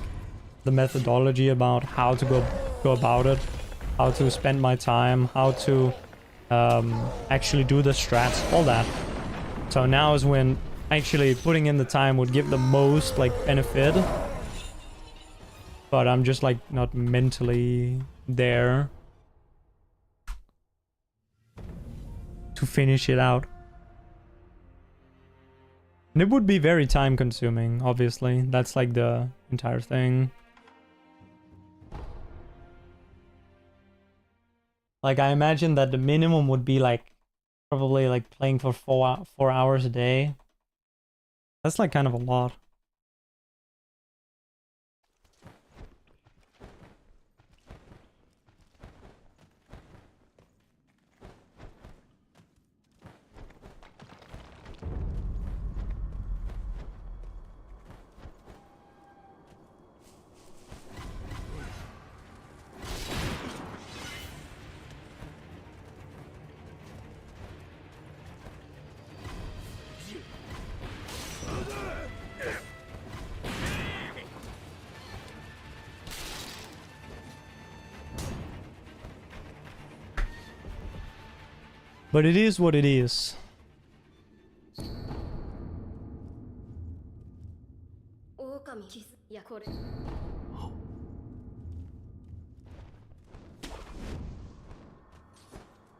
the methodology about how to go about it, how to spend my time, how to actually do the strats, all that. So now is when actually putting in the time would give the most like benefit, but I'm just like not mentally there to finish it out. And it would be very time consuming, obviously. That's like the entire thing. Like I imagine that the minimum would be like probably like playing for 4 hours a day. That's like kind of a lot. But it is what it is.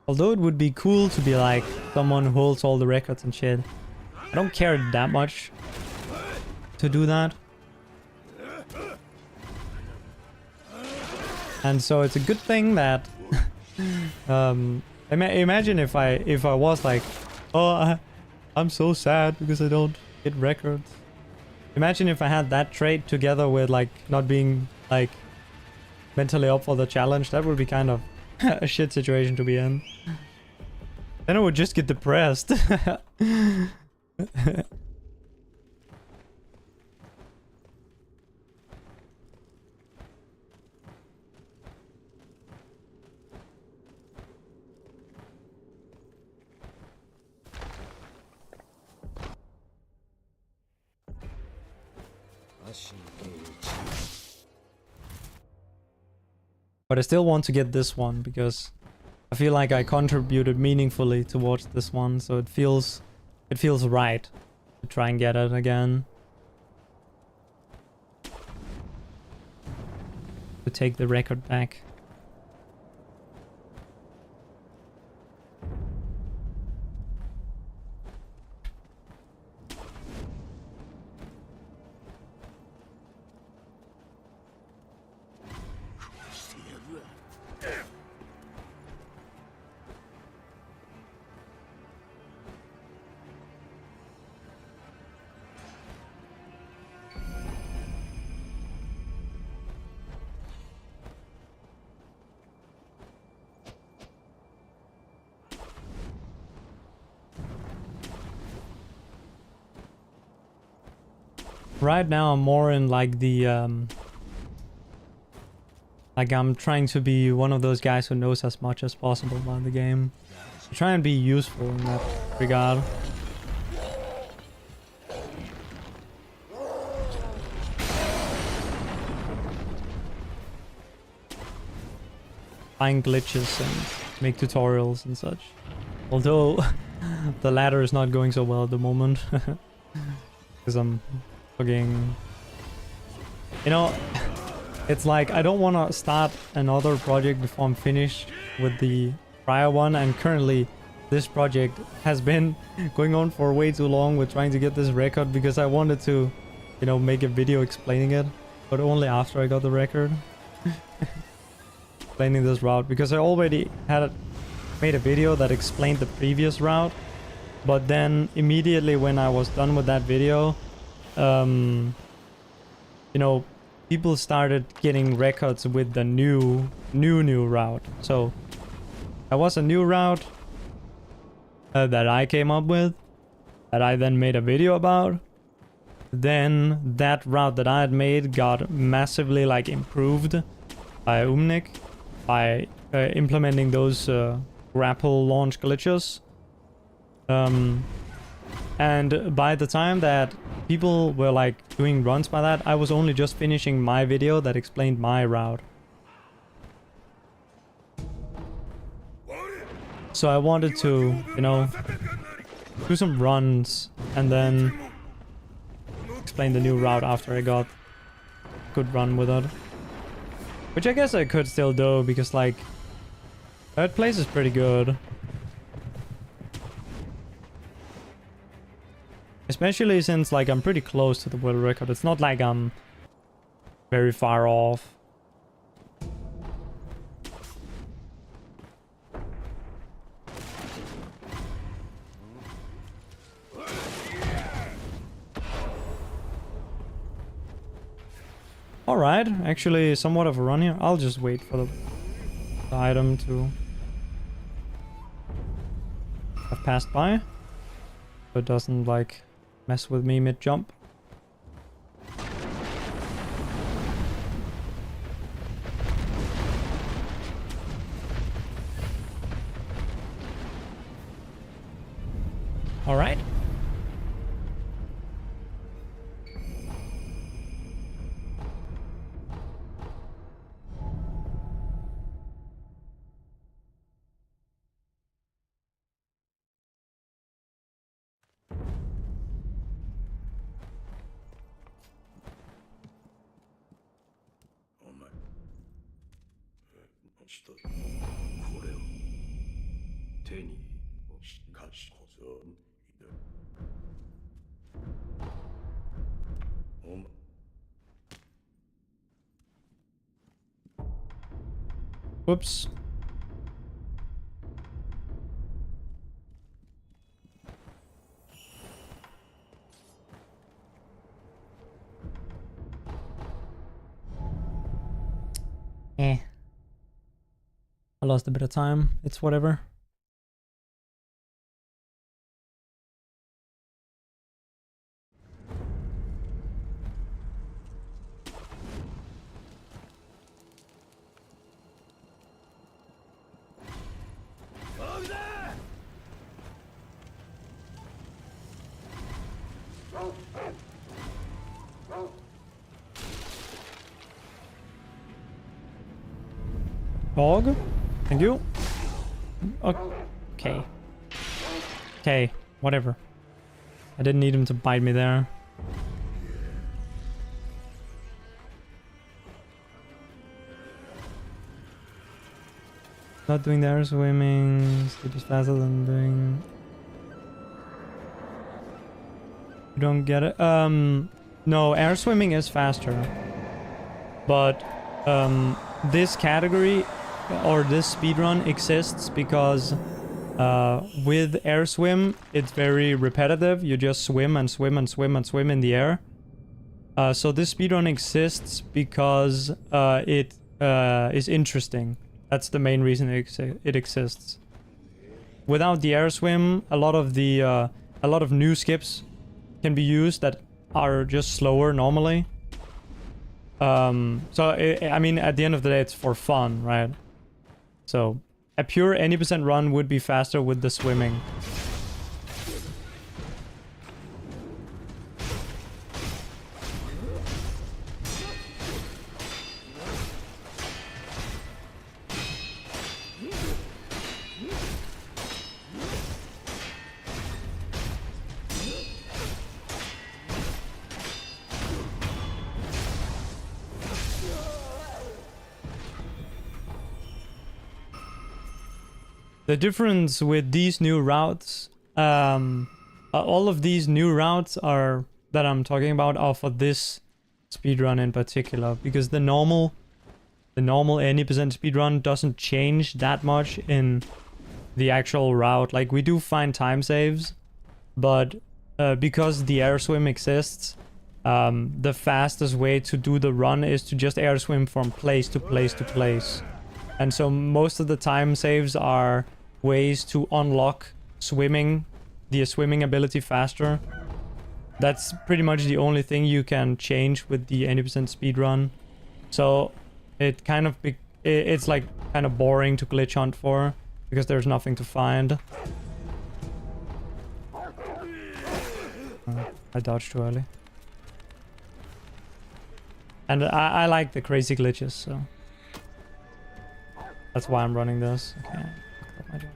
Although it would be cool to be like someone who holds all the records and shit. I don't care that much to do that. And so it's a good thing that imagine if I was like, oh, I'm so sad because I don't hit records. Imagine if I had that trait together with like not being like mentally up for the challenge. That would be kind of a shit situation to be in. Then I would just get depressed. But I still want to get this one because I feel like I contributed meaningfully towards this one, so it feels right to try and get it again. To take the record back. Right now I'm more in like the like I'm trying to be one of those guys who knows as much as possible about the game. Try and be useful in that regard. Find glitches and make tutorials and such. Although the latter is not going so well at the moment. Because I'm fucking... You know, it's like I don't want to start another project before I'm finished with the prior one, and currently this project has been going on for way too long with trying to get this record because I wanted to, you know, make a video explaining it, but only after I got the record. Explaining this route, because I already had made a video that explained the previous route, but then immediately when I was done with that video, you know, people started getting records with the new route. So that was a new route that I came up with, that I then made a video about. Then that route that I had made got massively like improved by Umnik by implementing those grapple launch glitches. And by the time that people were like doing runs by that, I was only just finishing my video that explained my route. So I wanted to, you know, do some runs and then explain the new route after I got a good run with it. Which I guess I could still do, because like that place is pretty good. Especially since like I'm pretty close to the world record. It's not like I'm very far off. Alright, actually somewhat of a run here. I'll just wait for the item to have passed by, so it doesn't like mess with me mid-jump. Alright. Whoops. Eh. I lost a bit of time. It's whatever. Dog? Thank you. Okay. Okay, whatever. I didn't need him to bite me there. Not doing the air swimming. It is faster than doing... You don't get it? No, air swimming is faster. But, this category, or this speedrun exists because, with Airswim, it's very repetitive. You just swim and swim and swim and swim in the air. So this speedrun exists because, it is interesting. That's the main reason it exists. Without the Airswim, a lot of new skips can be used that are just slower normally. I mean, at the end of the day, it's for fun, right? So, a pure any % run would be faster with the swimming. The difference with these new routes, all of these new routes are that I'm talking about are for this speedrun in particular, because the normal any % speedrun doesn't change that much in the actual route. Like, we do find time saves, but because the air swim exists, the fastest way to do the run is to just air swim from place to place to place. And so most of the time saves are ways to unlock swimming, the swimming ability faster. That's pretty much the only thing you can change with the 80% speedrun. So it kind of it's like kind of boring to glitch hunt for because there's nothing to find. I dodged too early. And I like the crazy glitches, so that's why I'm running this. Okay. What am I doing?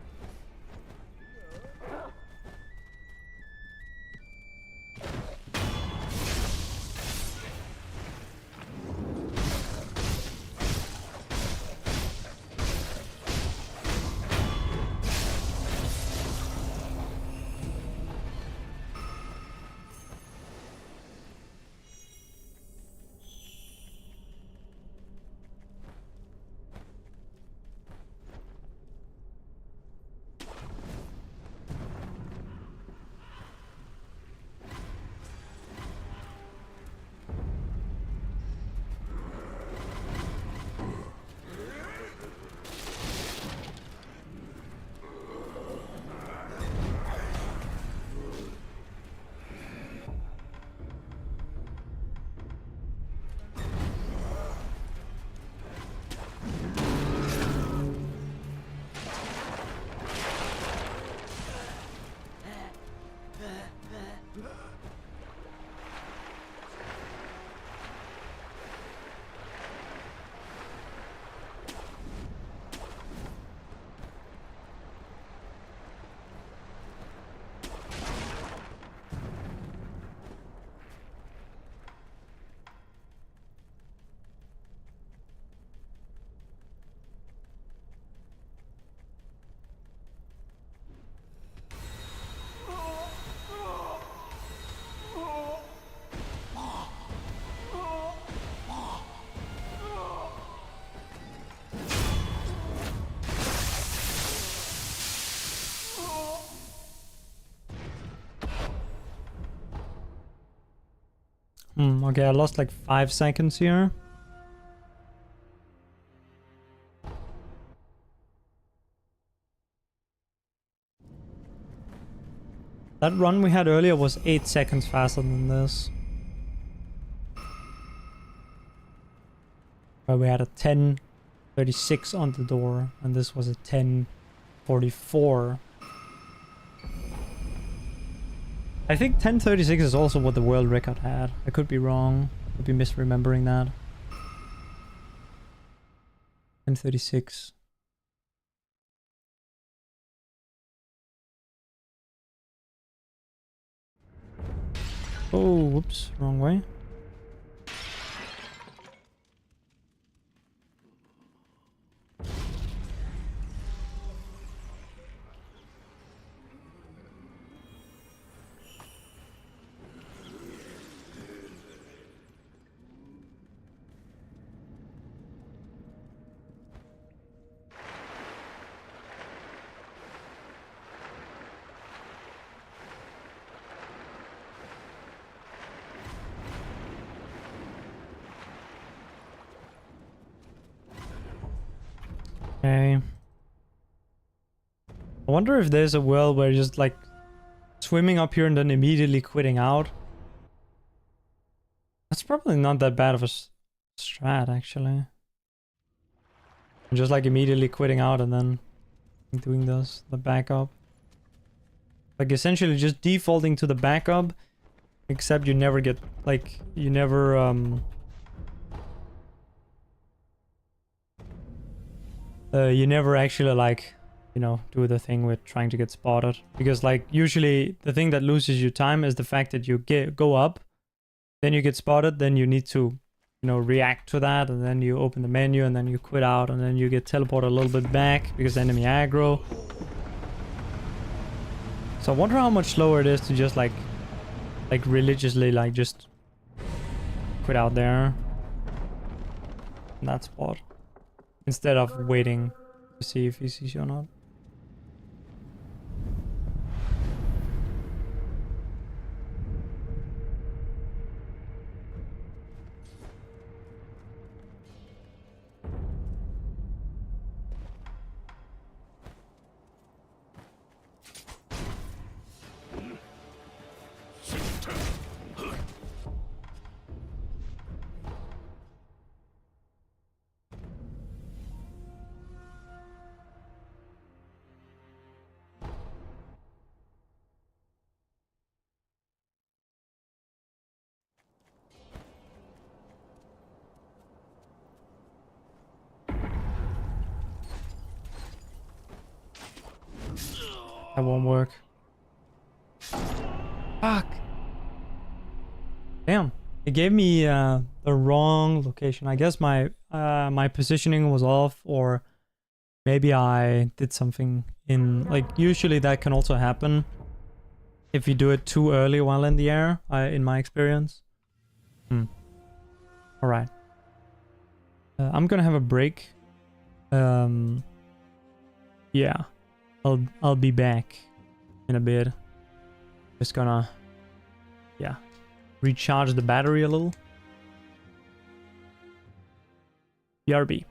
Okay, I lost like 5 seconds here. That run we had earlier was 8 seconds faster than this. Where we had a 10:36 on the door, and this was a 10:44. I think 10:36 is also what the world record had. I could be wrong. I could be misremembering that. 10:36. Oh, whoops, wrong way. Okay. I wonder if there's a world where you're just like swimming up here and then immediately quitting out. That's probably not that bad of a strat, actually. Just like immediately quitting out and then doing this, the backup. Like essentially just defaulting to the backup, except you never get, like, you never, you never actually, like, you know, do the thing with trying to get spotted. Because, like, usually the thing that loses you time is the fact that you go up, then you get spotted, then you need to, you know, react to that, and then you open the menu, and then you quit out, and then you get teleported a little bit back because enemy aggro. So I wonder how much slower it is to just, like religiously, like, just quit out there in that spot. Instead of waiting to see if he sees you or not. That won't work. Fuck. Damn. It gave me the wrong location. I guess my my positioning was off, or maybe I did something in, like, usually that can also happen if you do it too early while in the air, in my experience. Alright. I'm gonna have a break. Yeah. I'll be back in a bit. Just gonna, yeah, recharge the battery a little. BRB.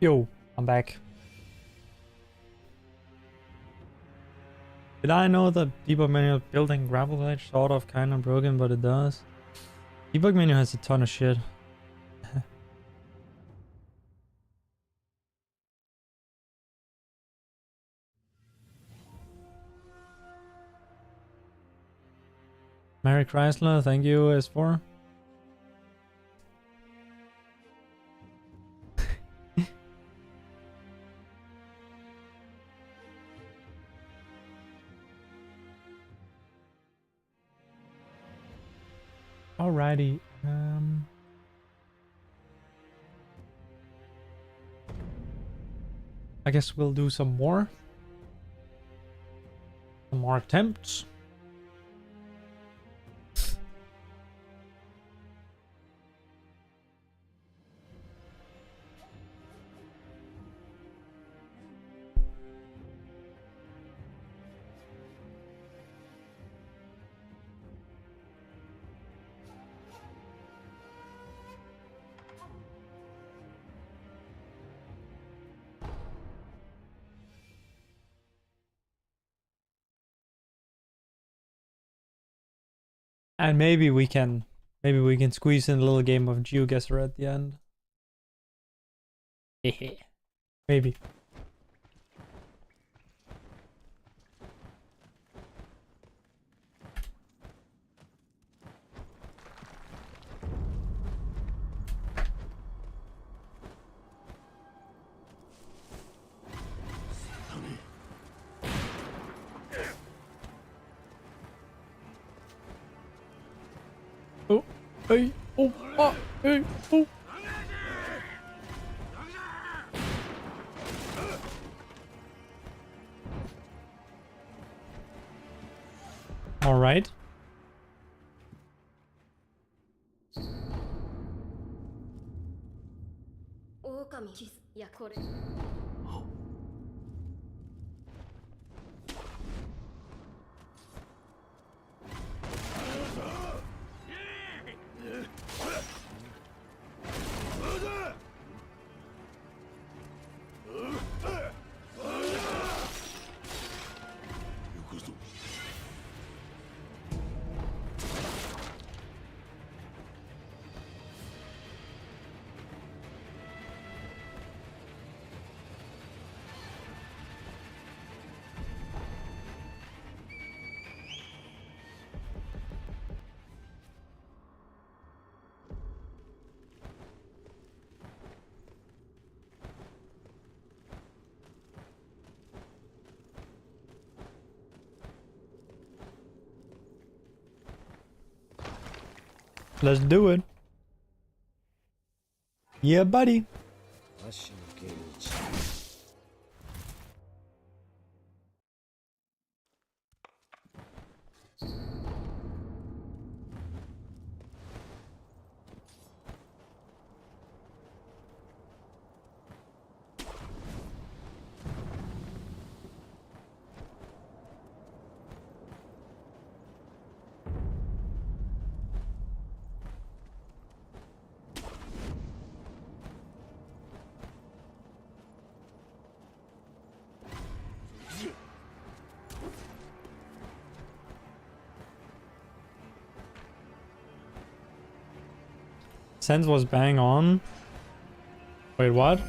Yo, I'm back. Did I know that debug menu building grapple edge sort of kind of broken, but it does? Debug menu has a ton of shit. Mary Chrysler, thank you, S4. Alrighty. I guess we'll do some more. Some more attempts. And maybe we can squeeze in a little game of GeoGuessr at the end. Maybe. Oh, hey, oh, ah, hey, oh. All right. Let's do it. Yeah, buddy. Sense was bang on. Wait, what?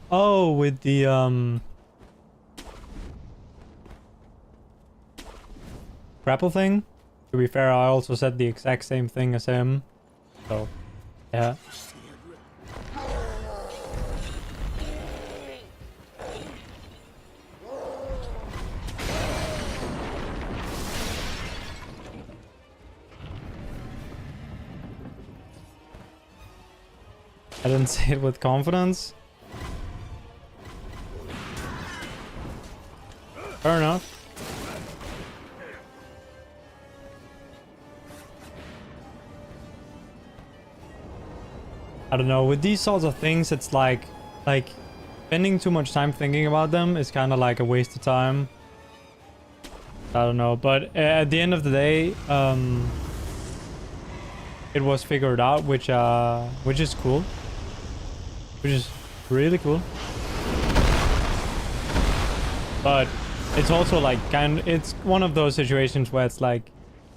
Oh, with the grapple thing? To be fair, I also said the exact same thing as him. So, yeah. I didn't say it with confidence. Fair enough. I don't know, with these sorts of things, it's like spending too much time thinking about them is kind of like a waste of time. I don't know, but at the end of the day, it was figured out, which is cool, which is really cool. But it's also like it's one of those situations where it's like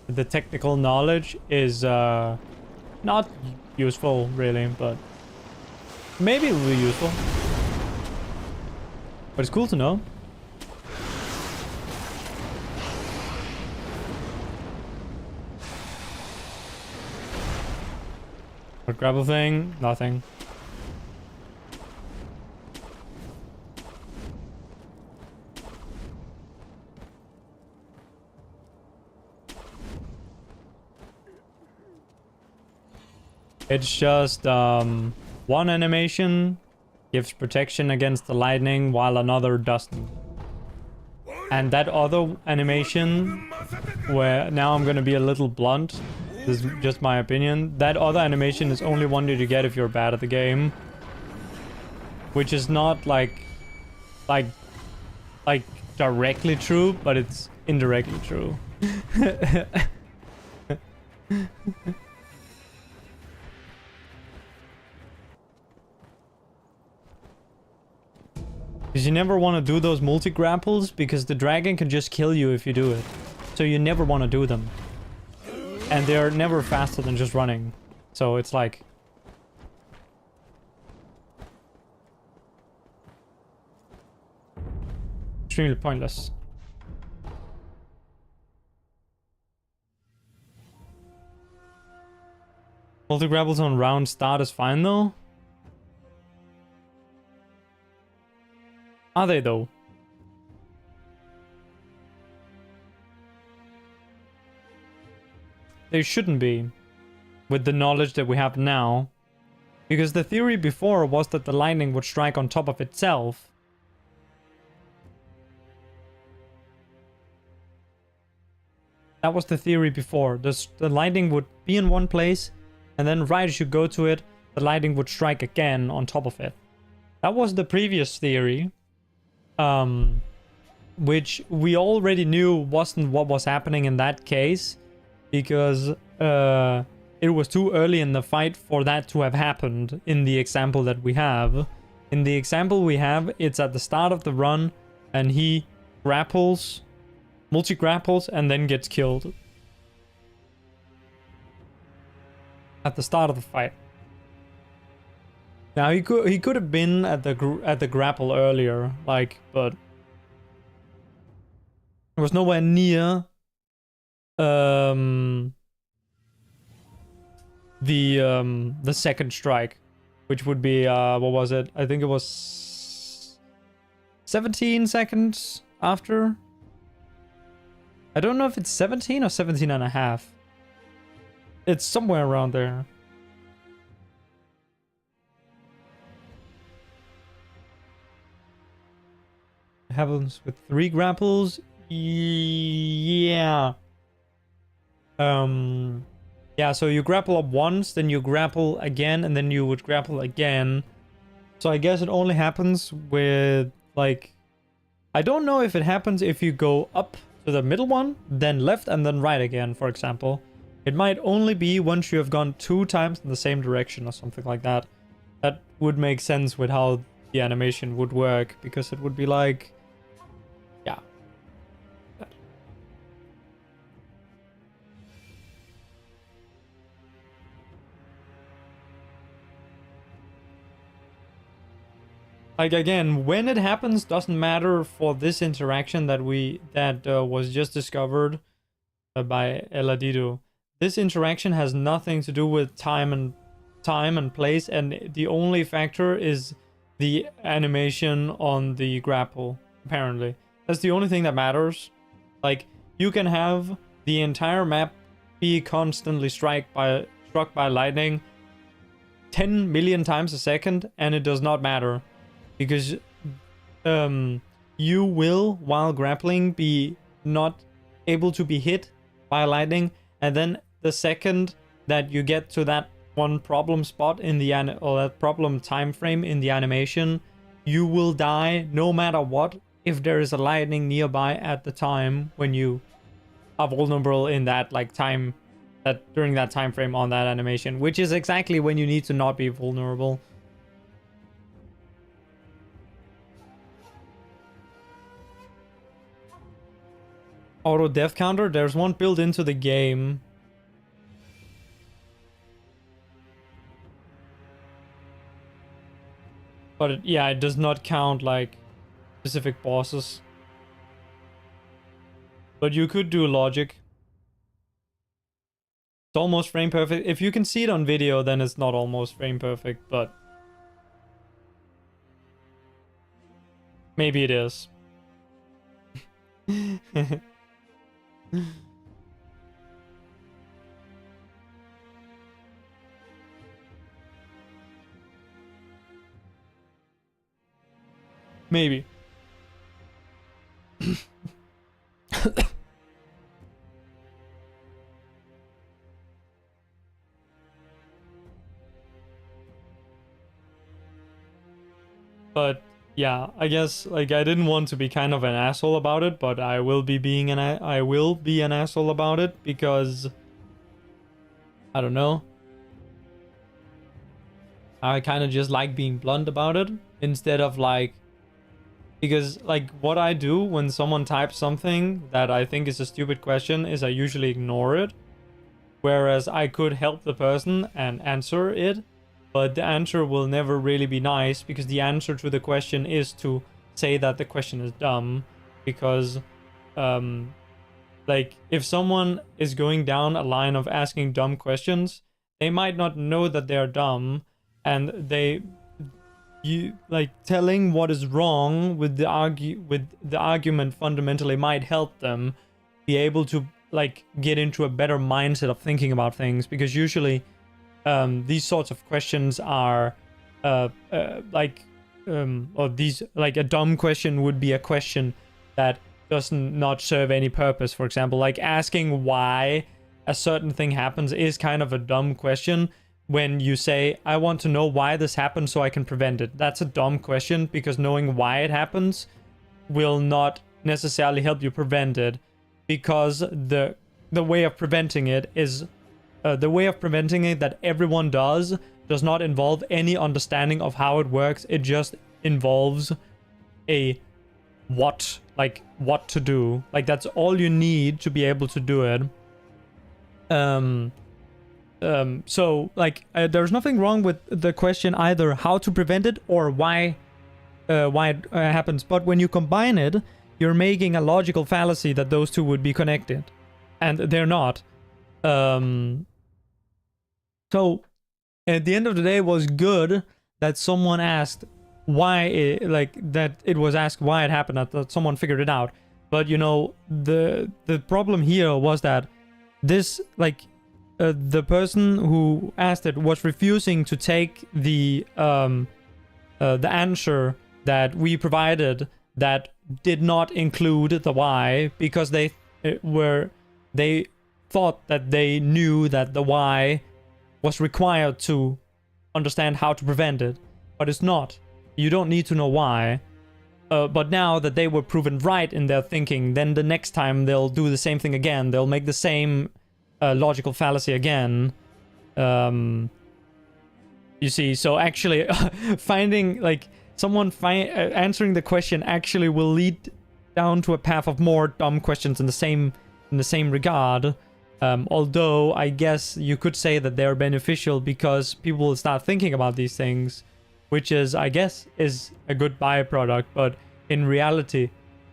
the technical knowledge is not useful really, but maybe it will be useful. But it's cool to know. What grapple thing? Nothing. It's just one animation gives protection against the lightning while another doesn't. And that other animation, where now I'm gonna be a little blunt, this is just my opinion, that other animation is only one that you get if you're bad at the game. Which is not like directly true, but it's indirectly true. Because you never want to do those multi-grapples, because the dragon can just kill you if you do it. So you never want to do them. And they're never faster than just running. So it's like... extremely pointless. Multi-grapples on round start is fine though. Are they though? They shouldn't be, with the knowledge that we have now. Because the theory before was that the lightning would strike on top of itself. That was the theory before. The lightning would be in one place, and then right as you go to it, the lightning would strike again on top of it. That was the previous theory. Which we already knew wasn't what was happening in that case, because it was too early in the fight for that to have happened in the example that we have. In the example we have, it's at the start of the run, and he grapples, multi-grapples, and then gets killed. At the start of the fight. Now he could have been at the grapple earlier, like, but it was nowhere near the second strike, which would be what was it? I think it was 17 seconds after. I don't know if it's 17 or 17 and a half. It's somewhere around there. Happens with 3 grapples. Yeah. Yeah, so you grapple up once, then you grapple again, and then you would grapple again. So I guess it only happens with, like... I don't know if it happens if you go up to the middle one, then left, and then right again, for example. It might only be once you have gone 2 times in the same direction or something like that. That would make sense with how the animation would work, because it would be like... yeah. Like, again, when it happens doesn't matter for this interaction that was just discovered by Eladido. This interaction has nothing to do with time and place, and the only factor is the animation on the grapple, apparently. That's the only thing that matters. Like, you can have the entire map be constantly struck by lightning 10 million times a second, and it does not matter. Because you will, while grappling, be not able to be hit by lightning, and then the second that you get to that one problem spot in the or that problem time frame in the animation, you will die no matter what if there is a lightning nearby at the time when you are vulnerable in that like time, that during that time frame on that animation, which is exactly when you need to not be vulnerable. Auto death counter, there's one built into the game. But yeah, it does not count like specific bosses. But you could do logic. It's almost frame perfect. If you can see it on video, then it's not almost frame perfect, but maybe it is. Maybe. But yeah, I guess like I didn't want to be kind of an asshole about it, but I will be an asshole about it because I don't know. I kind of just like being blunt about it instead of like, because like what I do when someone types something that I think is a stupid question is I usually ignore it, whereas I could help the person and answer it, but the answer will never really be nice because the answer to the question is to say that the question is dumb, because like if someone is going down a line of asking dumb questions, they might not know that they're dumb, and you like telling what is wrong with the argument fundamentally might help them be able to like get into a better mindset of thinking about things, because usually these sorts of questions are or these, like a dumb question would be a question that does not serve any purpose. For example, like asking why a certain thing happens is kind of a dumb question. When you say, I want to know why this happened so I can prevent it. That's a dumb question, because knowing why it happens will not necessarily help you prevent it, because the way of preventing it is the way of preventing it that everyone does not involve any understanding of how it works. It just involves a what to do. Like that's all you need to be able to do it. So like there's nothing wrong with the question either how to prevent it or why it happens, but when you combine it, you're making a logical fallacy that those two would be connected, and they're not. So at the end of the day, it was good that someone asked why it was asked why it happened, that someone figured it out. But you know, the problem here was that this the person who asked it was refusing to take the answer that we provided that did not include the why, because they thought that they knew that the why was required to understand how to prevent it, but it's not. You don't need to know why. But now that they were proven right in their thinking, then the next time they'll do the same thing again. They'll make the same logical fallacy again. You see, so actually finding like someone answering the question actually will lead down to a path of more dumb questions in the same regard. Although I guess you could say that they're beneficial because people will start thinking about these things, which is, I guess, is a good byproduct. But in reality,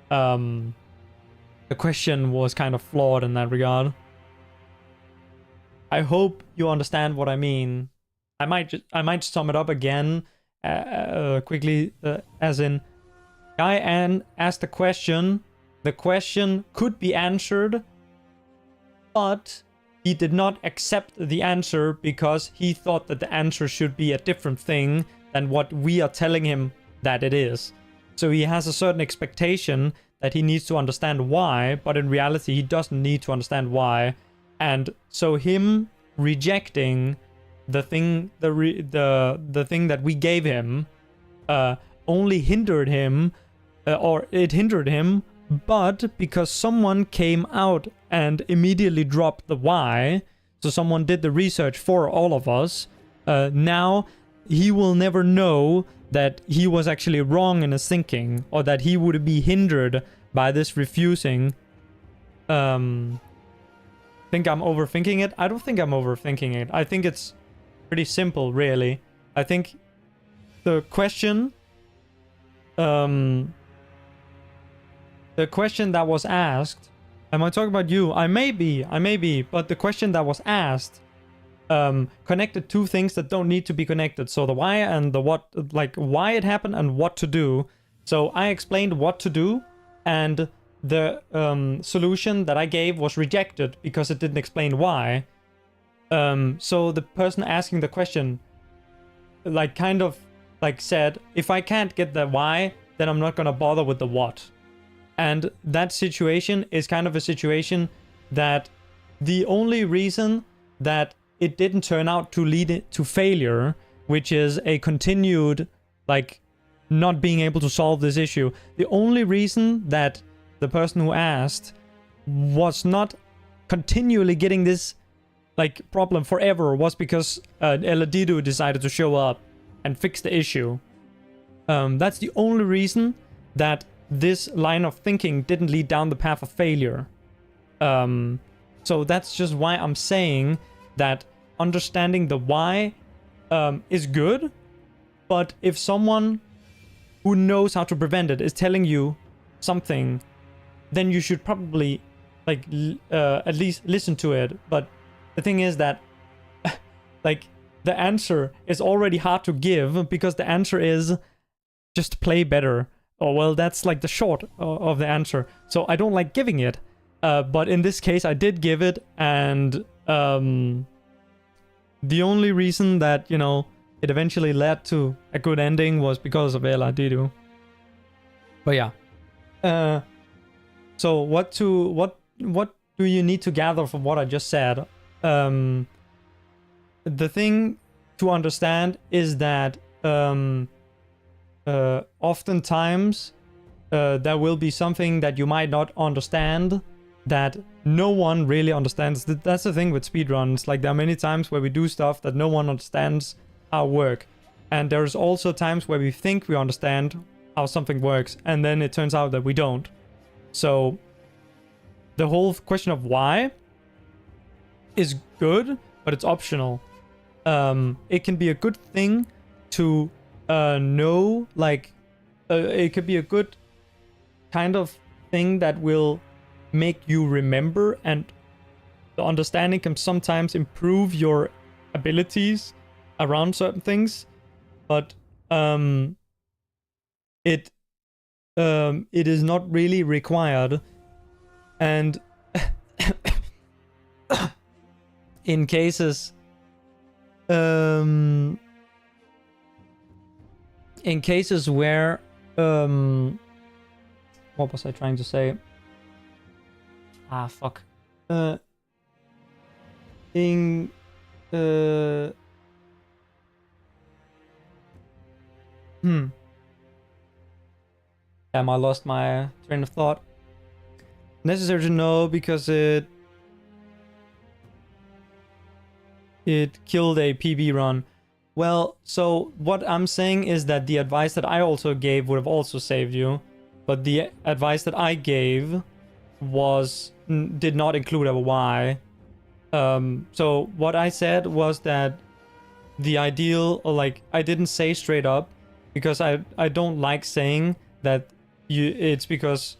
the question was kind of flawed in that regard. I hope you understand what I mean. I might sum it up again quickly, as in, guy asked a question. The question could be answered, but he did not accept the answer because he thought that the answer should be a different thing than what we are telling him that it is. So he has a certain expectation that he needs to understand why, but in reality he doesn't need to understand why. And so him rejecting the thing that we gave him only hindered him, or it hindered him But because someone came out and immediately dropped the why, so someone did the research for all of us, now he will never know that he was actually wrong in his thinking, or that he would be hindered by this refusing. Think I'm overthinking it? I don't think I'm overthinking it. I think it's pretty simple, really. I think the question that was asked, am I talking about you? I may be, but the question that was asked connected two things that don't need to be connected. So the why and the what, like why it happened and what to do. So I explained what to do, and the solution that I gave was rejected because it didn't explain why. So the person asking the question, like, kind of like said, if I can't get the why, then I'm not gonna bother with the what. And that situation is kind of a situation that the only reason that it didn't turn out to lead it to failure, which is a continued, like, not being able to solve this issue. The only reason that the person who asked was not continually getting this, like, problem forever was because Eladidu decided to show up and fix the issue. That's the only reason that this line of thinking didn't lead down the path of failure. So that's just why I'm saying that understanding the why is good, but if someone who knows how to prevent it is telling you something, then you should probably, like, at least listen to it. But the thing is that like, the answer is already hard to give because the answer is just play better. Or, well, that's like the short of the answer. So I don't like giving it. But in this case, I did give it. And the only reason that, you know, it eventually led to a good ending was because of Eladidu. But yeah. So what do you need to gather from what I just said? The thing to understand is that oftentimes there will be something that you might not understand that no one really understands. That's the thing with speedruns. Like, there are many times where we do stuff that no one understands how it works. And there's also times where we think we understand how something works, and then it turns out that we don't. So the whole question of why is good, but it's optional. It can be a good thing to know, like, it could be a good kind of thing that will make you remember, and the understanding can sometimes improve your abilities around certain things, but it is not really required. And in cases where what was I trying to say? Fuck. Damn, I lost my train of thought. Necessary to know because it killed a PB run. Well, so what I'm saying is that the advice that I also gave would have also saved you, but the advice that I gave did not include a why. So what I said was that the ideal, or like, I didn't say straight up, because I don't like saying that it's because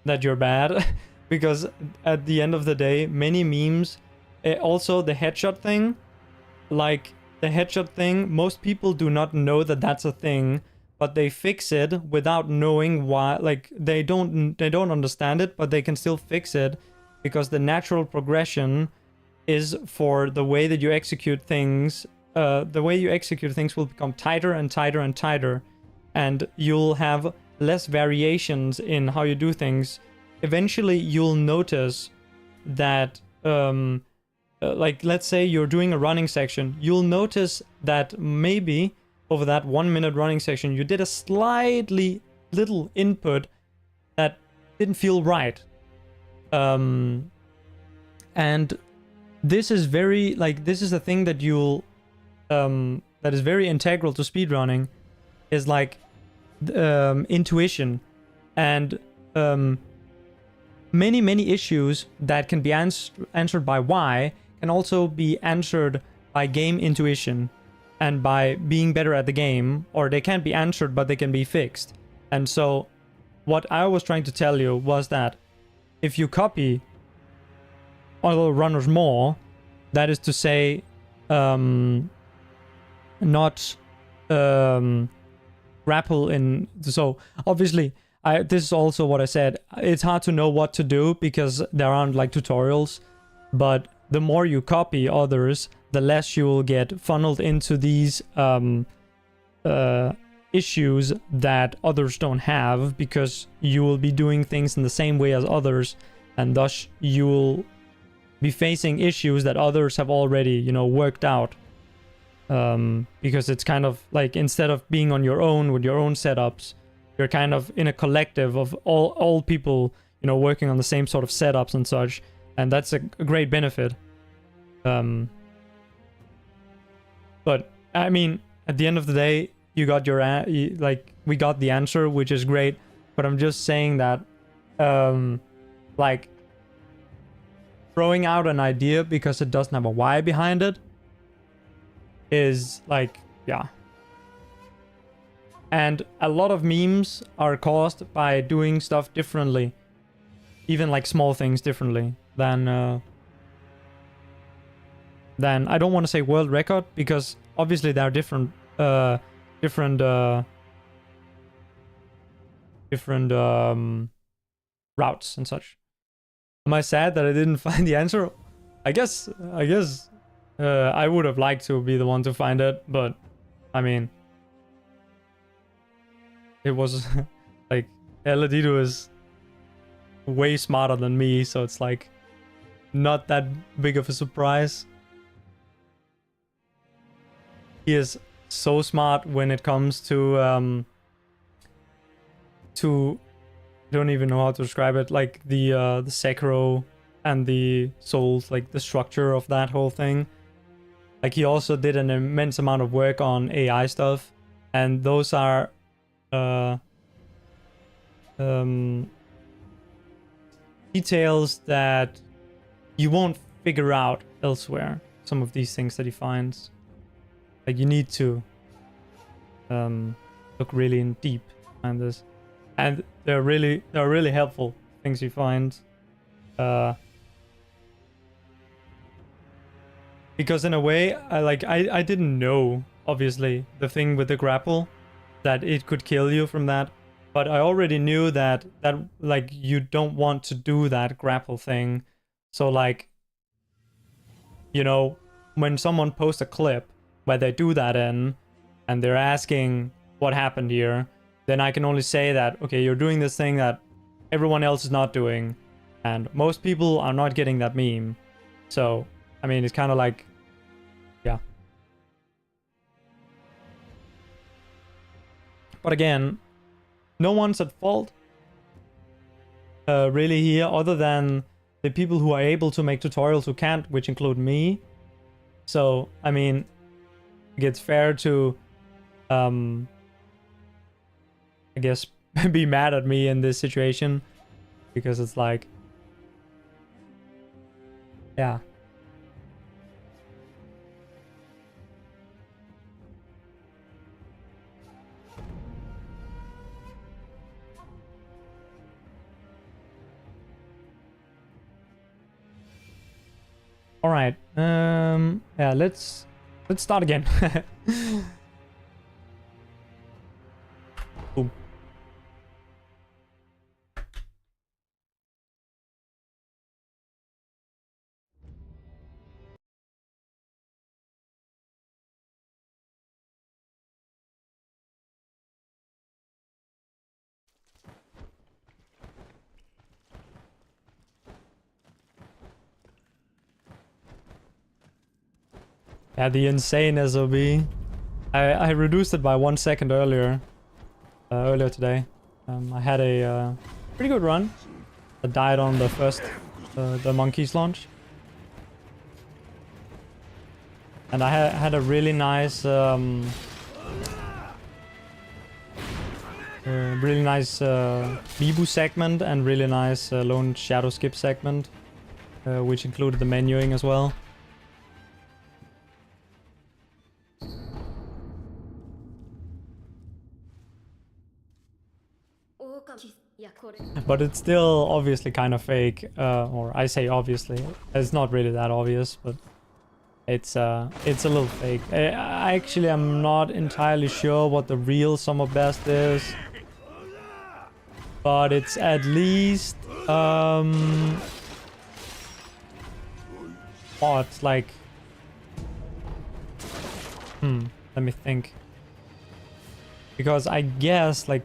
that you're bad, because at the end of the day, many memes, also the headshot thing, like the headshot thing, most people do not know that that's a thing, but they fix it without knowing why. Like, they don't understand it, but they can still fix it because the natural progression is for the way that you execute things. The way you execute things will become tighter and tighter and tighter, and you'll have less variations in how you do things. Eventually, you'll notice that, like, let's say you're doing a running section, you'll notice that maybe over that 1 minute running section, you did a slightly little input that didn't feel right. And this is very, like, this is a thing that you'll, that is very integral to speedrunning, is like, intuition. And, many issues that can be answered by why can also be answered by game intuition and by being better at the game, or they can't be answered, but they can be fixed. And so what I was trying to tell you was that if you copy other runners more, that is to say, not grapple in. So obviously, this is also what I said. It's hard to know what to do because there aren't like tutorials, but the more you copy others, the less you will get funneled into these issues that others don't have, because you will be doing things in the same way as others, and thus you will be facing issues that others have already, you know, worked out. Because it's kind of like, instead of being on your own with your own setups, you're kind of in a collective of all people, you know, working on the same sort of setups and such, and that's a great benefit. But I mean, at the end of the day, you got your like, we got the answer, which is great. But I'm just saying that, like, throwing out an idea because it doesn't have a why behind it is like, yeah. And a lot of memes are caused by doing stuff differently, even like small things differently than I don't want to say world record, because obviously there are different routes and such. Am I sad that I didn't find the answer? I guess I would have liked to be the one to find it, but I mean, it was like, Eladido is way smarter than me, so it's like not that big of a surprise. He is so smart when it comes to I don't even know how to describe it, like the Sekiro and the souls, like the structure of that whole thing. Like, he also did an immense amount of work on AI stuff, and those are details that you won't figure out elsewhere. Some of these things that he finds, like, you need to look really in deep behind this, and they're really helpful things you find. Because in a way, I didn't know, obviously, the thing with the grapple, that it could kill you from that. But I already knew that like, you don't want to do that grapple thing. So like, you know, when someone posts a clip where they do that in, and they're asking what happened here, then I can only say that, okay, you're doing this thing that everyone else is not doing, and most people are not getting that meme. So, I mean, it's kind of like, yeah. But again, no one's at fault, really, here, other than the people who are able to make tutorials who can't, which include me. So, I mean, it's fair to, I guess, be mad at me in this situation, because it's like, yeah. All right. Yeah, let's start again. Boom. Yeah, the insane SOB. I reduced it by 1 second earlier today. I had a pretty good run. I died on the first, the monkeys launch. And I had a really nice, Vibu segment and really nice lone shadow skip segment, which included the menuing as well. But it's still obviously kind of fake, or I say obviously, it's not really that obvious, but it's a little fake. I actually am not entirely sure what the real sum of best is, but it's at least oh, it's like let me think, because I guess like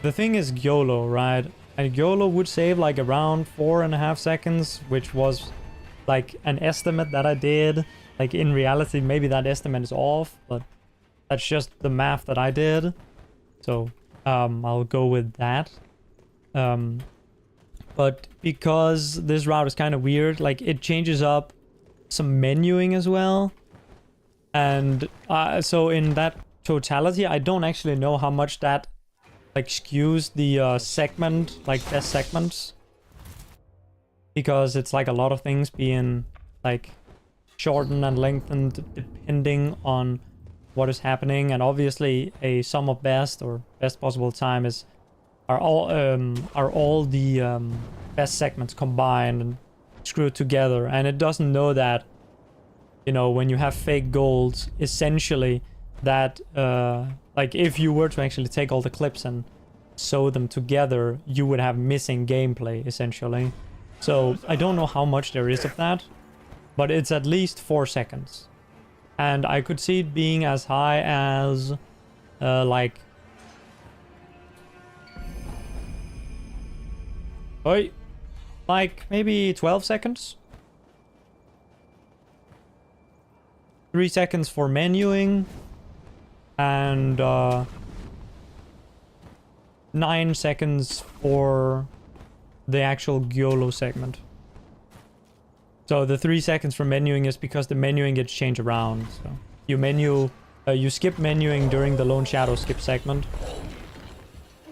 the thing is YOLO, right? And YOLO would save like around 4.5 seconds, which was like an estimate that I did. Like in reality, maybe that estimate is off, but that's just the math that I did. So I'll go with that. But because this route is kind of weird, like it changes up some menuing as well. And so in that totality, I don't actually know how much that like skews the segment, like best segments, because it's like a lot of things being like shortened and lengthened depending on what is happening. And obviously a sum of best or best possible time are all the best segments combined and screwed together, and it doesn't know that, you know, when you have fake golds, essentially that like if you were to actually take all the clips and sew them together, you would have missing gameplay essentially. So I don't know how much there is of that, but it's at least 4 seconds. And I could see it being as high as like maybe 12 seconds. 3 seconds for menuing, and 9 seconds for the actual YOLO segment. So the 3 seconds for menuing is because the menuing gets changed around. So you you skip menuing during the Lone Shadow skip segment,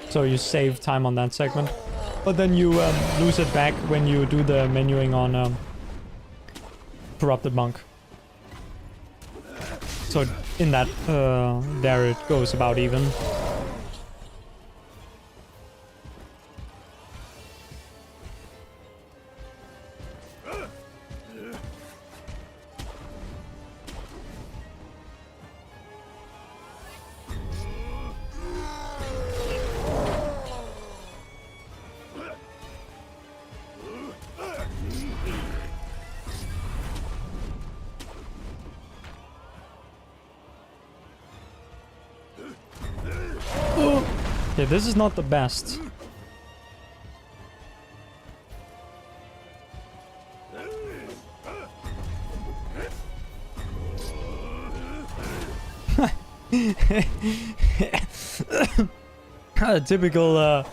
so you save time on that segment. But then you lose it back when you do the menuing on Corrupted Monk. So in that, there it goes about even. Yeah, this is not the best. Typical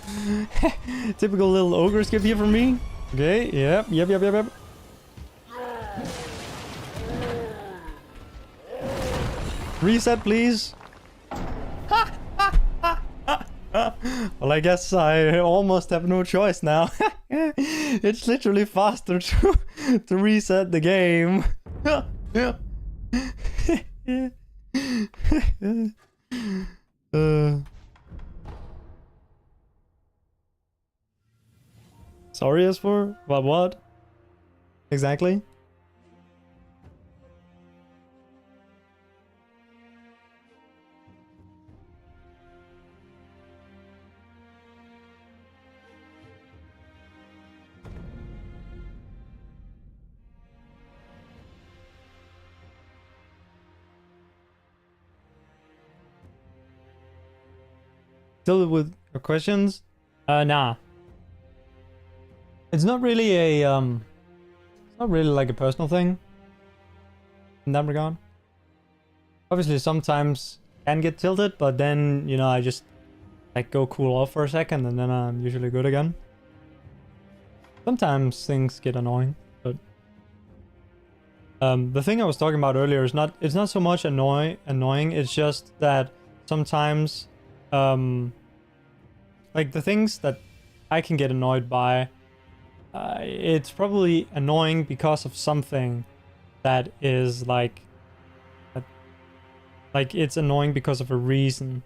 typical little ogre skip here for me. Okay, yep. Reset, please. Well, I guess I almost have no choice now. It's literally faster to reset the game. Sorry, as for about what exactly? Still with your questions? Nah. It's not really a it's not really like a personal thing in that regard. Obviously sometimes can get tilted, but then, you know, I just like go cool off for a second, and then I'm usually good again. Sometimes things get annoying, but the thing I was talking about earlier is it's not so much annoying, it's just that sometimes like the things that I can get annoyed by, it's probably annoying because of something that is like it's annoying because of a reason.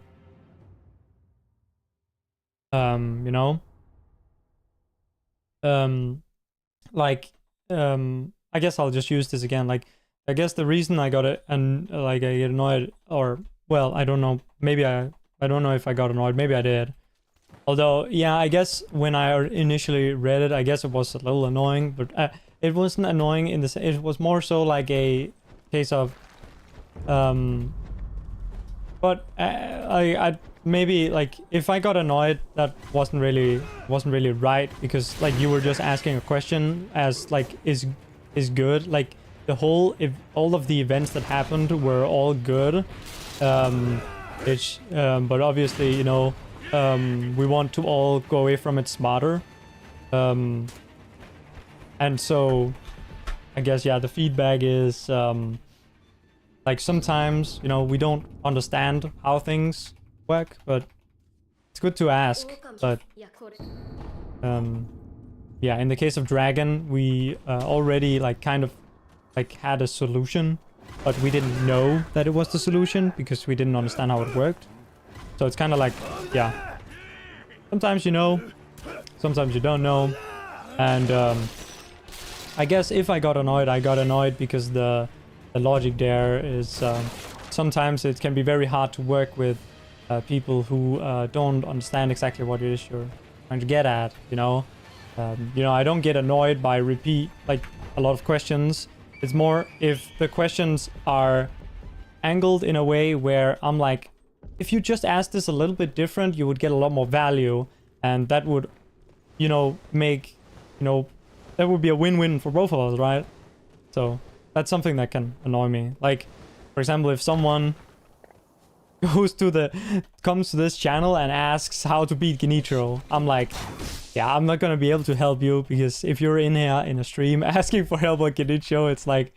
You know? I guess I'll just use this again. Like, I guess the reason I got it and like I get annoyed, or well, I don't know. Maybe I don't know if I got annoyed. Maybe I did. Although, yeah, I guess when I initially read it, I guess it was a little annoying, but it wasn't annoying in this. It was more so like a case of, but I maybe like if I got annoyed, that wasn't really right, because like you were just asking a question as like is good, like the whole, if all of the events that happened were all good, but obviously, you know, we want to all go away from it smarter, and so I guess, yeah, the feedback is like sometimes, you know, we don't understand how things work, but it's good to ask. But yeah, in the case of Dragon, we already like kind of like had a solution, but we didn't know that it was the solution because we didn't understand how it worked. So it's kind of like, yeah, sometimes you know, sometimes you don't know. And I guess if I got annoyed, I got annoyed because the logic there is sometimes it can be very hard to work with people who don't understand exactly what it is you're trying to get at, you know. I don't get annoyed by like a lot of questions. It's more if the questions are angled in a way where I'm like, if you just ask this a little bit different, you would get a lot more value, and that would, you know, make, you know, that would be a win-win for both of us, right? So that's something that can annoy me. Like, for example, if someone comes to this channel and asks how to beat Genitro, I'm like, yeah, I'm not gonna be able to help you, because if you're in here in a stream asking for help on Genitro, it's like,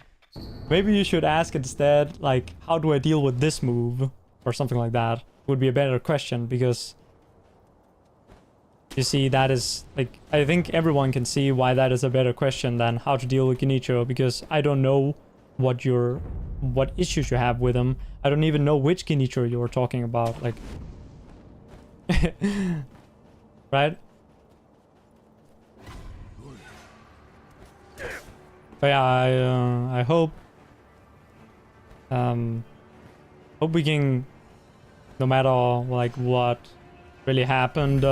maybe you should ask instead, like, how do I deal with this move? Or something like that would be a better question, because you see, that is like, I think everyone can see why that is a better question than how to deal with Genitro, because I don't know what issues you have with him. I don't even know which Genitro you were talking about, like right? But yeah, I hope we can, no matter like what really happened,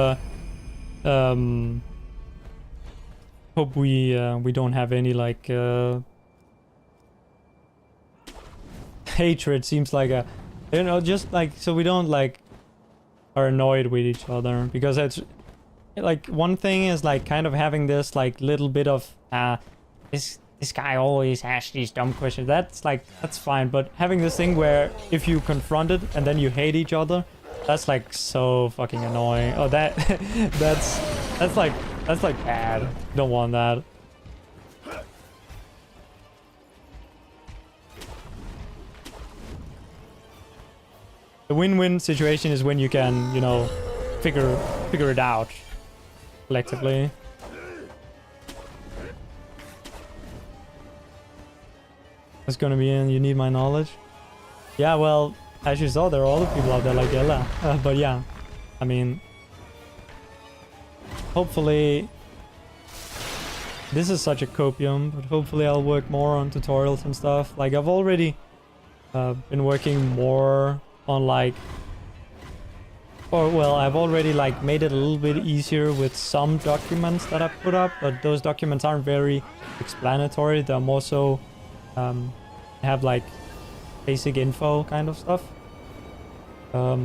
hope we don't have any like hatred. Seems like a, you know, just like, so we don't like are annoyed with each other, because it's like, one thing is like kind of having this like little bit of this guy always asks these dumb questions. That's like, that's fine, but having this thing where if you confront it and then you hate each other, that's like so fucking annoying. Oh, that's like bad. Don't want that. The win-win situation is when you can, you know, figure it out collectively. It's gonna be in, you need my knowledge. Yeah, well, as you saw, there are other people out there like Ella. But yeah, I mean, hopefully, this is such a copium, but hopefully I'll work more on tutorials and stuff. Like, I've already been working more on like, or well, I've already like made it a little bit easier with some documents that I put up, but those documents aren't very explanatory. They're more so have like basic info kind of stuff. I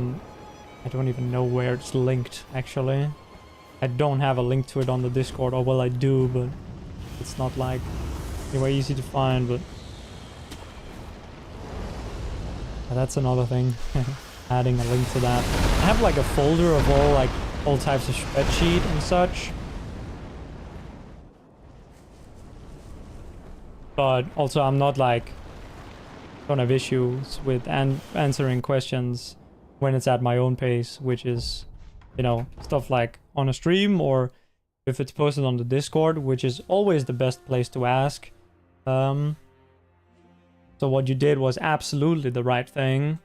don't even know where it's linked, actually. I don't have a link to it on the Discord, or well, I do, but it's not like anyway easy to find. But that's another thing. adding a link to that. I have like a folder of all types of spreadsheet and such. But also I'm not like, don't have issues with answering questions when it's at my own pace, which is, you know, stuff like on a stream or if it's posted on the Discord, which is always the best place to ask. So what you did was absolutely the right thing.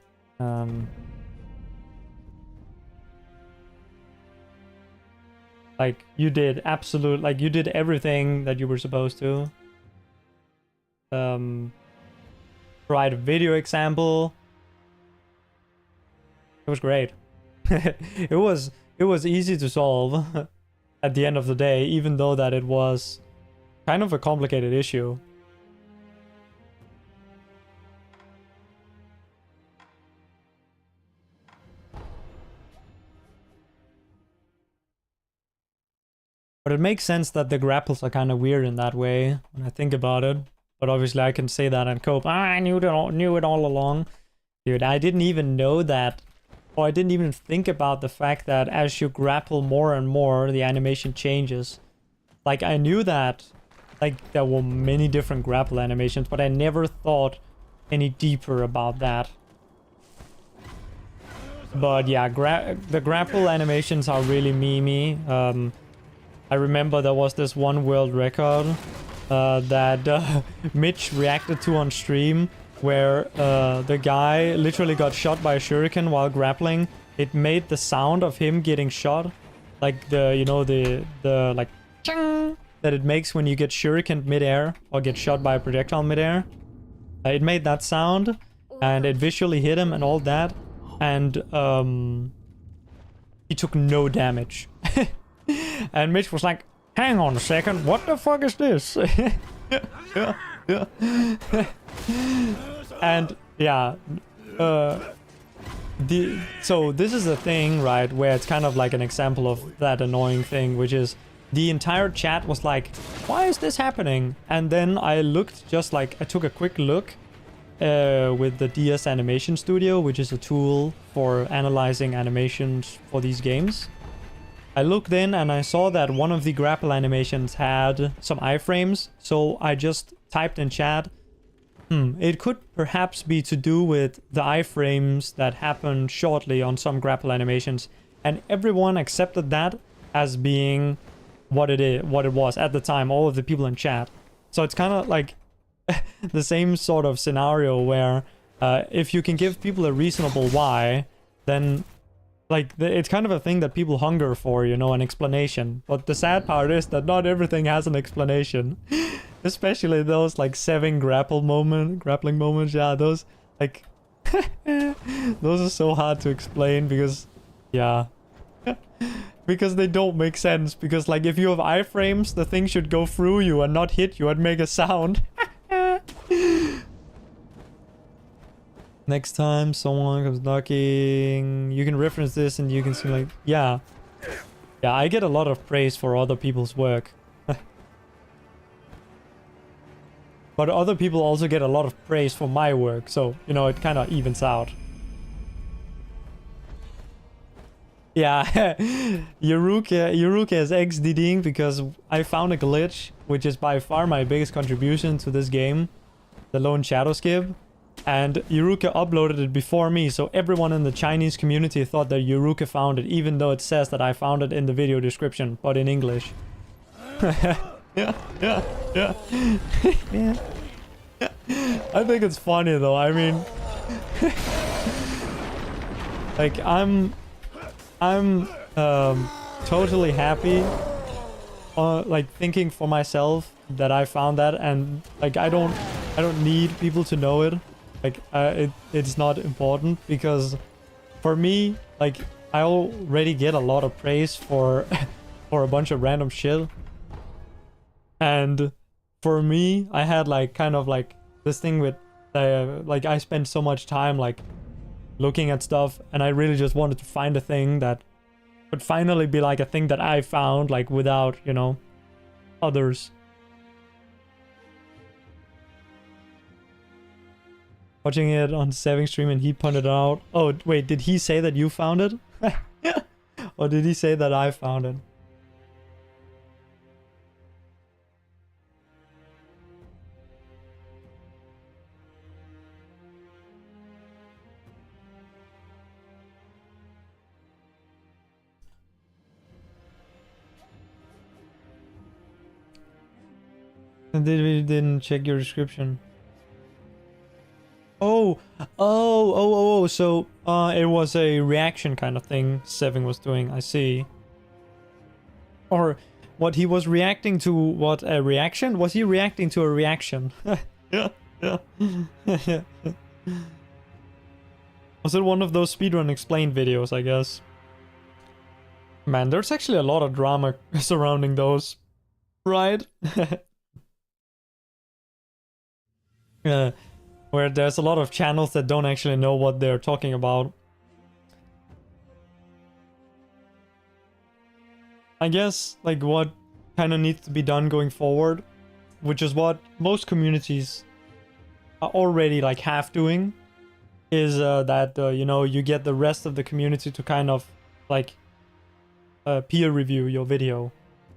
Like you did you did everything that you were supposed to. Provide a video example. It was great. it was easy to solve at the end of the day, even though that it was kind of a complicated issue. But it makes sense that the grapples are kind of weird in that way when I think about it. But obviously I can say that and cope. I knew it all along. Dude, I didn't even know that. Or I didn't even think about the fact that as you grapple more and more, the animation changes. Like, I knew that, like, there were many different grapple animations, but I never thought any deeper about that. But yeah, the grapple animations are really memey. I remember there was this one world record that Mitch reacted to on stream, where the guy literally got shot by a shuriken while grappling. It made the sound of him getting shot, like the, you know, the like ching that it makes when you get shurikened midair or get shot by a projectile midair. It made that sound, and it visually hit him and all that, and he took no damage. And Mitch was like, hang on a second, what the fuck is this? Yeah. And yeah, so this is a thing, right, where it's kind of like an example of that annoying thing, which is the entire chat was like, why is this happening? And then I looked, just like, I took a quick look with the DS Animation Studio, which is a tool for analyzing animations for these games. I looked in and I saw that one of the grapple animations had some iframes, so I just typed in chat, it could perhaps be to do with the iframes that happen shortly on some grapple animations, and everyone accepted that as being what it was at the time, all of the people in chat. So it's kind of like the same sort of scenario where if you can give people a reasonable why, then like, it's kind of a thing that people hunger for, you know, an explanation. But the sad part is that not everything has an explanation. Especially those, like, 7 grappling moments. Yeah, those, like, those are so hard to explain because, yeah. Because they don't make sense. Because, like, if you have iframes, the thing should go through you and not hit you and make a sound. Next time someone comes knocking, you can reference this and you can see, like, yeah. Yeah, I get a lot of praise for other people's work. But other people also get a lot of praise for my work, so, you know, it kind of evens out. Yeah, Yuruka is XDDing because I found a glitch, which is by far my biggest contribution to this game, the Lone Shadow skip. And Yuruka uploaded it before me, so everyone in the Chinese community thought that Yuruka found it, even though it says that I found it in the video description, but in English. Yeah. I think it's funny though, I mean... like, I'm totally happy, like, thinking for myself that I found that, and, like, I don't need people to know it. Like, it's not important, because for me, like, I already get a lot of praise for for a bunch of random shit. And for me, I had, like, kind of, like, this thing with, like, I spent so much time, like, looking at stuff, and I really just wanted to find a thing that would finally be, like, a thing that I found, like, without, you know, others. watching it on Saving stream and he pointed out. Oh, wait, did he say that you found it? Or did he say that I found it? Didn't check your description. Oh, so it was a reaction kind of thing Seven was doing, I see. Or what he was reacting to, what, a reaction? Was he reacting to a reaction? Was it one of those speedrun explained videos, I guess? Man, there's actually a lot of drama surrounding those, right? Where there's a lot of channels that don't actually know what they're talking about. I guess, like, what kind of needs to be done going forward, which is what most communities are already, like, half doing, is that, you know, you get the rest of the community to kind of, like, peer review your video.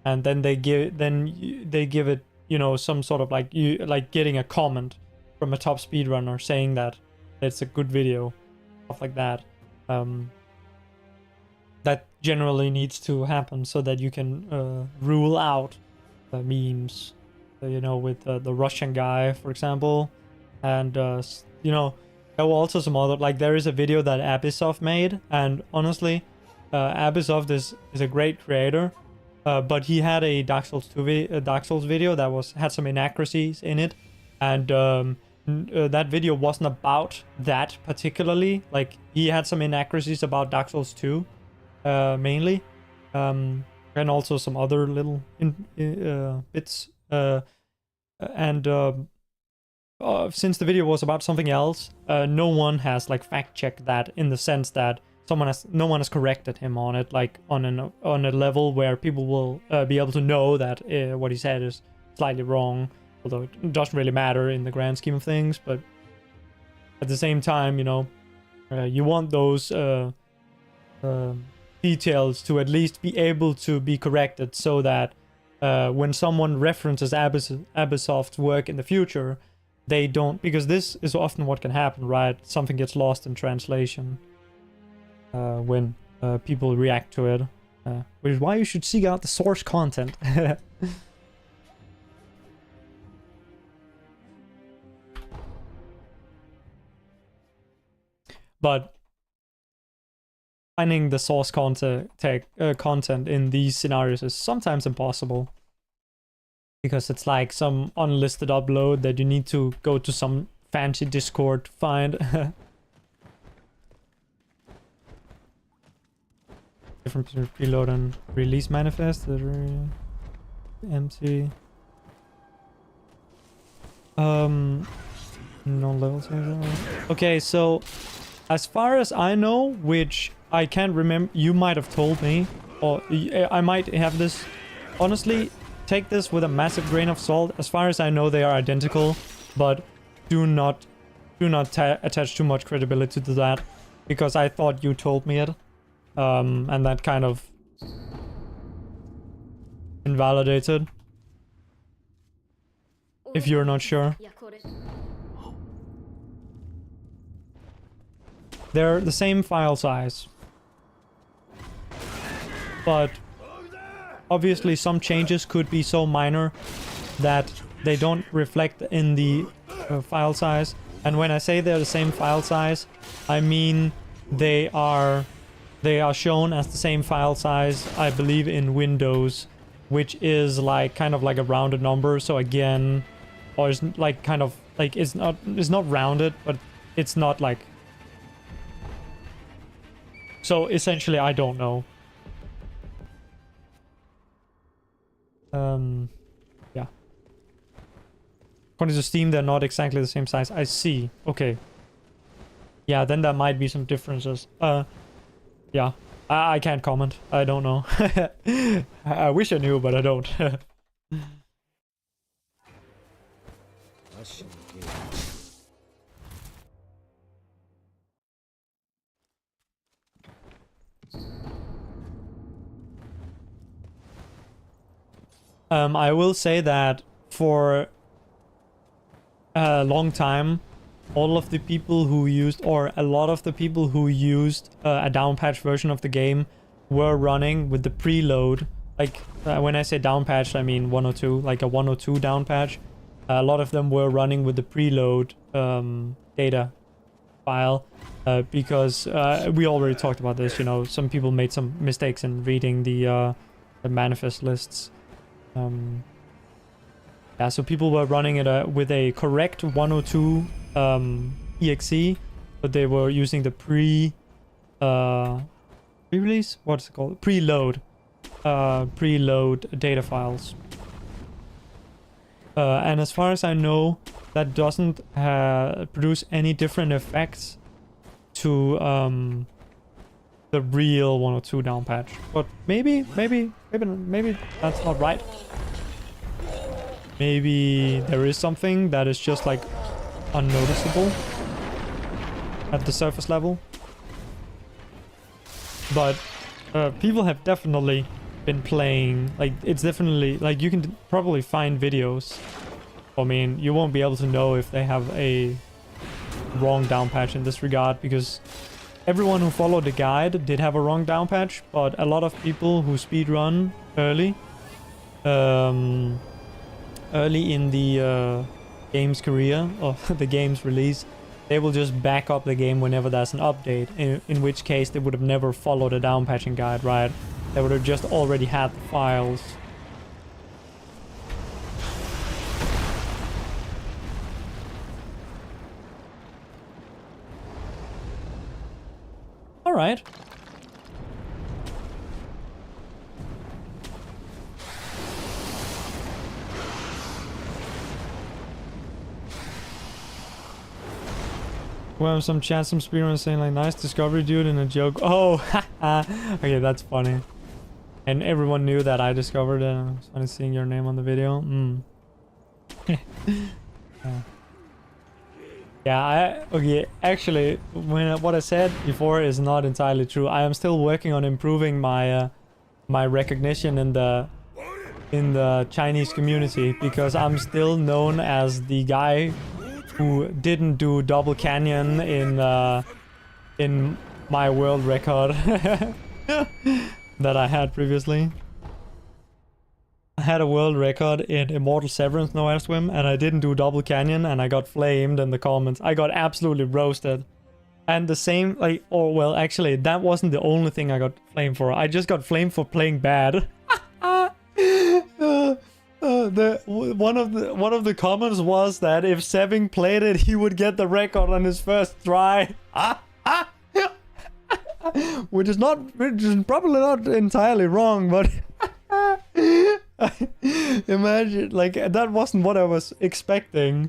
And then they give it, you know, some sort of, like, getting a comment from a top speedrunner saying that it's a good video, stuff like that. That generally needs to happen so that you can rule out the memes, you know, with the Russian guy, for example. And, you know, there were also some other, like, there is a video that Abisoft made, and honestly, Abisoft is a great creator, but he had a Dark Souls 2 Dark Souls video that had some inaccuracies in it, and that video wasn't about that particularly. Like, he had some inaccuracies about Dark Souls 2, mainly, and also some other little bits. Since the video was about something else, no one has, like, fact-checked that, in the sense that no one has corrected him on it, like on a level where people will be able to know that what he said is slightly wrong. Although it doesn't really matter in the grand scheme of things, but at the same time, you know, you want those details to at least be able to be corrected, so that when someone references Abisoft's work in the future, they don't, because this is often what can happen, right? Something gets lost in translation when people react to it, which is why you should seek out the source content. But finding the source content in these scenarios is sometimes impossible, because it's like some unlisted upload that you need to go to some fancy Discord to find. Different preload and release manifest that are empty. No levels here. Okay, so as far as I know, which I can't remember, you might have told me, or I might have this. Honestly, take this with a massive grain of salt. As far as I know, they are identical, but do not attach too much credibility to that, because I thought you told me it, and that kind of invalidated. If you're not sure. They're the same file size, but obviously some changes could be so minor that they don't reflect in the file size. And when I say they're the same file size, I mean they are shown as the same file size, I believe, in Windows, which is like kind of like a rounded number. So again, or it's like kind of like it's not rounded, but it's not like. So essentially, I don't know. Yeah. According to Steam, they're not exactly the same size. I see. Okay. Yeah, then there might be some differences. Yeah. I can't comment. I don't know. I wish I knew, but I don't. I will say that for a long time, all of the people who used, or a lot of the people who used a down patch version of the game were running with the preload. Like, when I say down patch, I mean 102, like a 102 down patch. A lot of them were running with the preload data file because we already talked about this, you know, some people made some mistakes in reading the manifest lists. Yeah, so people were running it with a correct 102 exe, but they were using the pre-release? What's it called? Preload data files. And as far as I know, that doesn't produce any different effects to the real 102 down patch. But maybe that's not right. Maybe there is something that is just like unnoticeable at the surface level. But people have definitely been playing, like, it's definitely, like, you can probably find videos. I mean, you won't be able to know if they have a wrong down patch in this regard, because everyone who followed the guide did have a wrong down patch, but a lot of people who speedrun early in the game's career, or the game's release, they will just back up the game whenever there's an update, in which case they would have never followed a down patching guide, right? They would have just already had the files. Alright. Well, some chat, some speedrunners saying like, nice discovery, dude, and a joke. Oh, okay, that's funny. And everyone knew that I discovered it. I was funny seeing your name on the video. Yeah, okay, actually, what I said before is not entirely true. I am still working on improving my my recognition in the Chinese community, because I'm still known as the guy who didn't do double canyon in my world record that I had previously. I had a world record in Immortal Severance, no Airswim, and I didn't do double canyon, and I got flamed in the comments. I got absolutely roasted. And the same, like, oh well, actually, that wasn't the only thing I got flamed for. I just got flamed for playing bad. One of the comments was that if Seving played it, he would get the record on his first try. Which is probably not entirely wrong, but imagine, like, that wasn't what I was expecting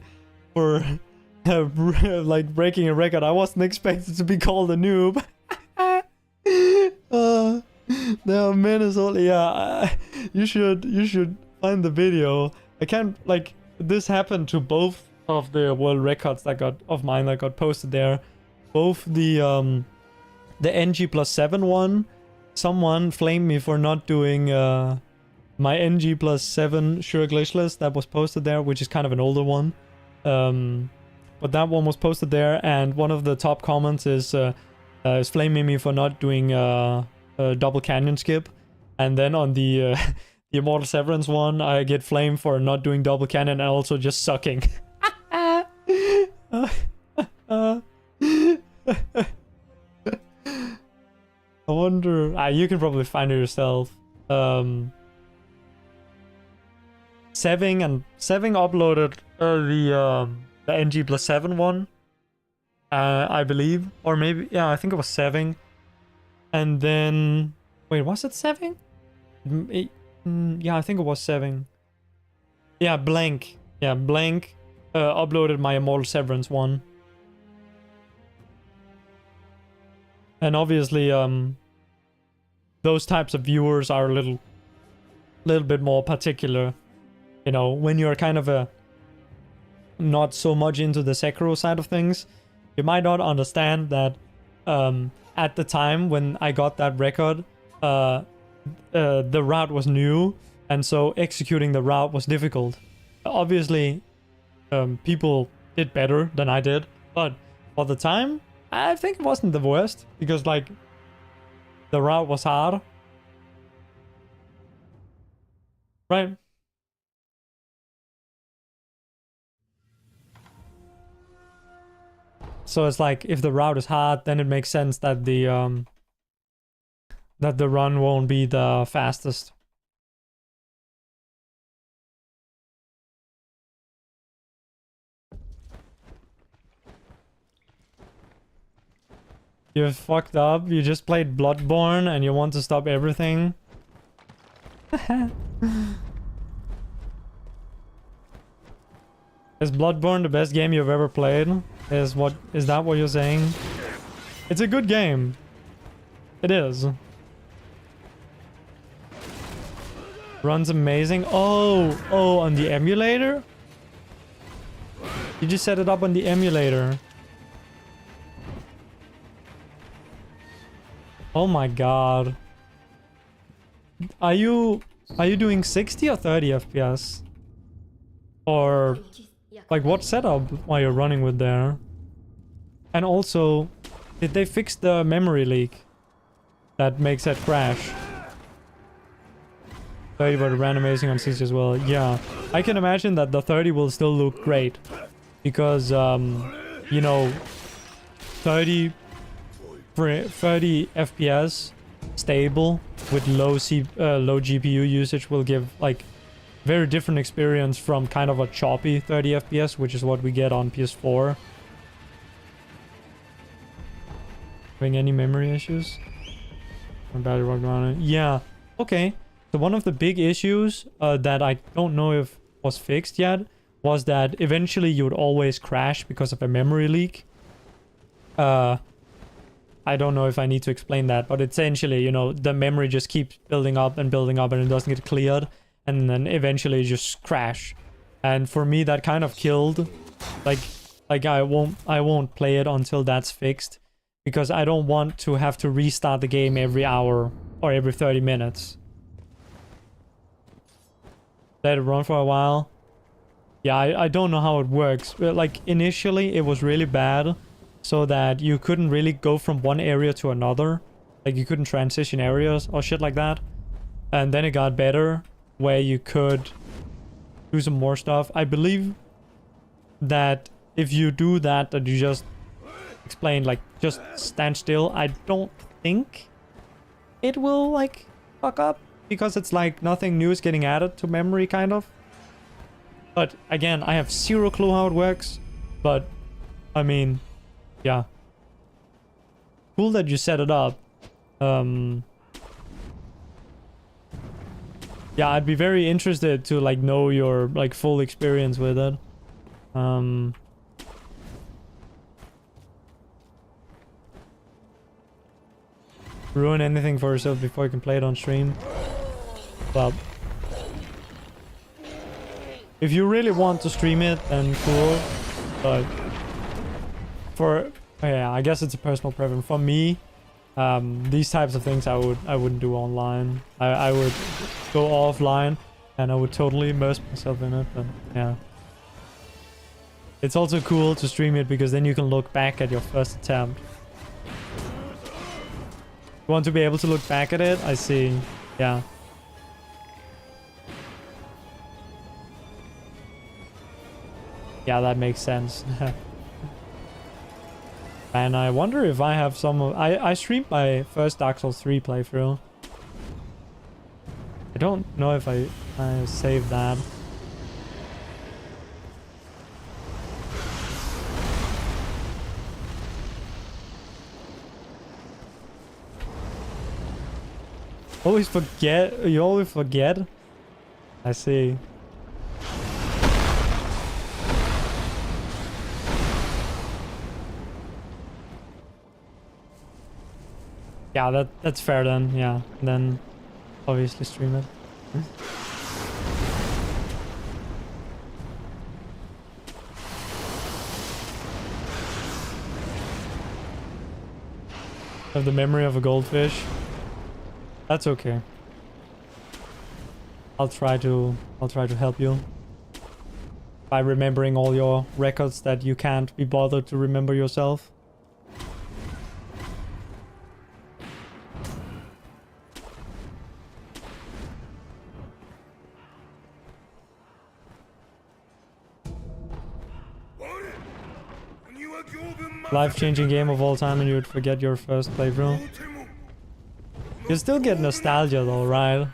for like breaking a record. I wasn't expected to be called a noob. No, man is only, yeah. You should find the video. I can't, like, this happened to both of the world records that got posted there. Both the NG+7 one, someone flamed me for not doing my NG+7 Sure Glitchless that was posted there, which is kind of an older one. But that one was posted there, and one of the top comments is flaming me for not doing a double canyon skip. And then on the Immortal Severance one, I get flamed for not doing double canyon and also just sucking. I wonder... you can probably find it yourself. Seving uploaded the NG+7 one, I believe, or maybe, yeah, I think it was Seving. And then, wait, was it Seving? Yeah, I think it was Seving. Yeah, Blank. Yeah, Blank uploaded my Immortal Severance one. And obviously, those types of viewers are a little bit more particular. You know, when you're kind of not so much into the Sekiro side of things, you might not understand that at the time when I got that record, the route was new, And so executing the route was difficult. Obviously, people did better than I did, but for the time, I think it wasn't the worst, because like the route was hard. Right? So it's like, if the route is hard, then it makes sense that the run won't be the fastest. You're fucked up. You just played Bloodborne and you want to stop everything. Is Bloodborne the best game you've ever played? Is that what you're saying? It's a good game. It is. Runs amazing. Oh, on the emulator? You just set it up on the emulator. Oh my god. Are you doing 60 or 30 FPS? Or like what setup are you running with there? And also, did they fix the memory leak that makes it crash? 30 but ran amazing on 60 as well. Yeah, I can imagine that the 30 will still look great because you know, 30 FPS stable with low GPU usage will give like very different experience from kind of a choppy 30 FPS, which is what we get on PS4. Having any memory issues? Battery rock on it. Yeah. Okay. So one of the big issues that I don't know if was fixed yet was that eventually you would always crash because of a memory leak. I don't know if I need to explain that, but essentially, you know, the memory just keeps building up and it doesn't get cleared, and then eventually just crash. And for me, that kind of killed. Like I won't play it until that's fixed, because I don't want to have to restart the game every hour or every 30 minutes. Let it run for a while. Yeah, I don't know how it works. But like initially, it was really bad, so that you couldn't really go from one area to another. Like you couldn't transition areas or shit like that. And then it got better, where you could do some more stuff. I believe that if you do that you just explained, like just stand still, I don't think it will like fuck up, because it's like nothing new is getting added to memory kind of. But again, I have zero clue how it works, but I mean, yeah, cool that you set it up. Yeah, I'd be very interested to like know your like full experience with it. Ruin anything for yourself before you can play it on stream. Well, if you really want to stream it, then cool. But for yeah, I guess it's a personal preference. For me, these types of things I wouldn't do online. I would go offline and I would totally immerse myself in it. But yeah, it's also cool to stream it because then you can look back at your first attempt. You want to be able to look back at it? I see. Yeah. Yeah, that makes sense. And I wonder if I have some of... I streamed my first Dark Souls 3 playthrough. I don't know if I saved that. Always forget? You always forget? I see. Yeah, that's fair then. Yeah, then obviously stream it. Have the memory of a goldfish. That's okay. I'll try to help you by remembering all your records that you can't be bothered to remember yourself. Life-changing game of all time and you'd forget your first playthrough. You still get nostalgia though, right?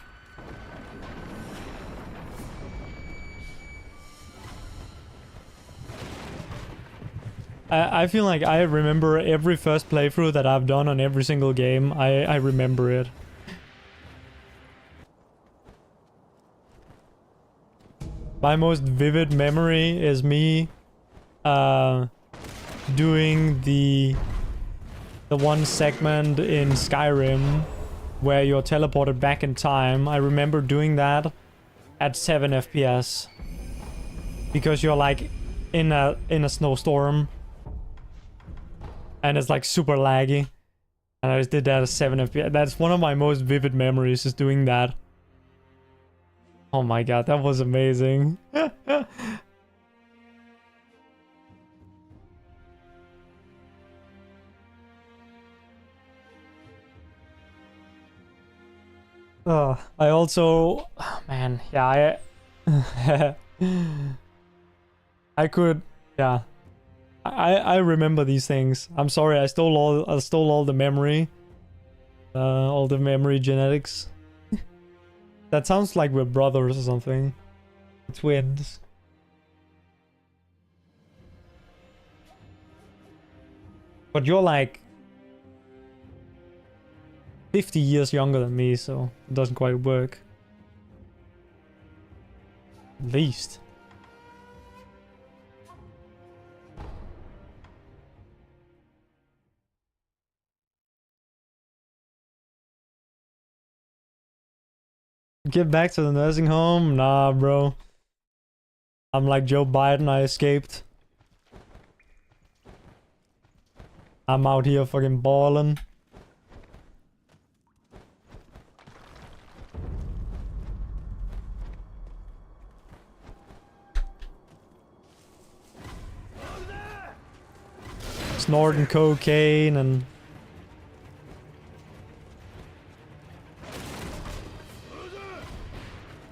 I feel like I remember every first playthrough that I've done on every single game. I remember it. My most vivid memory is me doing the one segment in Skyrim where you're teleported back in time. I remember doing that at 7 FPS because you're like in a snowstorm and it's like super laggy, and I just did that at 7 FPS. That's one of my most vivid memories, is doing that. Oh my god, that was amazing. I also, oh man, yeah, I could, yeah, I remember these things. I'm sorry, I stole all the memory, all the memory genetics. That sounds like we're brothers or something, twins. But you're like 50 years younger than me, so it doesn't quite work. At least. Get back to the nursing home? Nah, bro. I'm like Joe Biden, I escaped. I'm out here fucking balling. Snorting cocaine and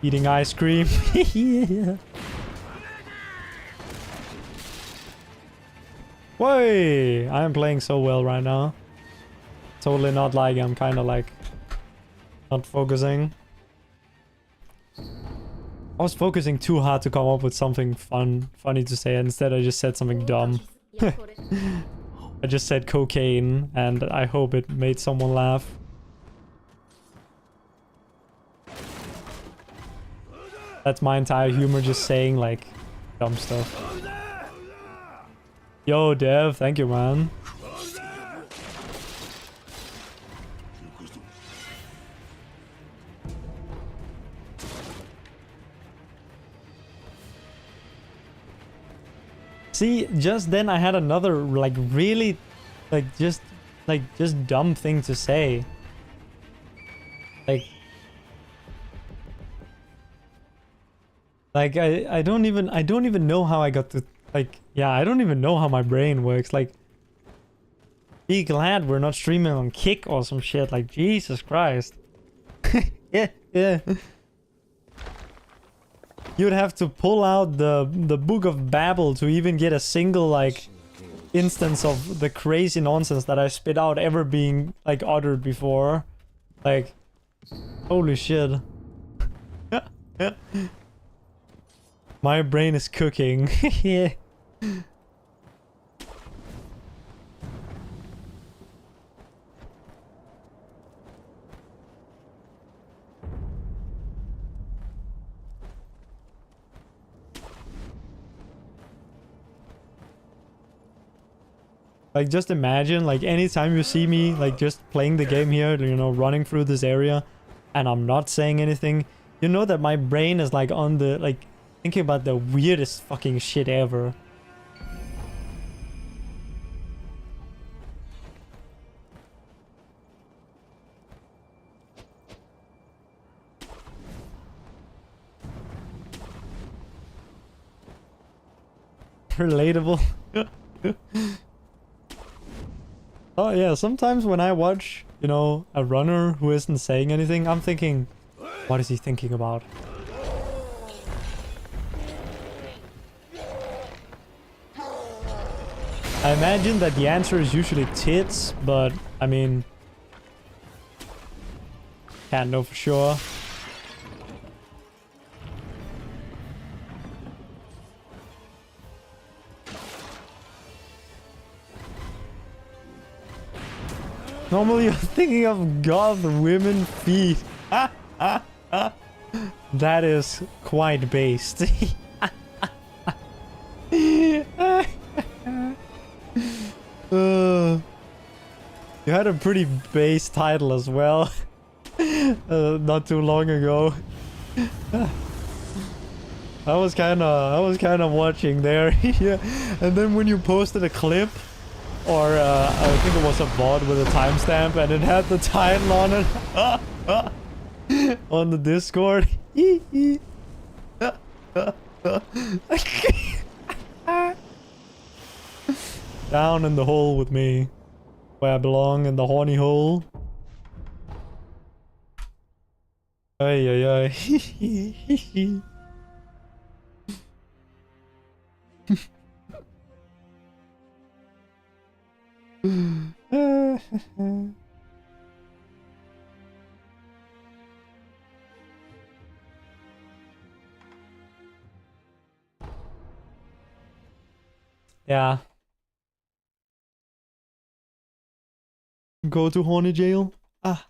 eating ice cream. Yeah. Whoa! I am playing so well right now. Totally not like I'm kind of like not focusing. I was focusing too hard to come up with something funny to say. Instead, I just said something dumb. I just said cocaine, and I hope it made someone laugh. That's my entire humor, just saying like dumb stuff. Yo, Dev, thank you, man. See, just then I had another like really just dumb thing to say. Like I don't even know how I got to, like, yeah, I don't even know how my brain works. Like, be glad we're not streaming on Kick or some shit. Like, Jesus Christ. Yeah. You'd have to pull out the Book of Babel to even get a single like instance of the crazy nonsense that I spit out ever being like uttered before. Like, holy shit. My brain is cooking. Yeah. Like, just imagine, like, anytime you see me, like, just playing the game here, you know, running through this area, and I'm not saying anything, you know that my brain is, like, on the, like, thinking about the weirdest fucking shit ever. Relatable. Oh yeah, sometimes when I watch, you know, a runner who isn't saying anything, I'm thinking, what is he thinking about? I imagine that the answer is usually tits, but I mean, can't know for sure. Normally you're thinking of goth women feet. That is quite based. You had a pretty base title as well. Not too long ago. I was kind of watching there. Yeah. And then when you posted a clip, or I think it was a VOD with a timestamp, and it had the title on it on the Discord. Down in the hole with me, where I belong, in the horny hole. Ay ay ay. Yeah. Go to horny jail. Ah.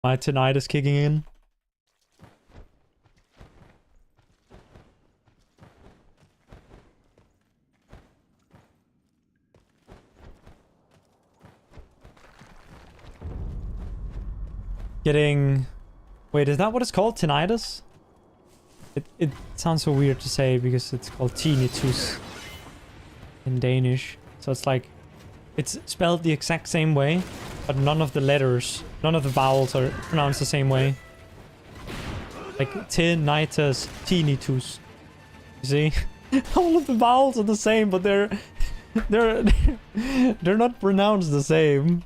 My tinnitus kicking in. Getting... Wait, is that what it's called? Tinnitus? It sounds so weird to say because it's called tinnitus in Danish. So it's like... It's spelled the exact same way, but none of the letters, none of the vowels are pronounced the same way. Like tinnitus, tinnitus. You see? All of the vowels are the same, but they're not pronounced the same.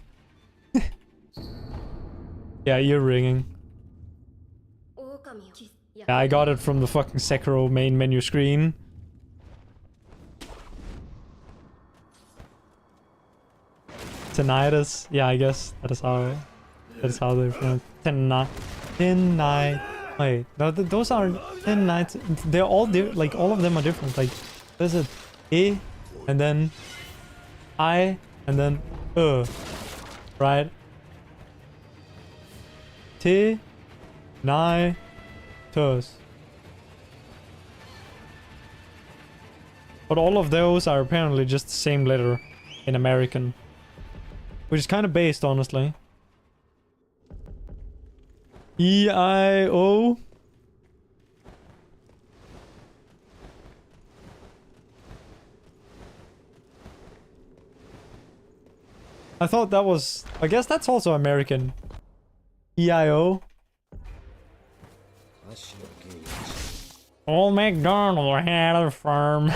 Yeah, ear ringing. Yeah, I got it from the fucking Sekiro main menu screen. Tinnitus. Yeah, I guess that is how they pronounce tinnitus. Wait, no, those are tinnitus. They're all like all of them are different. Like there's a e, and then I, and then right? T, ni, tus. But all of those are apparently just the same letter in American. Which is kind of based, honestly. E-I-O. I thought that was... I guess that's also American. E-I-O. Old MacDonald had a farm.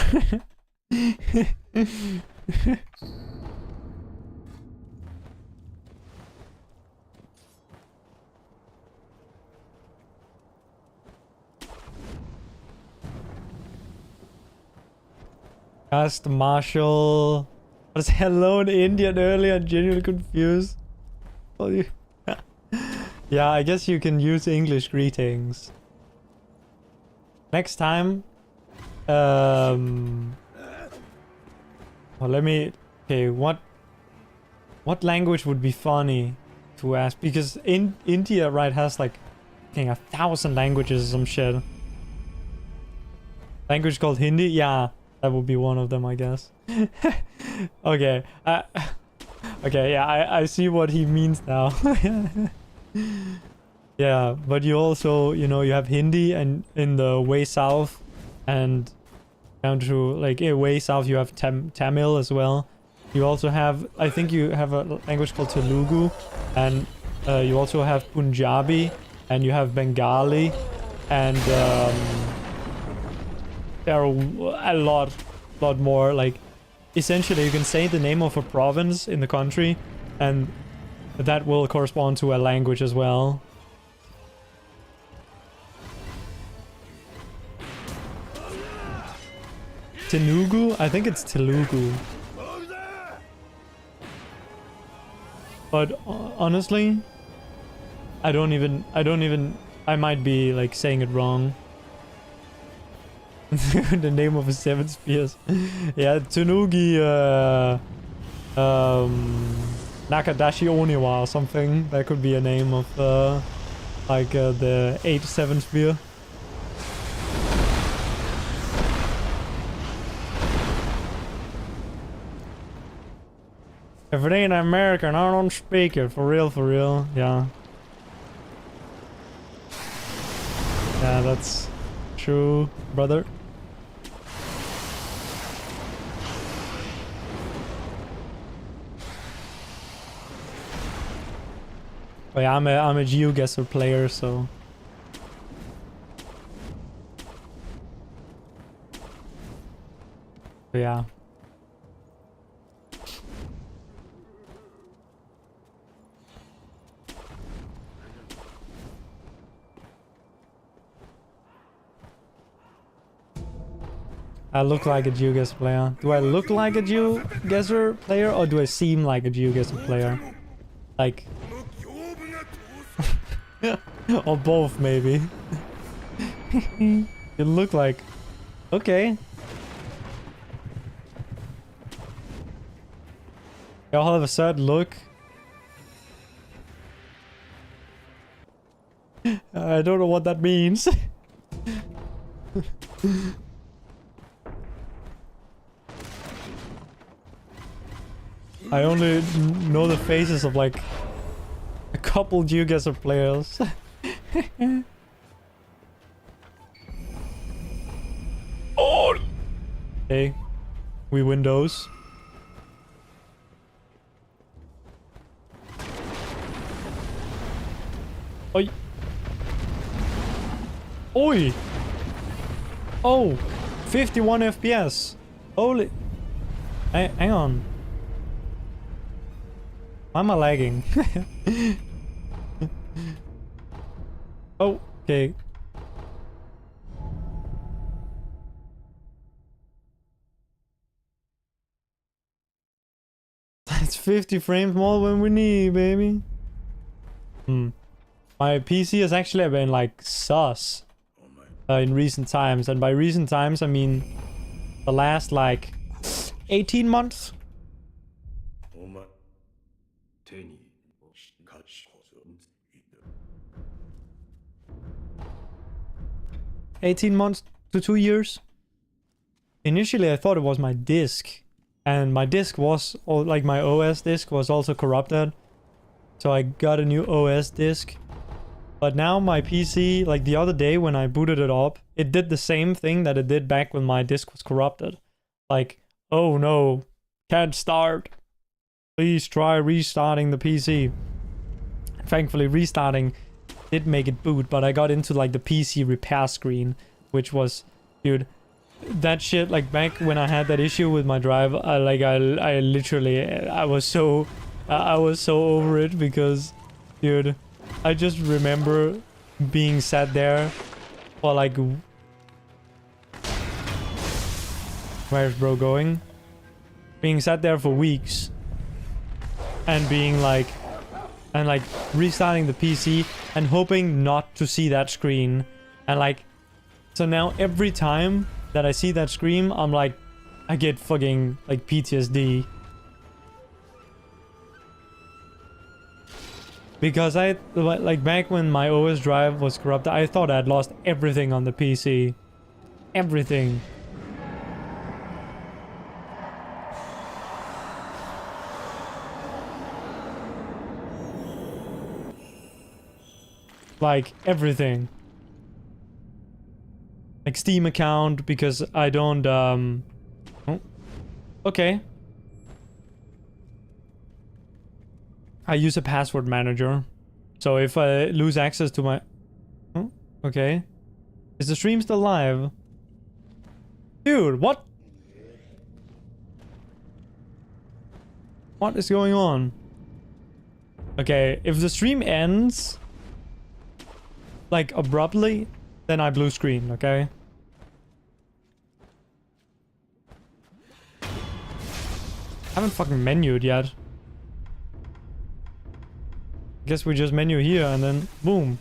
Asked Marshall. Was hello in Indian earlier? I'm genuinely confused. Oh, you... Yeah, I guess you can use English greetings. Next time. Well, let me... Okay, what language would be funny to ask? Because in India, right, has like... I think 1,000 languages or some shit. Language called Hindi? Yeah. That would be one of them, I guess. Okay. Okay, yeah, I see what he means now. Yeah, but you also, you know, you have Hindi and in the way south and down to like way south you have Tamil as well. You also have, I think you have a language called Telugu, and you also have Punjabi, and you have Bengali, and there are a lot more. Like, essentially, you can say the name of a province in the country, and that will correspond to a language as well. Telugu? I think it's Telugu. But honestly, I might be like saying it wrong. The name of a 7 spears. Yeah, Tsunugi Nakadashi Oniwa or something. That could be a name of the 8-7 spear. If it ain't American, I don't speak it. For real, yeah. Yeah, that's true, brother. Oh yeah, I'm a GeoGuessr player, so... yeah. I look like a GeoGuessr player. Do I look like a GeoGuessr player, or do I seem like a GeoGuessr player? Like... or both, maybe. You look like... okay. Y'all have a certain look. I don't know what that means. I only know the faces of like a couple GeoGuessr players. Oh! Hey, we Windows. Oi! Oi! Oh! 51 FPS! Holy... hang on. Why am I lagging? Oh, okay. It's 50 frames more than we need, baby. My PC has actually been like sus in recent times, and by recent times I mean the last like 18 months. 18 months to 2 years. Initially I thought it was my disk, and my disk was, or like my OS disk was also corrupted, so I got a new OS disk. But now my PC, like the other day when I booted it up, it did the same thing that it did back when my disk was corrupted. Like, oh no, can't start. Please try restarting the PC. Thankfully restarting did make it boot, but I got into like the PC repair screen, which was, dude, that shit, like back when I had that issue with my drive, I literally, I was so over it, because, dude, I just remember being sat there for like, where's bro going? Being sat there for weeks and being like, and like restarting the PC and hoping not to see that screen. And like, so now every time that I see that screen, I'm like, I get fucking like PTSD. Because I, like back when my OS drive was corrupted, I thought I'd lost everything on the PC. Everything. Like, everything. Like, Steam account, because I don't, oh. Okay. I use a password manager. So if I lose access to my... oh, okay. Is the stream still live? Dude, what? What is going on? Okay, if the stream ends like abruptly, then I blue screen, okay? Haven't fucking menued yet. Guess we just menu here and then boom.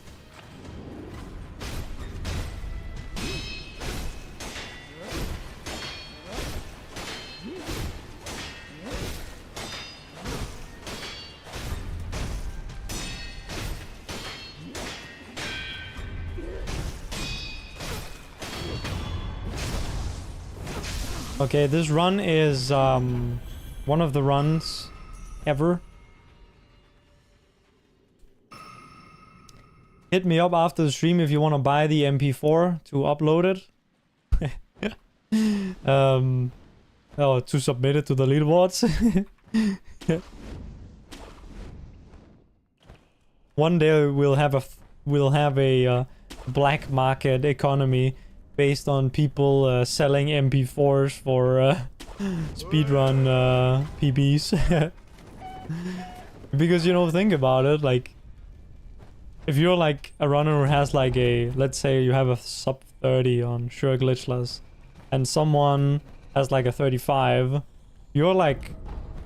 Okay, this run is one of the runs ever. Hit me up after the stream if you want to buy the MP4 to upload it. Oh, to submit it to the leaderboards. One day we'll have a black market economy based on people selling MP4s for speedrun PBs. Because, you know, think about it, like, if you're like a runner who has like a, let's say you have a sub 30 on Sure Glitchless, and someone has like a 35, you're like,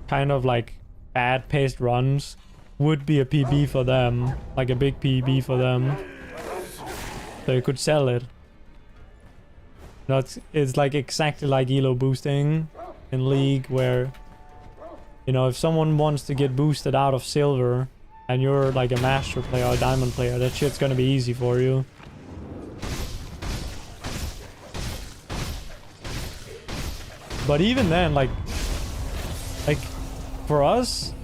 kind of like bad paced runs would be a PB for them, like a big PB for them. So you could sell it. No, it's like exactly like elo boosting in League, where, you know, if someone wants to get boosted out of silver and you're like a master player or a diamond player, that shit's gonna be easy for you. But even then, like for us,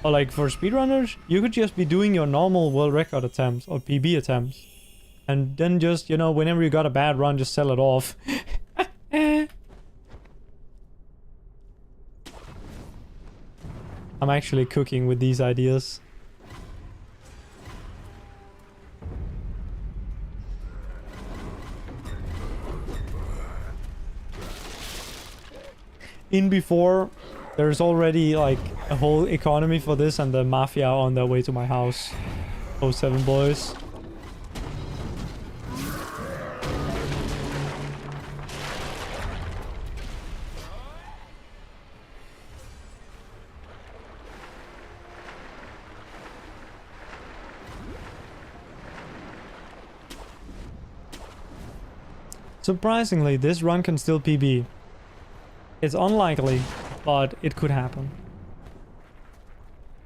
or like for speedrunners, you could just be doing your normal world record attempts or PB attempts. And then just, you know, whenever you got a bad run, just sell it off. I'm actually cooking with these ideas. In before, there's already like a whole economy for this, and the mafia on their way to my house. 07 boys. Surprisingly, this run can still PB. It's unlikely, but it could happen.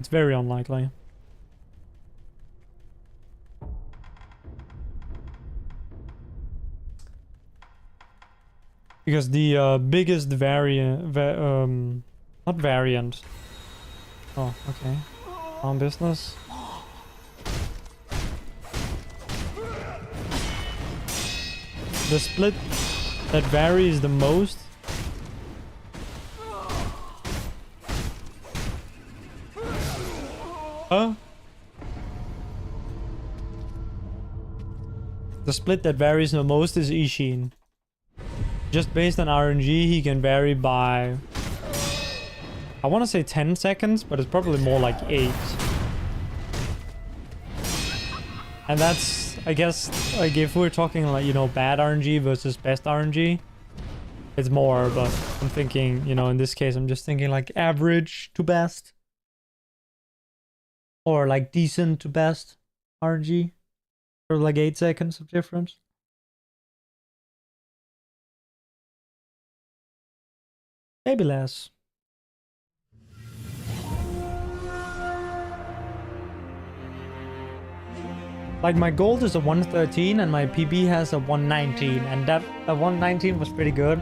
It's very unlikely. Because the biggest variant... not variant. Oh, okay. On business. The split that varies the most the split that varies the most is Ishin. Just based on RNG, he can vary by, I want to say 10 seconds, but it's probably more like 8. And that's, I guess, like if we're talking like, you know, bad RNG versus best RNG, it's more, but I'm thinking, you know, in this case, I'm just thinking like average to best. Or like decent to best RNG. Or like 8 seconds of difference. Maybe less. Like my gold is a 113 and my PB has a 119, and that 119 was pretty good.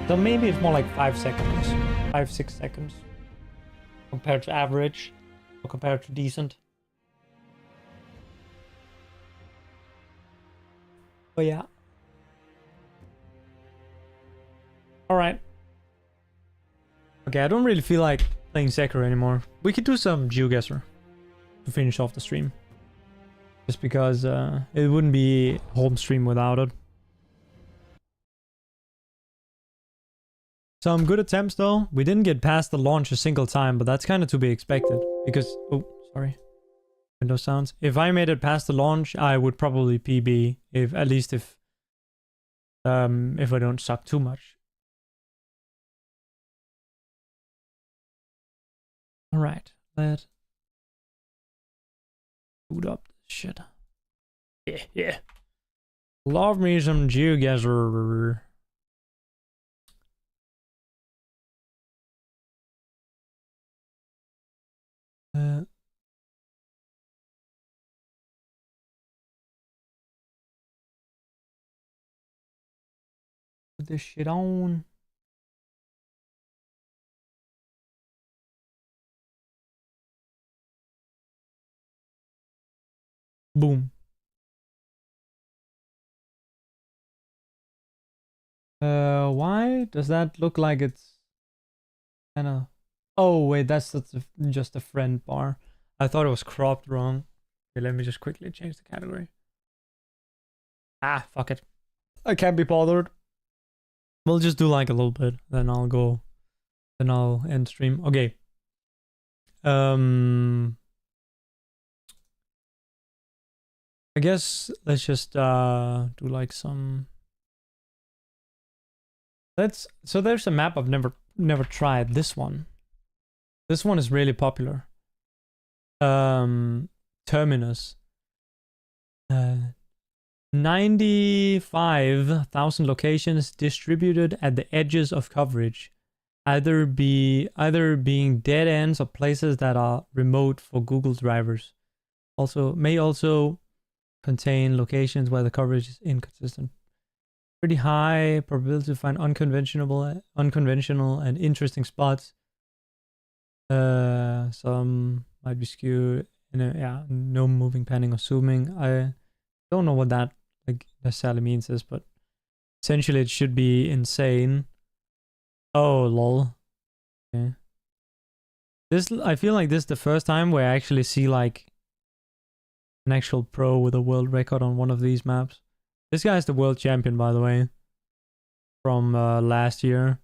So maybe it's more like 5 seconds, 5-6 seconds compared to average or compared to decent. But yeah. Alright. Okay, I don't really feel like playing Sekiro anymore. We could do some geoguessr to finish off the stream. Just because it wouldn't be home stream without it. Some good attempts though. We didn't get past the launch a single time, but that's kind of to be expected because, oh, sorry. Window sounds. If I made it past the launch, I would probably PB, if at least if I don't suck too much. All right, let's boot up this shit. Yeah. Love me some GeoGuessr. Put this shit on. Boom. Why does that look like it's kind of... Oh, wait, that's just a friend bar. I thought it was cropped wrong. Okay, let me just quickly change the category. Ah, fuck it. I can't be bothered. We'll just do like a little bit, then I'll end stream. Okay. I guess let's just do like some... So there's a map I've never tried. This one. This one is really popular. Terminus. 95,000 locations distributed at the edges of coverage, either being dead ends or places that are remote for Google drivers. May also contain locations where the coverage is inconsistent. Pretty high probability to find unconventional and interesting spots. Some might be skewed. No moving, panning, or zooming. I don't know what that necessarily means, but essentially it should be insane. Oh lol. Okay. I feel like this is the first time where I actually see like an actual pro with a world record on one of these maps. This guy's the world champion, by the way, from last year.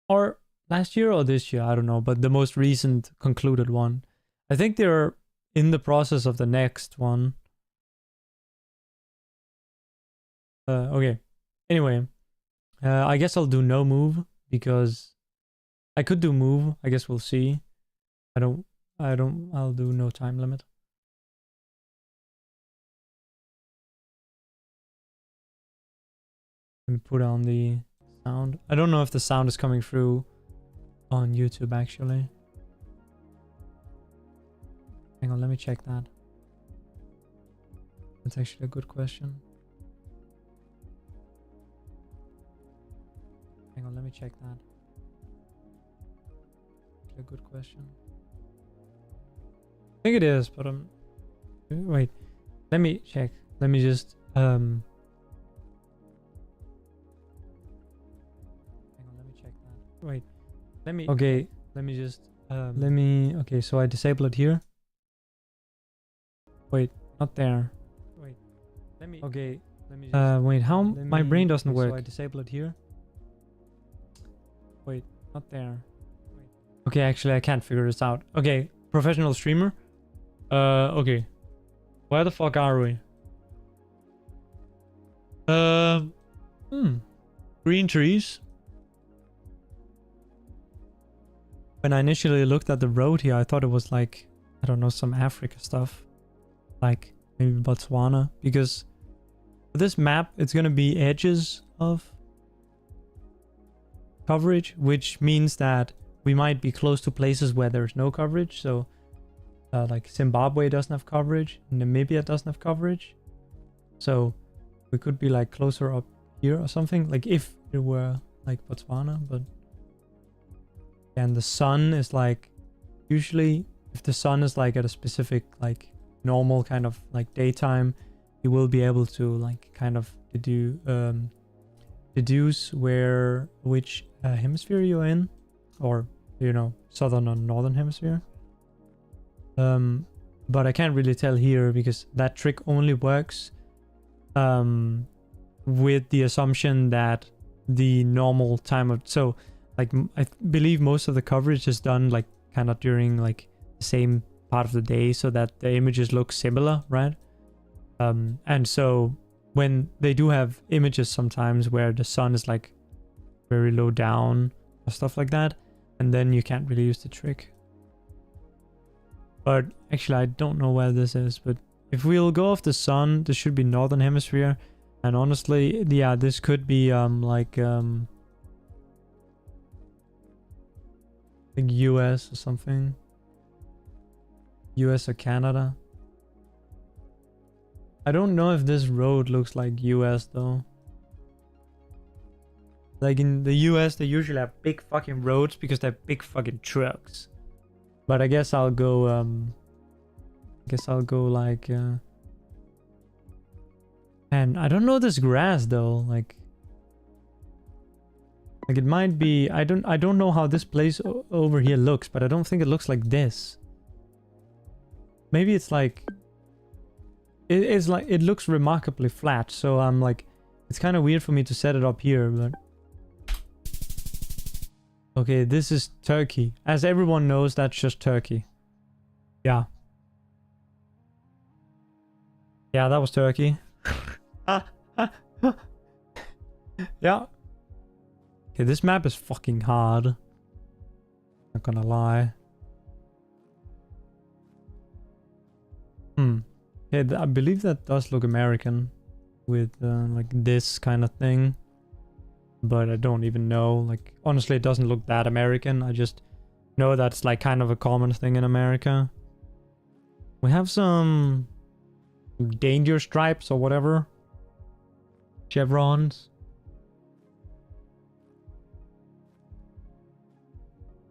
Or last year or this year, I don't know, but the most recent concluded one. I think they're in the process of the next one. Okay. Anyway, I guess I'll do no move because I could do move. I guess we'll see. I'll do no time limit. Let me put on the sound. I don't know if the sound is coming through on YouTube actually. Hang on, let me check that. That's actually a good question. Hang on, let me check that. A good question. I think it is, but wait. Let me check. Let me just Hang on, let me check that. Wait. Okay, let me just okay, so I disable it here. Wait, not there. Wait. Okay, let me just wait, how my brain doesn't work. So I disable it here. Wait, not there. Wait. Okay, actually I can't figure this out. Okay, professional streamer. Okay. Where the fuck are we? Green trees. When I initially looked at the road here, I thought it was like, I don't know, some Africa stuff. Like maybe Botswana. Because for this map, it's gonna be edges of coverage, which means that we might be close to places where there's no coverage. So like Zimbabwe doesn't have coverage, Namibia doesn't have coverage. So we could be like closer up here or something, like if it were like Botswana. But and the sun is like, usually if the sun is like at a specific like normal kind of like daytime, you will be able to like kind of deduce which hemisphere you're in, or you know, southern or northern hemisphere. But I can't really tell here because that trick only works with the assumption that the normal time of, so like I believe most of the coverage is done like kind of during like the same part of the day so that the images look similar, right? And so when they do have images sometimes where the sun is like very low down or stuff like that, and then you can't really use the trick. But actually I don't know where this is, but if we'll go off the sun, this should be northern hemisphere. And honestly, yeah, this could be like US or something. US or Canada. I don't know if this road looks like US though. Like in the US, they usually have big fucking roads because they have big fucking trucks. But I guess I'll go like and I don't know this grass though, like it might be, I don't know how this place over here looks, but I don't think it looks like this. Maybe it's like it's like it looks remarkably flat, so I'm like, it's kind of weird for me to set it up here, but okay, this is Turkey. As everyone knows, that's just Turkey. Yeah. Yeah, that was Turkey. Yeah. Okay, this map is fucking hard. Not gonna lie. Okay, I believe that does look American with like this kind of thing. But I don't even know. Like, honestly, it doesn't look that American. I just know that's like kind of a common thing in America. We have some danger stripes or whatever. Chevrons.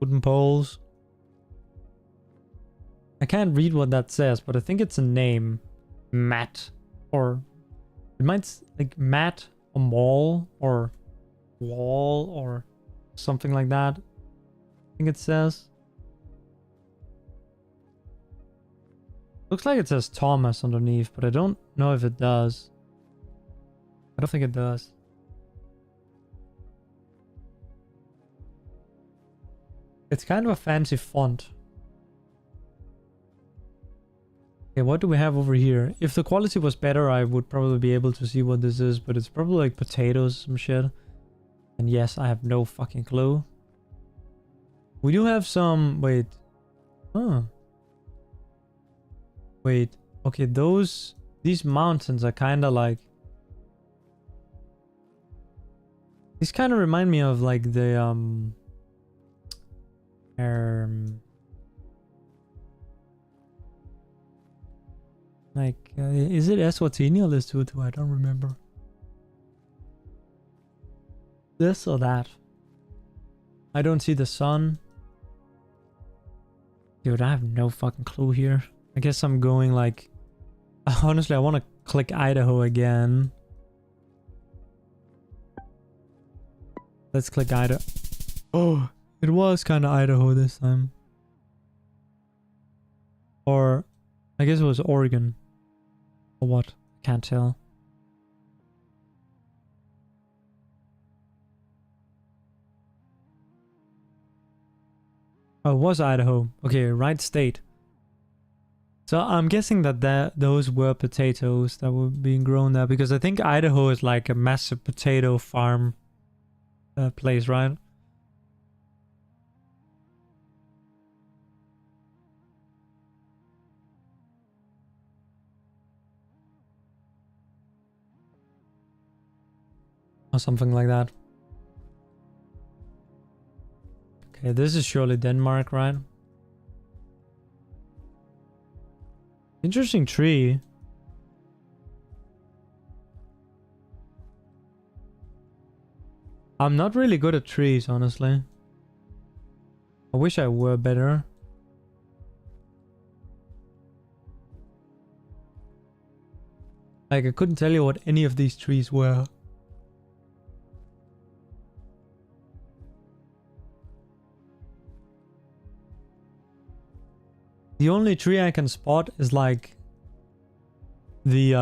Wooden poles. I can't read what that says, but I think it's a name. Matt. Or it might like Matt or Mall or Wall or something like that. I think it says. Looks like it says Thomas underneath, but I don't know if it does. I don't think it does. It's kind of a fancy font. Okay, what do we have over here? If the quality was better, I would probably be able to see what this is, but it's probably like potatoes, some shit. And yes, I have no fucking clue. We do have some... Wait. Huh. Wait. Okay, these mountains are kind of like... These kind of remind me of like the like is it Eswatini or Lesotho? I don't remember. This or that? I don't see the sun. Dude, I have no fucking clue here. I guess I'm going like... Honestly, I want to click Idaho again. Let's click Idaho. Oh, it was kind of Idaho this time. Or I guess it was Oregon. Or what? Can't tell. Oh, it was Idaho. Okay, right state. So I'm guessing that those were potatoes that were being grown there, because I think Idaho is like a massive potato farm place, right? Or something like that. Okay, this is surely Denmark, right? Interesting tree. I'm not really good at trees, honestly. I wish I were better. Like, I couldn't tell you what any of these trees were. The only tree I can spot is like the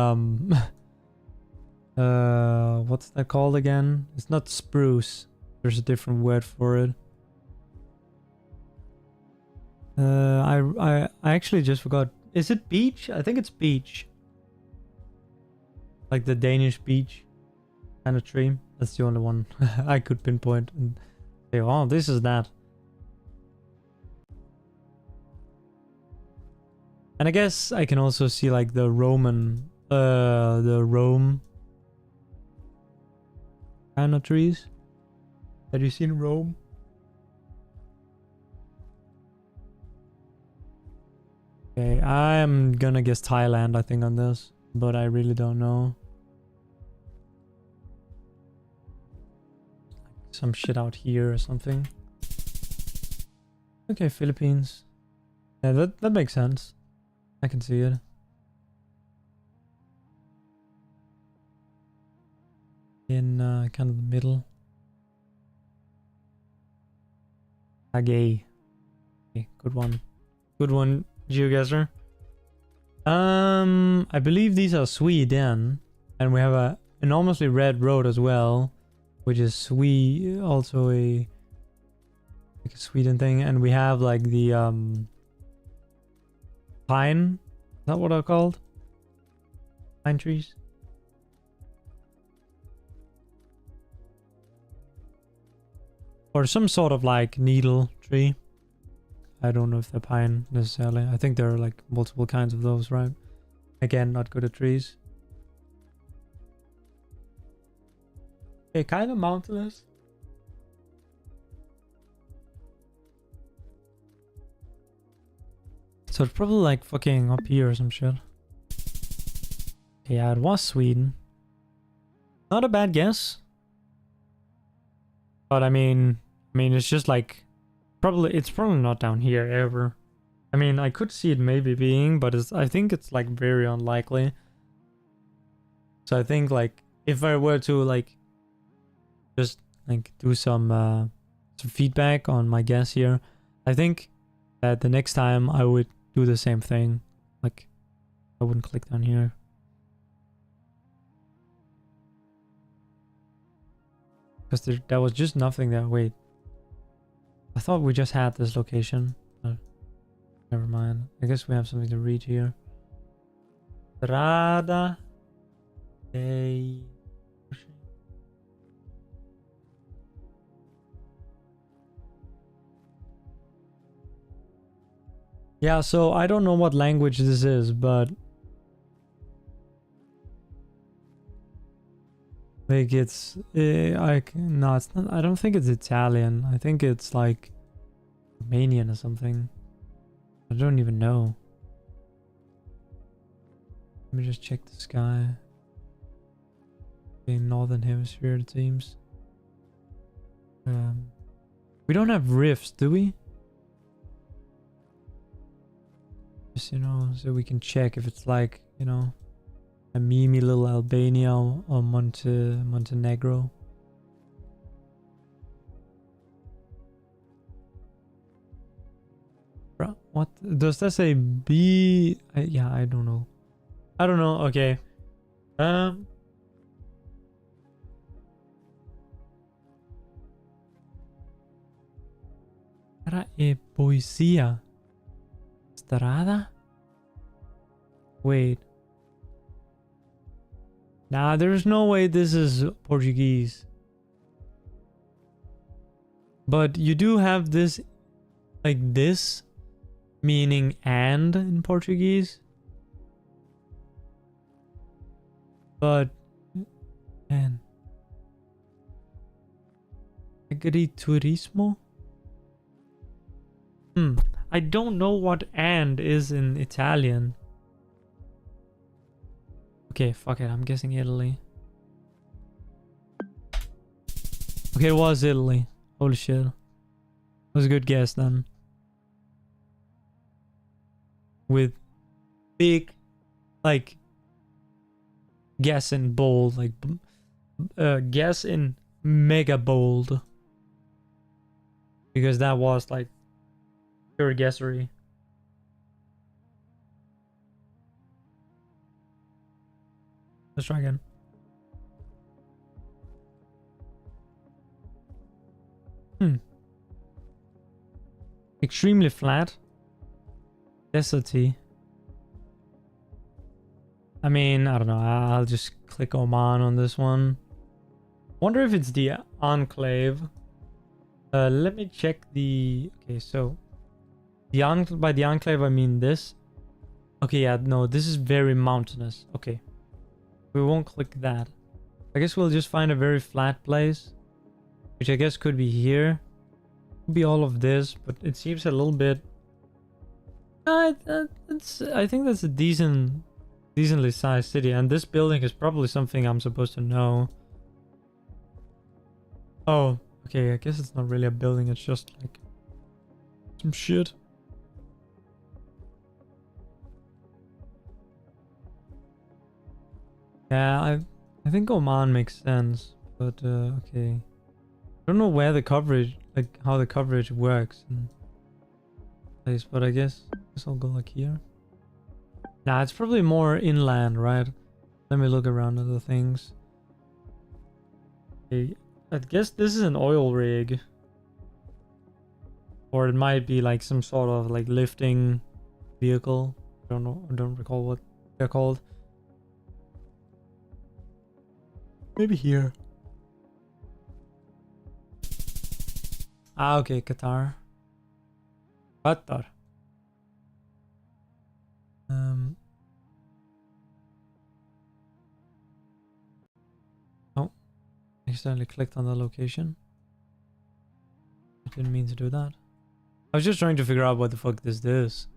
What's that called again? It's not spruce. There's a different word for it. I actually just forgot. Is it beech? I think it's beech. Like the Danish beech kind of tree. That's the only one I could pinpoint and say, oh, this is that. And I guess I can also see like the Rome kind of trees. Have you seen Rome? Okay, I'm gonna guess Thailand, I think, on this, but I really don't know. Some shit out here or something. Okay, Philippines. Yeah, that makes sense. I can see it. In kind of the middle. Agay. Okay, good one. Good one, GeoGuessr. I believe these are Sweden. And we have a enormously red road as well. Which is also a Sweden thing. And we have like the pine. Is that what they're called? Pine trees? Or some sort of like needle tree. I don't know if they're pine necessarily. I think there are like multiple kinds of those, right? Again, not good at trees. Okay, kind of mountainous. So it's probably like fucking up here or some shit. Yeah, it was Sweden. Not a bad guess. But I mean, it's just like it's probably not down here ever. I mean, I could see it maybe being, but I think it's like very unlikely. So I think like if I were to like just like do some feedback on my guess here, I think that the next time I would do the same thing. Like I wouldn't click down here. Because there was just nothing there. Wait. I thought we just had this location. But never mind. I guess we have something to read here. Strada dei... Yeah, so I don't know what language this is, but... like it's... no, it's not... I don't think it's Italian. I think it's like... Romanian or something. I don't even know. Let me just check the sky. Okay, northern hemisphere it seems. We don't have rifts, do we? Just, you know, so we can check if it's like, you know, a memey little Albania or Montenegro. What does that say? B? Yeah, I don't know. I don't know. Okay. Era poesia. Strada? Wait. Nah, there's no way this is Portuguese. But you do have this, like this, meaning and in Portuguese. But, man. Agriturismo? I don't know what and is in Italian. Okay, fuck it. I'm guessing Italy. Okay, it was Italy. Holy shit. That was a good guess then. With big, like, guess in bold. Like, guess in mega bold. Because that was, like, pure guessery. Let's try again. Extremely flat. Deserty. I mean, I don't know. I'll just click Oman on this one. Wonder if it's the enclave. Let me check the... Okay, so... By the enclave, I mean this. Okay, yeah, no, this is very mountainous. Okay. We won't click that. I guess we'll just find a very flat place. Which I guess could be here. Could be all of this, but it seems a little bit... I think that's a decently sized city. And this building is probably something I'm supposed to know. Oh, okay, I guess it's not really a building. It's just like... some shit. Yeah, I think Oman makes sense, but okay. I don't know where the coverage, like how the coverage works in place, but I guess I'll go like here. Nah, it's probably more inland, right? Let me look around other things. Okay, I guess this is an oil rig. Or it might be like some sort of like lifting vehicle. I don't know, I don't recall what they're called. Maybe here. Ah, okay, Qatar. Qatar. Oh, accidentally clicked on the location. I didn't mean to do that. I was just trying to figure out what the fuck this is.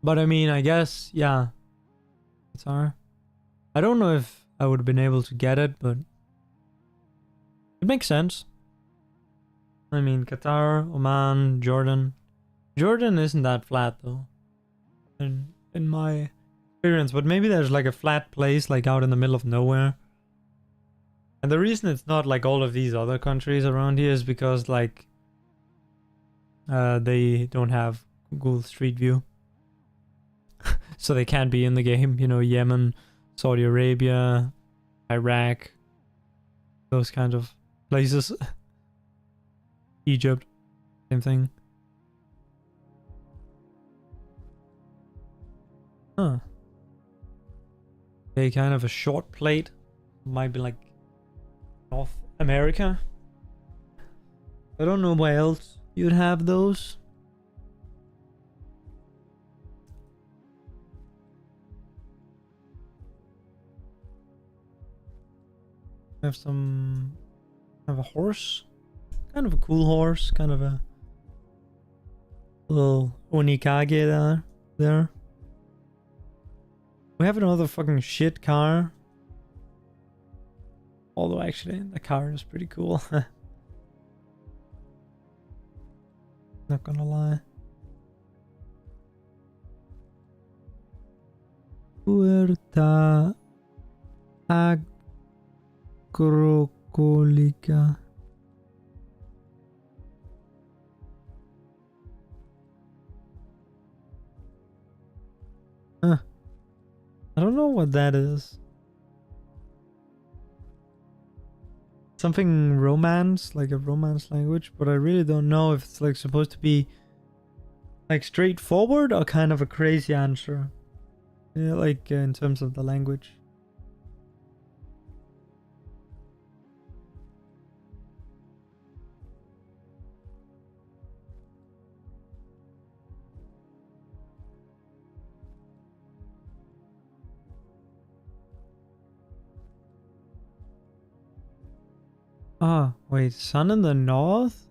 But I mean, I guess, yeah. Qatar. I don't know if I would have been able to get it, but it makes sense. I mean, Qatar, Oman, Jordan. Jordan isn't that flat though, in my experience. But maybe there's like a flat place like out in the middle of nowhere. And the reason it's not like all of these other countries around here is because like they don't have Google Street View. So they can't be in the game, you know, Yemen, Saudi Arabia, Iraq, those kinds of places. Egypt, same thing. Huh. Okay, kind of a short plate. Might be like North America. I don't know where else you'd have those. Have some... have a horse. Kind of a cool horse. Kind of a... little onikage there. We have another fucking shit car. Although actually, the car is pretty cool. Not gonna lie. Puerta Agrocolica. Huh. I don't know what that is. Something romance, like a romance language, but I really don't know if it's like supposed to be like straightforward or kind of a crazy answer. Yeah, like in terms of the language. Ah, wait, sun in the north?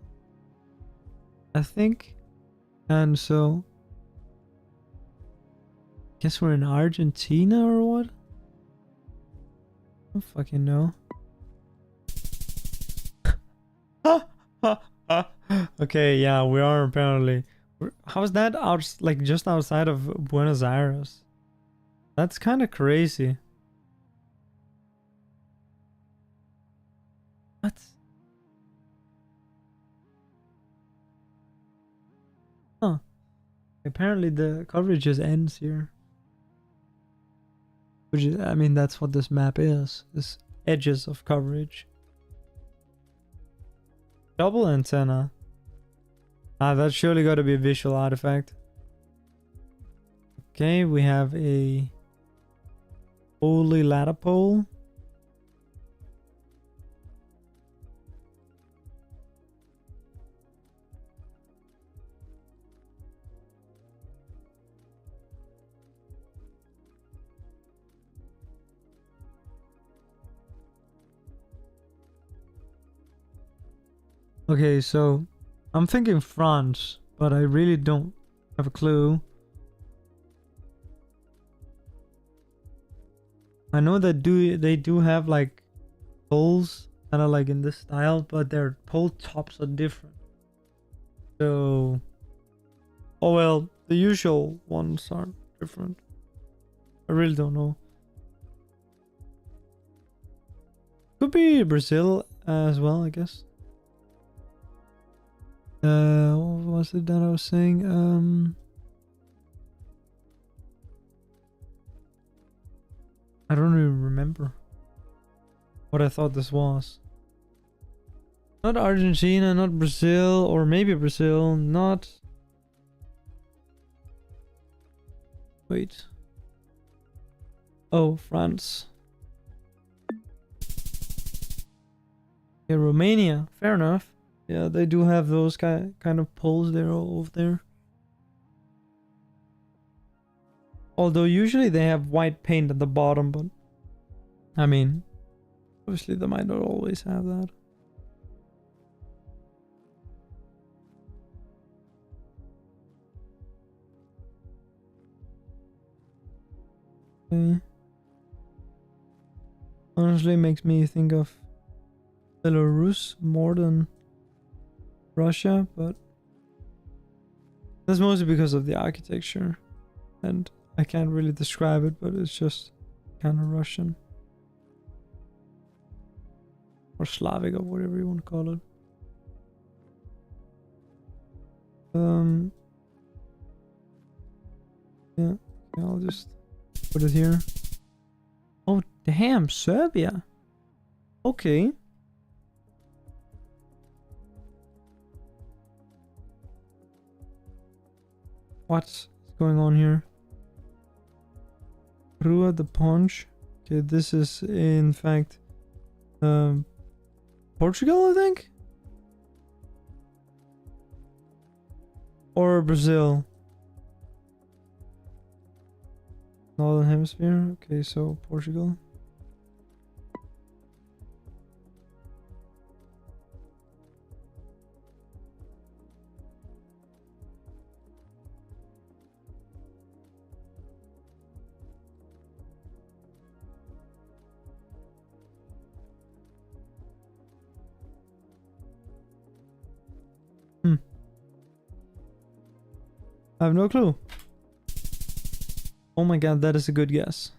I think. And so... guess we're in Argentina or what? I don't fucking know. Okay, yeah, we are apparently... How's that out, like just outside of Buenos Aires? That's kind of crazy. What? Huh. Apparently the coverage just ends here. Which is, I mean, that's what this map is. This edges of coverage. Double antenna. Ah, that's surely got to be a visual artifact. Okay, we have a holy ladder pole. Okay, so I'm thinking France, but I really don't have a clue. I know that they do have like poles kind of like in this style, but their pole tops are different. So, oh well, the usual ones are different. I really don't know. Could be Brazil as well, I guess. What was it that I was saying? I don't even remember what I thought this was. Not Argentina, not Brazil, or maybe Brazil, not... Wait. Oh, France. Yeah, Romania. Fair enough. Yeah, they do have those kind of poles there over there. Although usually they have white paint at the bottom, but I mean, obviously they might not always have that. Okay. Honestly, makes me think of Belarus more than Russia, but that's mostly because of the architecture, and I can't really describe it, but it's just kind of Russian or Slavic or whatever you want to call it. Yeah, I'll just put it here. Oh damn, Serbia. Okay. What's going on here? Rua the Punch. Okay, this is in fact Portugal, I think? Or Brazil. Northern Hemisphere. Okay, so Portugal. I have no clue. Oh my god, that is a good guess.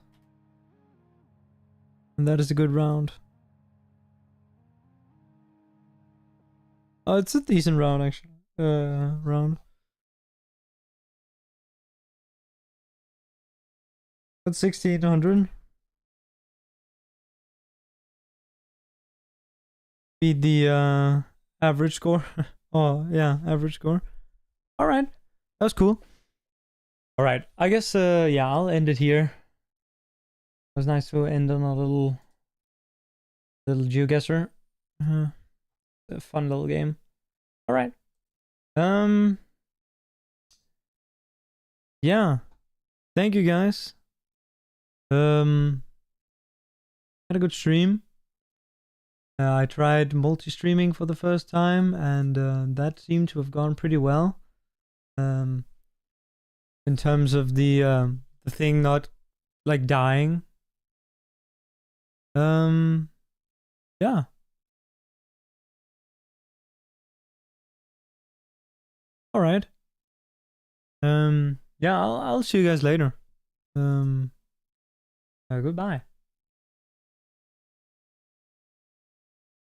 And that is a good round. Oh, it's a decent round actually. Round. That's 1600. Beat the average score. Oh yeah, average score. Alright. That was cool. Alright, I guess yeah, I'll end it here. It was nice to end on a little geoguesser. A fun little game. Alright. Yeah. Thank you guys. Had a good stream. I tried multi-streaming for the first time, and that seemed to have gone pretty well. In terms of the thing not like dying. Yeah. All right. Yeah, I'll see you guys later. Goodbye.